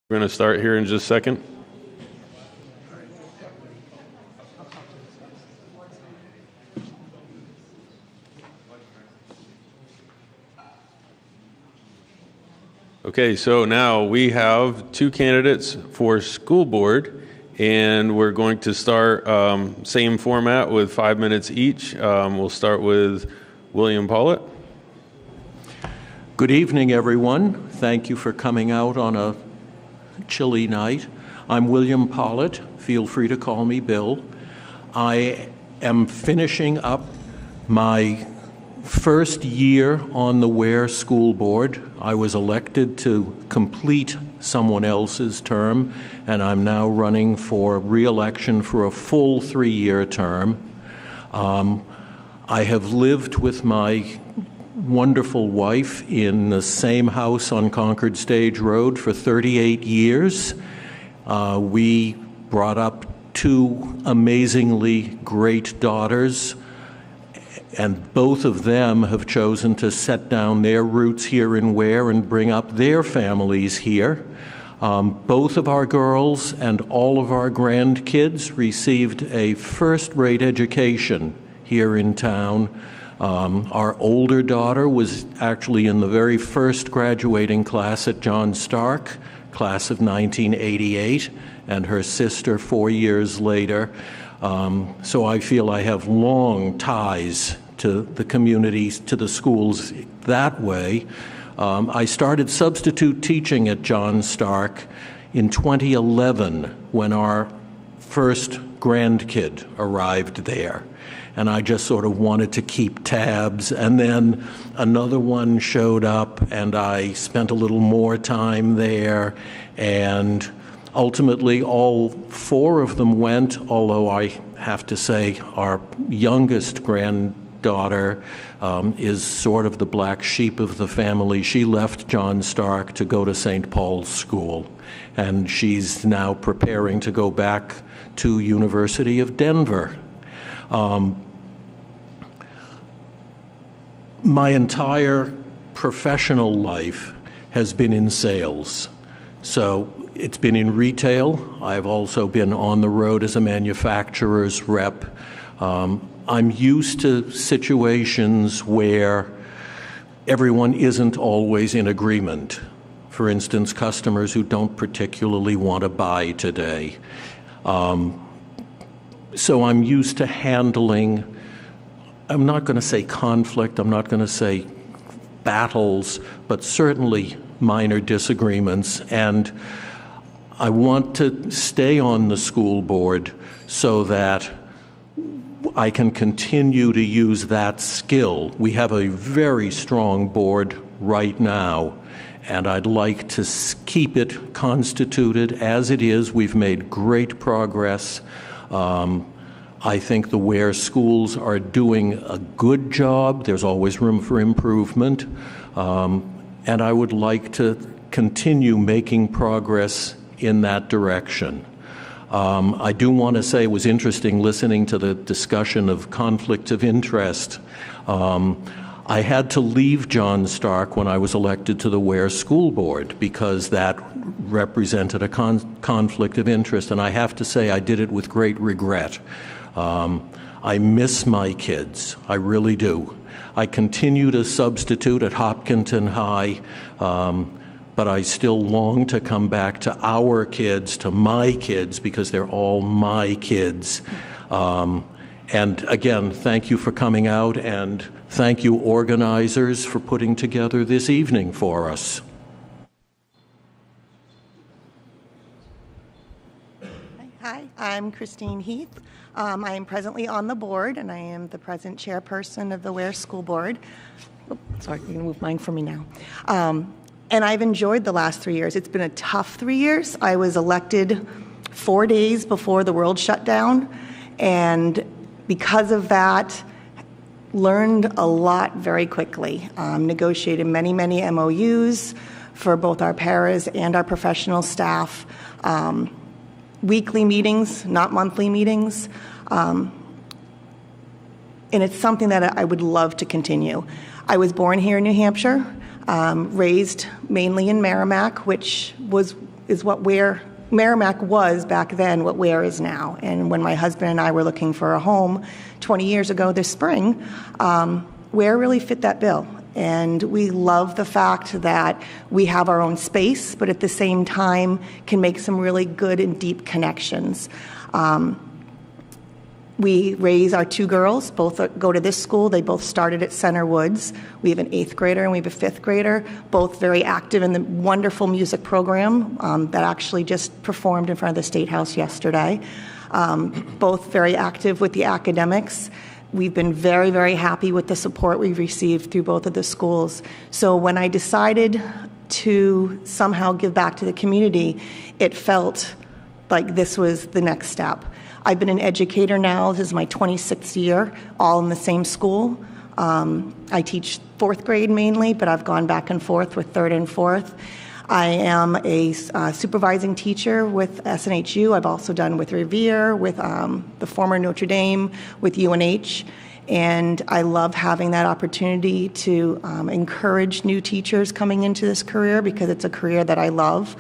We're going to start here in just a second. Okay, so now we have two candidates for school board, and we're going to start same format with 5 minutes each. We'll start with William Pollitt. Good evening, everyone. Thank you for coming out on a chilly night. I'm William Pollitt. Feel free to call me Bill. I am finishing up my first year on the Weare School Board. I was elected to complete someone else's term, and I'm now running for re-election for a full 3-year term. I have lived with my wonderful wife in the same house on Concord Stage Road for 38 years. We brought up 2 amazingly great daughters, and both of them have chosen to set down their roots here in Weare and bring up their families here. Both of our girls and all of our grandkids received a first-rate education here in town. Our older daughter was actually in the very first graduating class at John Stark, class of 1988, and her sister 4 years later. So I feel I have long ties to the communities, to the schools that way. I started substitute teaching at John Stark in 2011 when our first grandkid arrived there. And I just sort of wanted to keep tabs. And then another one showed up, and I spent a little more time there. And ultimately, all 4 of them went, although I have to say our youngest granddaughter is sort of the black sheep of the family. She left John Stark to go to St. Paul's School, and she's now preparing to go back to University of Denver. My entire professional life has been in sales. So it's been in retail. I've also been on the road as a manufacturer's rep. I'm used to situations where everyone isn't always in agreement. For instance, customers who don't particularly want to buy today. So I'm used to handling, I'm not going to say conflict, I'm not going to say battles, but certainly minor disagreements. And I want to stay on the school board so that I can continue to use that skill. We have a very strong board right now, and I'd like to keep it constituted as it is. We've made great progress. I think the Weare schools are doing a good job. There's always room for improvement. And I would like to continue making progress in that direction. I do want to say it was interesting listening to the discussion of conflict of interest. I had to leave John Stark when I was elected to the Weare School Board because that represented a conflict of interest, and I have to say I did it with great regret. I miss my kids, I really do. I continue to substitute at Hopkinton High, but I still long to come back to our kids, to my kids, because they're all my kids. And again, thank you for coming out, and thank you organizers for putting together this evening for us. Hi, I'm Christine Heath. I am presently on the board, and I am the present chairperson of the Weare School Board. Oh, sorry, you're going to move mine for me now. And I've enjoyed the last 3 years. It's been a tough 3 years. I was elected 4 days before the world shut down, and because of that, learned a lot very quickly. Negotiated many, many MOUs for both our paras and our professional staff. Weekly meetings, not monthly meetings. And it's something that I would love to continue. I was born here in New Hampshire, raised mainly in Merrimack, which was is what Merrimack was back then, what Weare is now. And when my husband and I were looking for a home 20 years ago this spring, Weare really fit that bill. And we love the fact that we have our own space, but at the same time can make some really good and deep connections. We raise our two girls, both go to this school. They both started at Center Woods. We have an 8th grader and we have a 5th grader, both very active in the wonderful music program that actually just performed in front of the State House yesterday. Both very active with the academics. We've been very, very happy with the support we've received through both of the schools. So when I decided to somehow give back to the community, it felt like this was the next step. I've been an educator now. This is my 26th year, all in the same school. I teach 4th grade mainly, but I've gone back and forth with 3rd and 4th. I am a supervising teacher with SNHU. I've also done with Weare, with the former Notre Dame, with UNH. And I love having that opportunity to encourage new teachers coming into this career because it's a career that I love.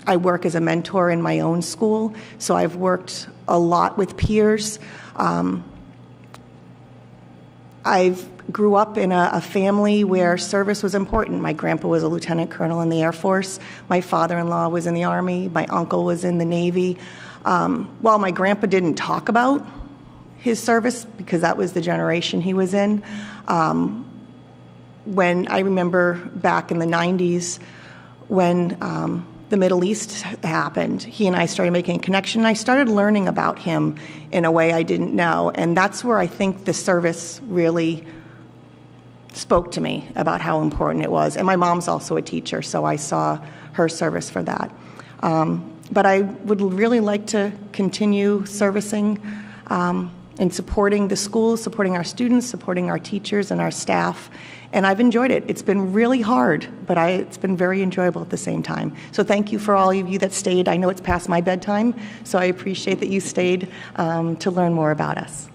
I work as a mentor in my own school, so I've worked a lot with peers. I've grew up in a family where service was important. My grandpa was a lieutenant colonel in the Air Force. My father-in-law was in the Army. My uncle was in the Navy. While my grandpa didn't talk about his service because that was the generation he was in, when I remember back in the 90s when the Middle East happened, he and I started making a connection. And I started learning about him in a way I didn't know. And that's where I think the service really spoke to me about how important it was. And my mom's also a teacher, so I saw her service for that. But I would really like to continue servicing and supporting the schools, supporting our students, supporting our teachers and our staff. And I've enjoyed it. It's been really hard, but it's been very enjoyable at the same time. So thank you for all of you that stayed. I know it's past my bedtime, so I appreciate that you stayed to learn more about us.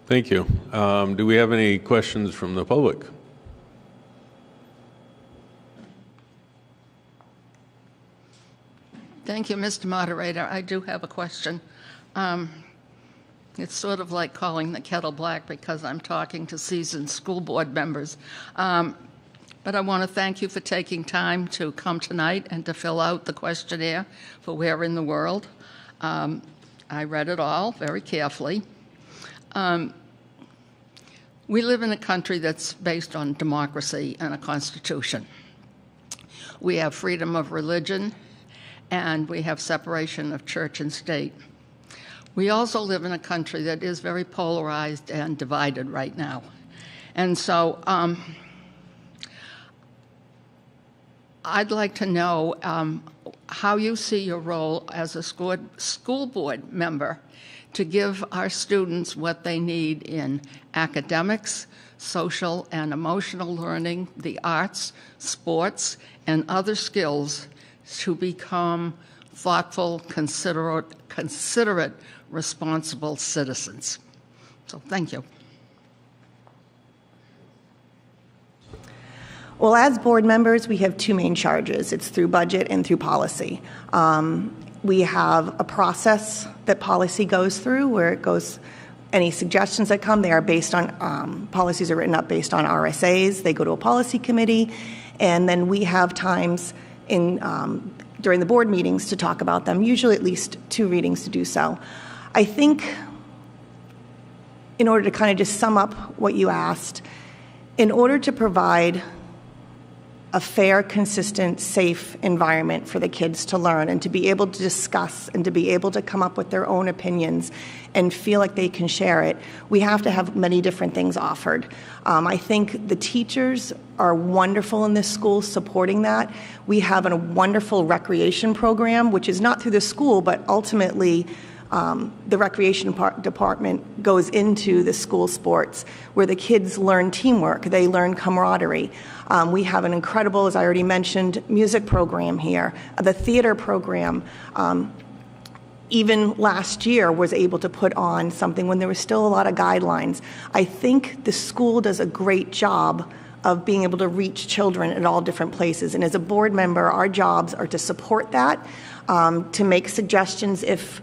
Thank you. Do we have any questions from the public? Thank you, Mr. Moderator. I do have a question. It's sort of like calling the kettle black because I'm talking to seasoned school board members. But I want to thank you for taking time to come tonight and to fill out the questionnaire for Where in the World. I read it all very carefully. We live in a country that's based on democracy and a constitution. We have freedom of religion, and we have separation of church and state. We also live in a country that is very polarized and divided right now. And so I'd like to know how you see your role as a school board member to give our students what they need in academics, social and emotional learning, the arts, sports, and other skills to become thoughtful, considerate, responsible citizens. So thank you. Well, as board members, we have two main charges. It's through budget and through policy. We have a process that policy goes through where it goes, any suggestions that come, they are based on, policies are written up based on RSAs. They go to a policy committee, and then we have times in during the board meetings to talk about them, usually at least 2 readings to do so. I think in order to kind of just sum up what you asked, in order to provide a fair, consistent, safe environment for the kids to learn and to be able to discuss and to be able to come up with their own opinions and feel like they can share it, we have to have many different things offered. I think the teachers are wonderful in this school supporting that. We have a wonderful recreation program, which is not through the school, but ultimately the recreation department goes into the school sports where the kids learn teamwork, they learn camaraderie. We have an incredible, as I already mentioned, music program here. The theater program, even last year, was able to put on something when there was still a lot of guidelines. I think the school does a great job of being able to reach children at all different places. And as a board member, our jobs are to support that, to make suggestions if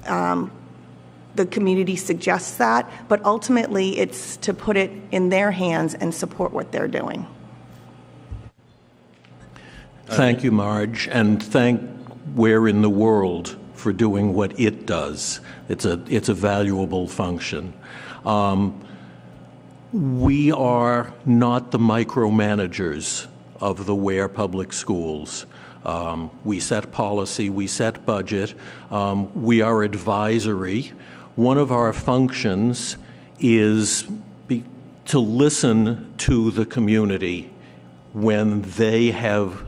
the community suggests that, but ultimately it's to put it in their hands and support what they're doing. Thank you, Marge, and thank Weare in the World for doing what it does. It's a valuable function. We are not the micromanagers of the Weare Public Schools. We set policy, we set budget, we are advisory. One of our functions is to listen to the community when they have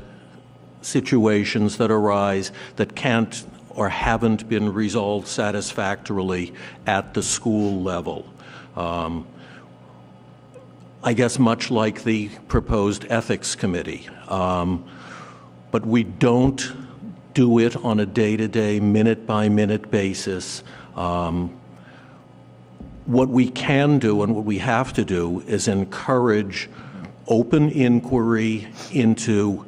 situations that arise that can't or haven't been resolved satisfactorily at the school level. I guess much like the proposed ethics committee. But we don't do it on a day-to-day, minute-by-minute basis. What we can do and what we have to do is encourage open inquiry into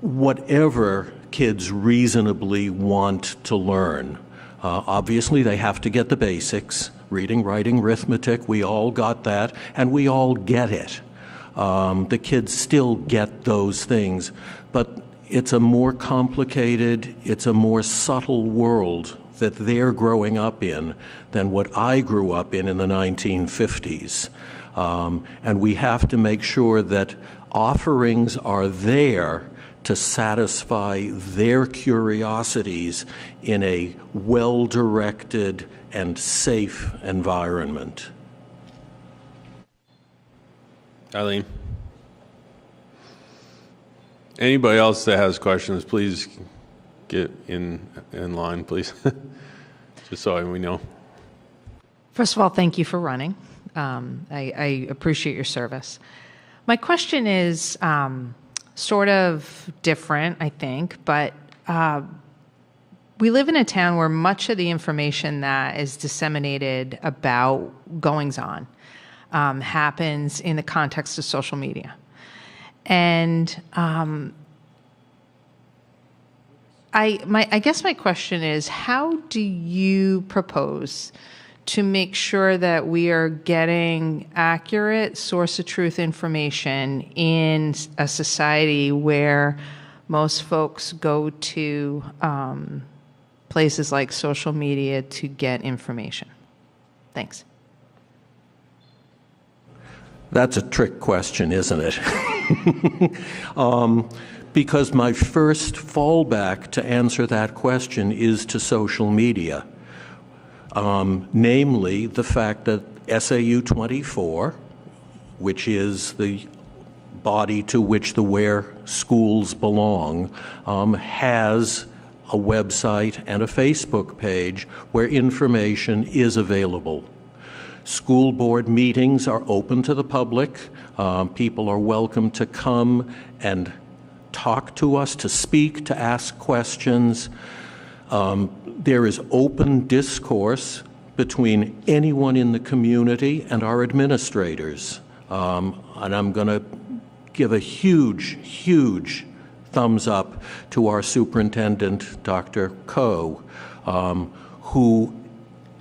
whatever kids reasonably want to learn. Obviously, they have to get the basics, reading, writing, arithmetic. We all got that, and we all get it. The kids still get those things, but it's a more complicated, it's a more subtle world that they're growing up in than what I grew up in the 1950s. And we have to make sure that offerings are there to satisfy their curiosities in a well-directed and safe environment. Eileen. Anybody else that has questions, please get in line, please, just so we know. First of all, thank you for running. I appreciate your service. My question is sort of different, I think, but we live in a town where much of the information that is disseminated about goings-on happens in the context of social media. And I guess my question is, how do you propose to make sure that we are getting accurate source of truth information in a society where most folks go to places like social media to get information? Thanks. That's a trick question, isn't it? Because my first fallback to answer that question is to social media. Namely, the fact that SAU 24, which is the body to which the Weare schools belong, has a website and a Facebook page where information is available. School board meetings are open to the public. People are welcome to come and talk to us, to speak, to ask questions. There is open discourse between anyone in the community and our administrators. And I'm going to give a huge, huge thumbs up to our superintendent, Dr. Coe, who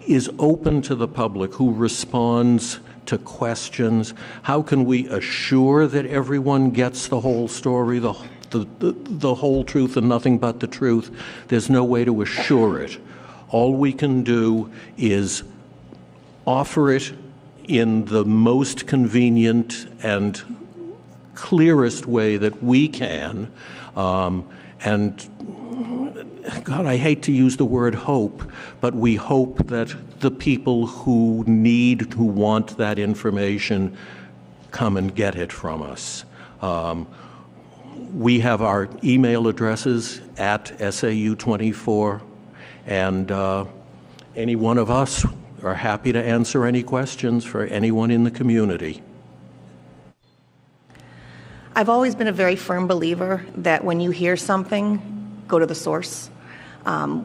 is open to the public, who responds to questions. How can we assure that everyone gets the whole story, the whole truth and nothing but the truth? There's no way to assure it. All we can do is offer it in the most convenient and clearest way that we can. And God, I hate to use the word hope, but we hope that the people who want that information come and get it from us. We have our email addresses at SAU24, and any one of us are happy to answer any questions for anyone in the community. I've always been a very firm believer that when you hear something, go to the source.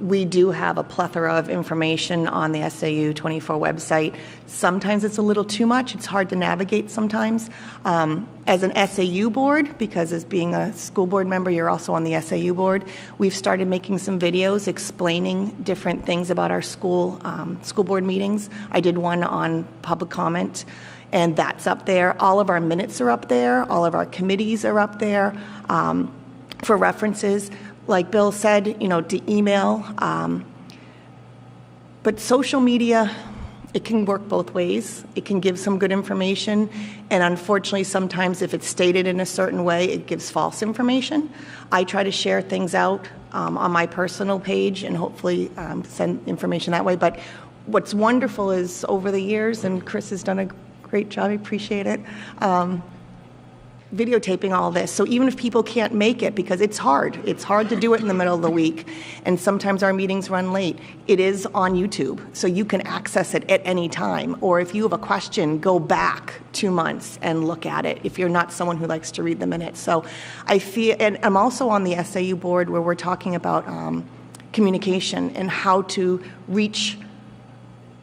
We do have a plethora of information on the SAU 24 website. Sometimes it's a little too much. It's hard to navigate sometimes. As an SAU board, because as being a school board member, you're also on the SAU board, we've started making some videos explaining different things about our school board meetings. I did one on public comment, and that's up there. All of our minutes are up there. All of our committees are up there for references. Like Bill said, to email. But social media, it can work both ways. It can give some good information, and unfortunately, sometimes if it's stated in a certain way, it gives false information. I try to share things out on my personal page and hopefully send information that way. But what's wonderful is over the years, and Chris has done a great job, I appreciate it, videotaping all this. So even if people can't make it, because it's hard to do it in the middle of the week, and sometimes our meetings run late, it is on YouTube, so you can access it at any time. Or if you have a question, go back 2 months and look at it if you're not someone who likes to read the minutes. So I feel, and I'm also on the SAU board where we're talking about communication and how to reach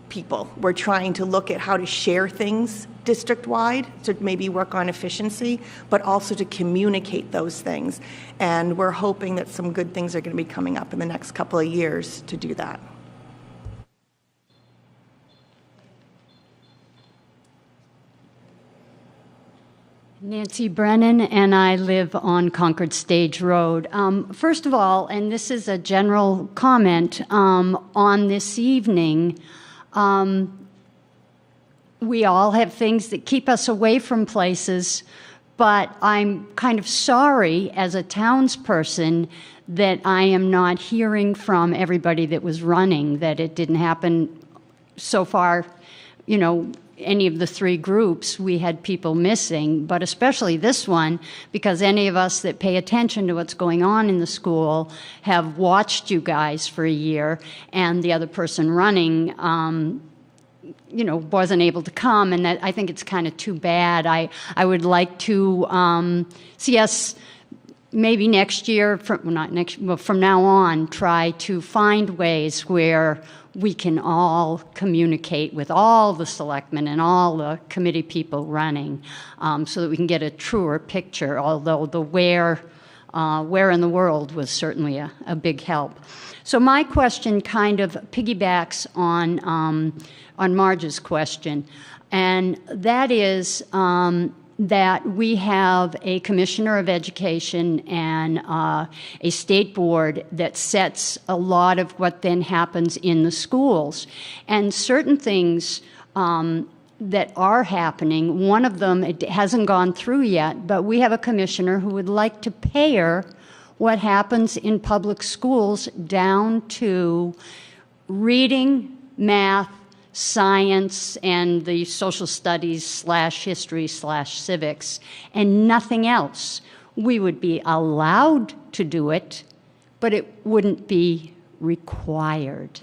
people. We're trying to look at how to share things district-wide to maybe work on efficiency, but also to communicate those things. And we're hoping that some good things are going to be coming up in the next couple of years to do that. Nancy Brennan, and I live on Concord Stage Road. First of all, and this is a general comment, on this evening, we all have things that keep us away from places, but I'm kind of sorry as a townsperson that I am not hearing from everybody that was running, that it didn't happen so far, any of the three groups, we had people missing, but especially this one, because any of us that pay attention to what's going on in the school have watched you guys for a year, and the other person running wasn't able to come, and that, I think it's kind of too bad. I would like to see us maybe next year, from now on, try to find ways where we can all communicate with all the selectmen and all the committee people running, so that we can get a truer picture, although the where in the world was certainly a big help. So my question kind of piggybacks on Marge's question, and that is that we have a commissioner of education and a state board that sets a lot of what then happens in the schools. And certain things that are happening, one of them, it hasn't gone through yet, but we have a commissioner who would like to pair what happens in public schools down to reading, math, science, and the social studies / history / civics, and nothing else. We would be allowed to do it, but it wouldn't be required.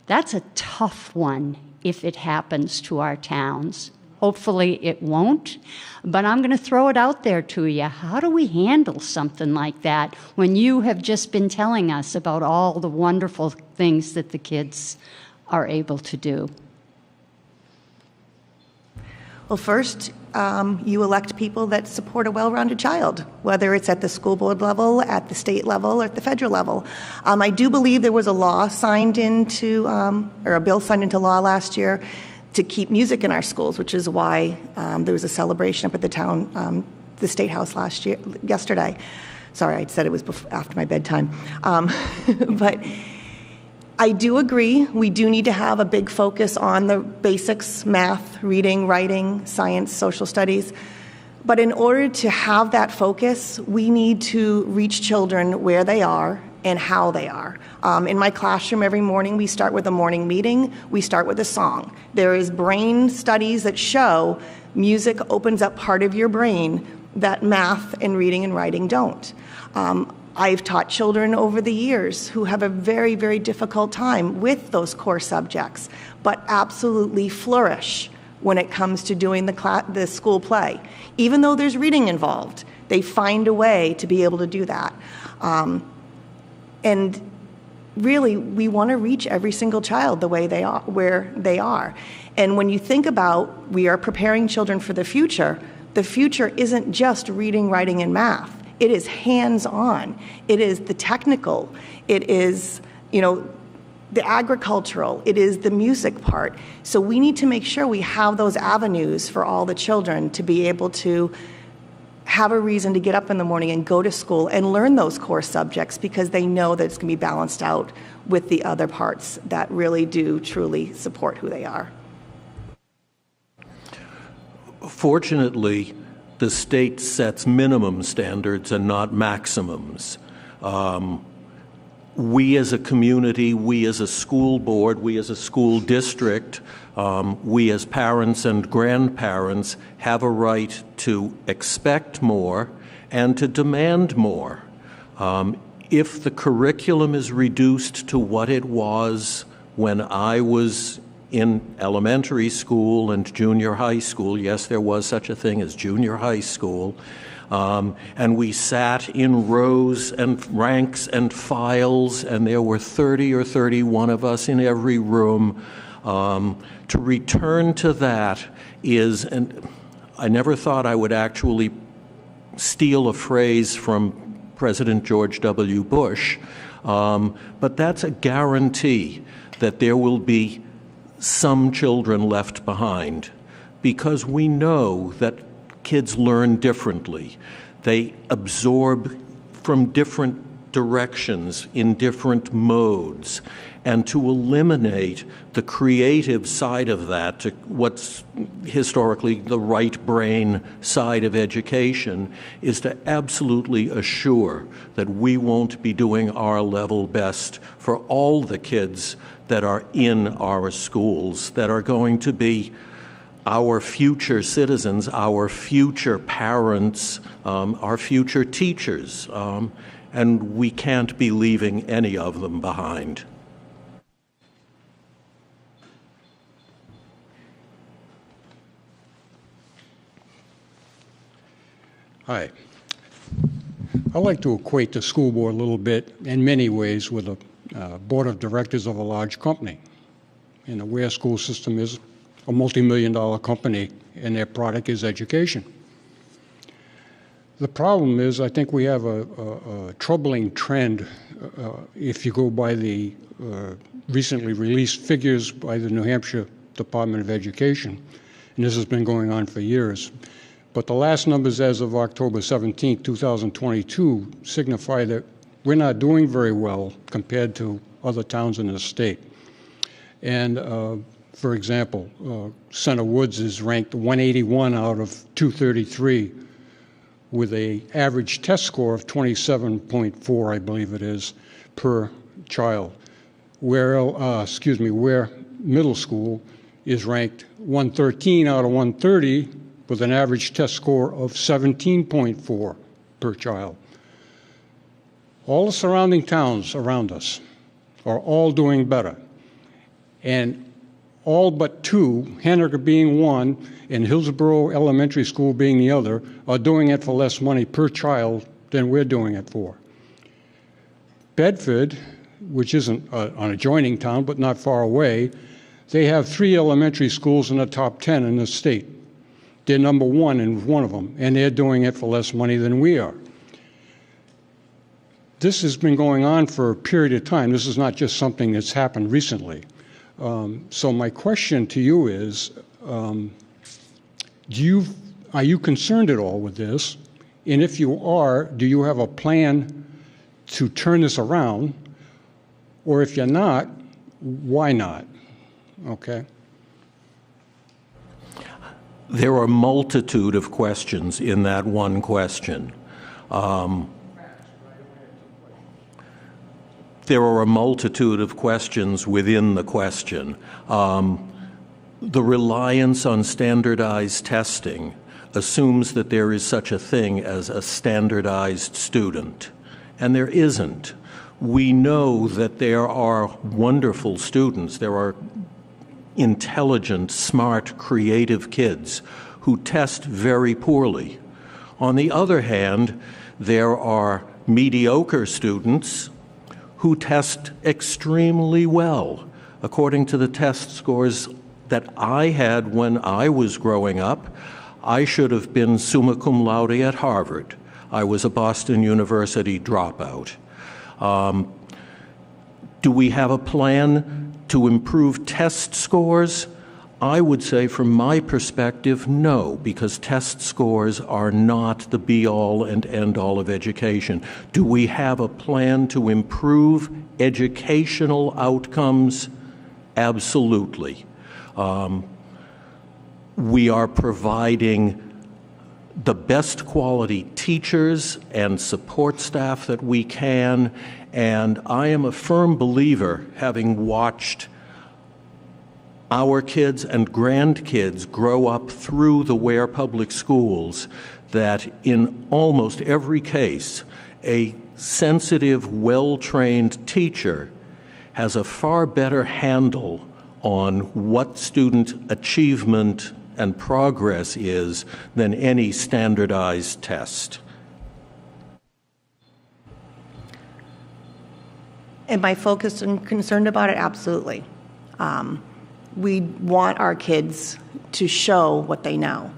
That's a tough one if it happens to our towns. Hopefully it won't, but I'm going to throw it out there to you. How do we handle something like that when you have just been telling us about all the wonderful things that the kids are able to do? Well, first, you elect people that support a well-rounded child, whether it's at the school board level, at the state level, or at the federal level. I do believe there was a law signed into, or a bill signed into law last year to keep music in our schools, which is why there was a celebration up at the State House yesterday. Sorry, I said it was after my bedtime. But I do agree, we do need to have a big focus on the basics, math, reading, writing, science, social studies. But in order to have that focus, we need to reach children where they are and how they are. In my classroom every morning, we start with a morning meeting, we start with a song. There is brain studies that show music opens up part of your brain that math and reading and writing don't. I've taught children over the years who have a very, very difficult time with those core subjects, but absolutely flourish when it comes to doing the school play. Even though there's reading involved, they find a way to be able to do that. And really, we want to reach every single child the way they are, where they are. And when you think about we are preparing children for the future isn't just reading, writing, and math. It is hands-on. It is the technical. It is, the agricultural. It is the music part. So we need to make sure we have those avenues for all the children to be able to have a reason to get up in the morning and go to school and learn those core subjects because they know that it's going to be balanced out with the other parts that really do truly support who they are. Fortunately, the state sets minimum standards and not maximums. We as a community, we as a school board, we as a school district, we as parents and grandparents have a right to expect more and to demand more. If the curriculum is reduced to what it was when I was in elementary school and junior high school, yes, there was such a thing as junior high school, and we sat in rows and ranks and files, and there were 30 or 31 of us in every room. To return to that is, and I never thought I would actually steal a phrase from President George W. Bush, but that's a guarantee that there will be some children left behind, because we know that kids learn differently. They absorb from different directions in different modes. And to eliminate the creative side of that, to what's historically the right brain side of education, is to absolutely assure that we won't be doing our level best for all the kids that are in our schools, that are going to be our future citizens, our future parents, our future teachers, and we can't be leaving any of them behind. Hi. I like to equate the school board a little bit, in many ways, with a board of directors of a large company. And the Weare school system is a multi-million-dollar company, and their product is education. The problem is, I think we have a troubling trend if you go by the recently released figures by the New Hampshire Department of Education, and this has been going on for years. But the last numbers as of October 17, 2022 signify that we're not doing very well compared to other towns in the state. And for example, Center Woods is ranked 181 out of 233 with an average test score of 27.4, I believe it is, per child. Weare Middle School is ranked 113 out of 130 with an average test score of 17.4 per child. All the surrounding towns around us are all doing better. And all but two, Henniker being one and Hillsborough Elementary School being the other, are doing it for less money per child than we're doing it for. Bedford, which isn't an adjoining town but not far away, they have 3 elementary schools in the top 10 in the state. They're number 1 in one of them, and they're doing it for less money than we are. This has been going on for a period of time. This is not just something that's happened recently. So my question to you is, are you concerned at all with this? And if you are, do you have a plan to turn this around? Or if you're not, why not? Okay. There are a multitude of questions in that one question. There are a multitude of questions within the question. The reliance on standardized testing assumes that there is such a thing as a standardized student, and there isn't. We know that there are wonderful students. There are intelligent, smart, creative kids who test very poorly. On the other hand, there are mediocre students who test extremely well. According to the test scores that I had when I was growing up, I should have been summa cum laude at Harvard. I was a Boston University dropout. Do we have a plan to improve test scores? I would say from my perspective, no, because test scores are not the be-all and end-all of education. Do we have a plan to improve educational outcomes? Absolutely. We are providing the best quality teachers and support staff that we can, and I am a firm believer, having watched our kids and grandkids grow up through the Weare Public Schools, that in almost every case, a sensitive, well-trained teacher has a far better handle on what student achievement and progress is than any standardized test. Am I focused and concerned about it? Absolutely. We want our kids to show what they know.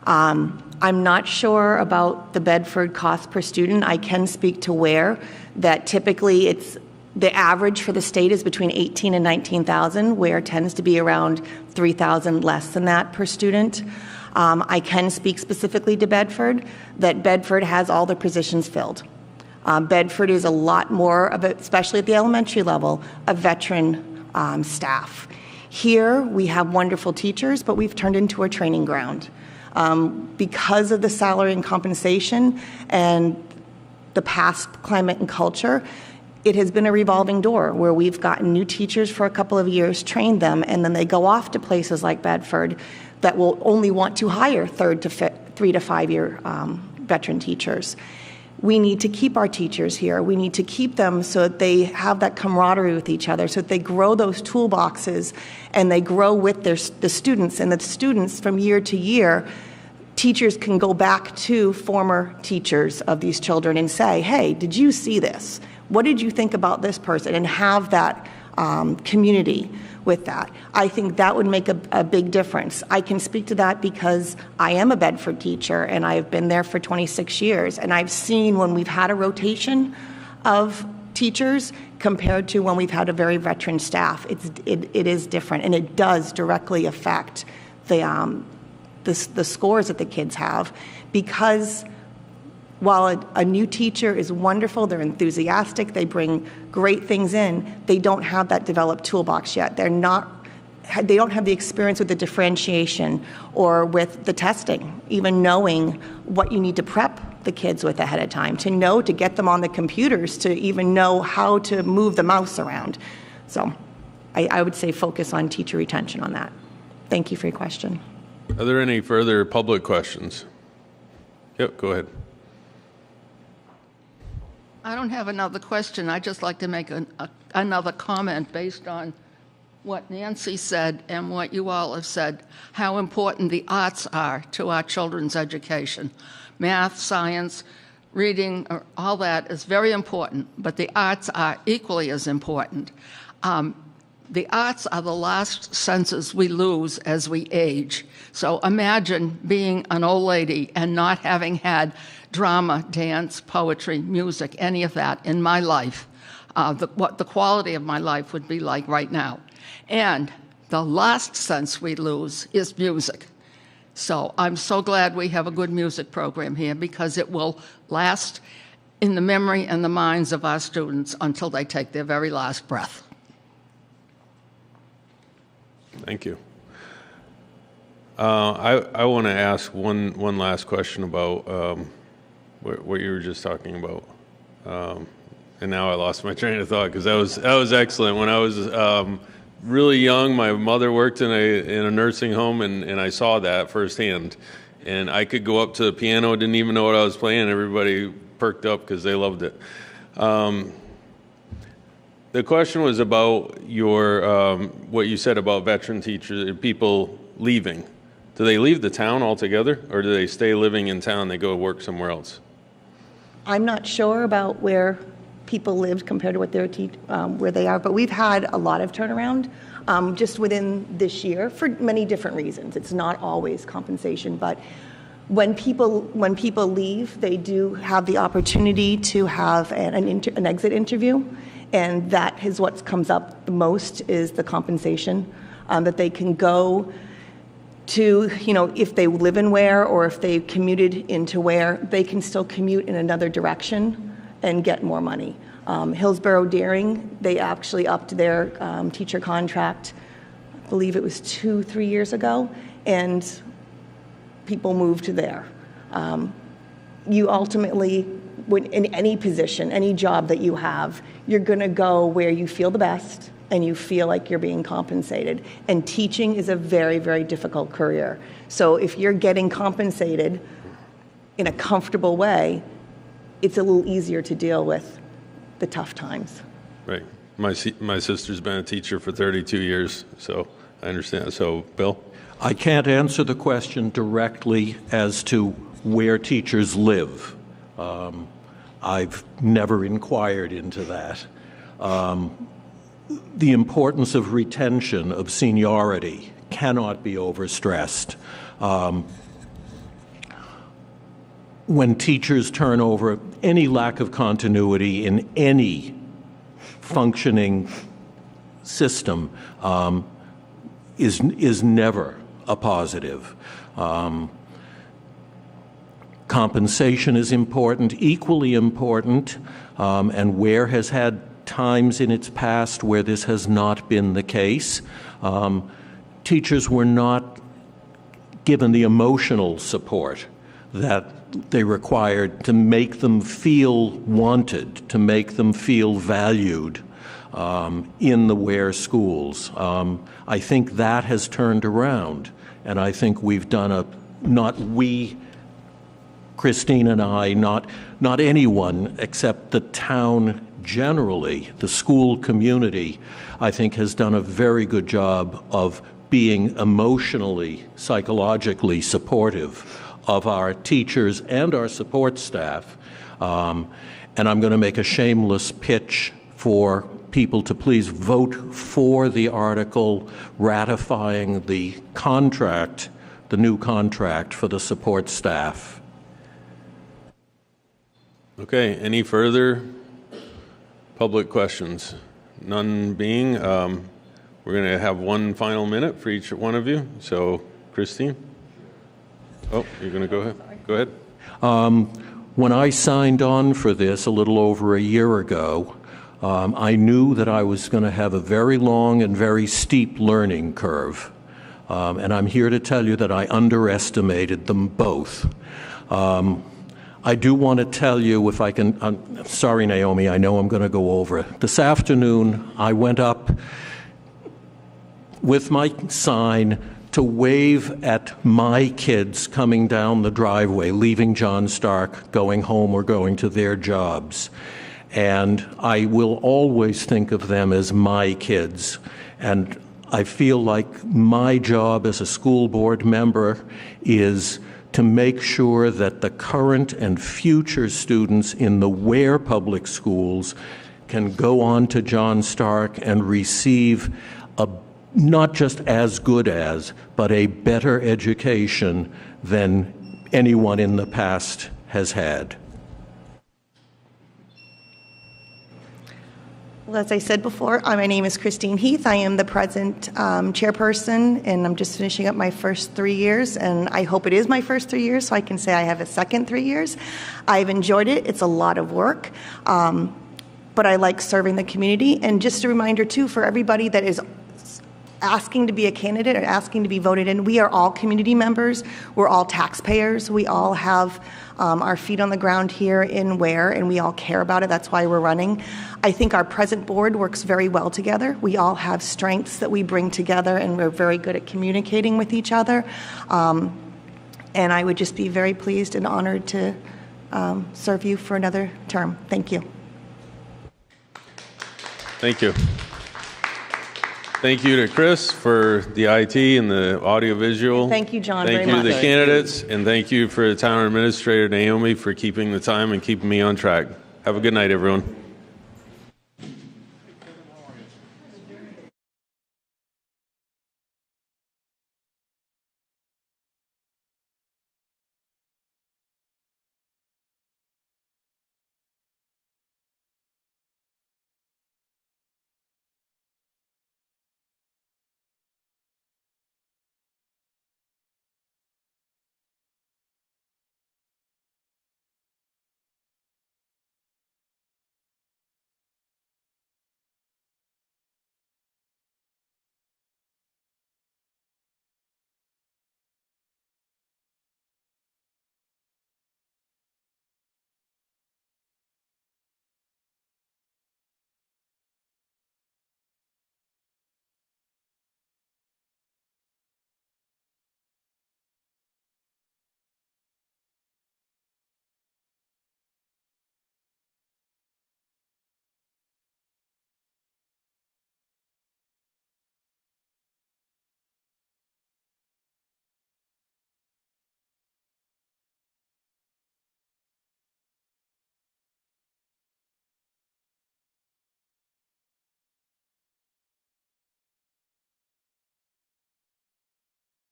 I'm not sure about the Bedford cost per student. I can speak to Weare, that typically it's the average for the state is between 18 and 19,000, Weare tends to be around 3,000 less than that per student. I can speak specifically to Bedford, that Bedford has all the positions filled. Bedford is a lot more of it, especially at the elementary level, a veteran staff. Here, we have wonderful teachers, but we've turned into a training ground. Because of the salary and compensation and the past climate and culture, it has been a revolving door where we've gotten new teachers for a couple of years, trained them, and then they go off to places like Bedford that will only want to hire 3 to 5 year veteran teachers. We need to keep our teachers here. We need to keep them so that they have that camaraderie with each other, so that they grow those toolboxes and they grow with the students. And the students, from year to year, teachers can go back to former teachers of these children and say, hey, did you see this? What did you think about this person? And have that community with that. I think that would make a big difference. I can speak to that because I am a Bedford teacher and I've been there for 26 years, and I've seen when we've had a rotation of teachers compared to when we've had a very veteran staff. It is different, and it does directly affect the scores that the kids have, because while a new teacher is wonderful, they're enthusiastic, they bring great things in, they don't have that developed toolbox yet. They don't have the experience with the differentiation or with the testing, even knowing what you need to prep the kids with ahead of time, to get them on the computers, to even know how to move the mouse around. So I would say focus on teacher retention on that. Thank you for your question. Are there any further public questions? Yep, go ahead. I don't have another question. I'd just like to make another comment based on what Nancy said and what you all have said, how important the arts are to our children's education. Math, science, reading, all that is very important, but the arts are equally as important. The arts are the last senses we lose as we age. So imagine being an old lady and not having had drama, dance, poetry, music, any of that in my life, what the quality of my life would be like right now. And the last sense we lose is music. So I'm so glad we have a good music program here, because it will last in the memory and the minds of our students until they take their very last breath. Thank you. I want to ask one last question about what you were just talking about, and now I lost my train of thought, because that was excellent. When I was really young, my mother worked in a nursing home, and I saw that firsthand. And I could go up to the piano, didn't even know what I was playing. Everybody perked up because they loved it. The question was about your what you said about veteran teachers, people leaving. Do they leave the town altogether, or do they stay living in town? They go work somewhere else? I'm not sure about where people lived compared to what they're where they are. But we've had a lot of turnaround just within this year for many different reasons. It's not always compensation, but when people leave, they do have the opportunity to have an exit interview, and that is what comes up the most is the compensation, that they can go to, if they live in Weare or if they commuted into Weare, they can still commute in another direction and get more money. Hillsborough Daring, they actually upped their teacher contract, I believe it was 2-3 years ago, and people moved there. You ultimately, in any position, any job that you have, you're going to go where you feel the best and you feel like you're being compensated. And teaching is a very, very difficult career. So if you're getting compensated in a comfortable way, it's a little easier to deal with the tough times. Right. My sister's been a teacher for 32 years, so I understand. So, Bill? I can't answer the question directly as to where teachers live. I've never inquired into that. The importance of retention, of seniority, cannot be overstressed. When teachers turn over, any lack of continuity in any functioning system is never a positive. Compensation is important, equally important, and Weare has had times in its past where this has not been the case. Teachers were not given the emotional support that they required to make them feel wanted, to make them feel valued in the Weare schools. I think that has turned around, and I think we've done not we, Christine and I, not anyone except the town generally, the school community, I think has done a very good job of being emotionally, psychologically supportive of our teachers and our support staff. And I'm going to make a shameless pitch for people to please vote for the article ratifying the contract, the new contract for the support staff. Okay, any further public questions? None being, we're going to have one final minute for each one of you. So, Christine? Oh, you're going to go ahead? Go ahead. When I signed on for this a little over a year ago, I knew that I was going to have a very long and very steep learning curve. And I'm here to tell you that I underestimated them both. I do want to tell you, if I can, sorry, Naomi, I know I'm going to go over it. This afternoon, I went up with my sign to wave at my kids coming down the driveway, leaving John Stark, going home or going to their jobs. And I will always think of them as my kids. And I feel like my job as a school board member is to make sure that the current and future students in the Weare public schools can go on to John Stark and receive a not just as good as, but a better education than anyone in the past has had. Well, as I said before, my name is Christine Heath. I am the present chairperson, and I'm just finishing up my first 3 years, and I hope it is my first 3 years, so I can say I have a second 3 years. I've enjoyed it. It's a lot of work, but I like serving the community. And just a reminder, too, for everybody that is asking to be a candidate or asking to be voted in, we are all community members. We're all taxpayers. We all have our feet on the ground here in Weare, and we all care about it. That's why we're running. I think our present board works very well together. We all have strengths that we bring together, and we're very good at communicating with each other. And I would just be very pleased and honored to serve you for another term. Thank you. Thank you. Thank you to Chris for the IT and the audiovisual. Thank you, John, Thank very you much. to the candidates, and thank you for the town administrator, Naomi, for keeping the time and keeping me on track. Have a good night, everyone.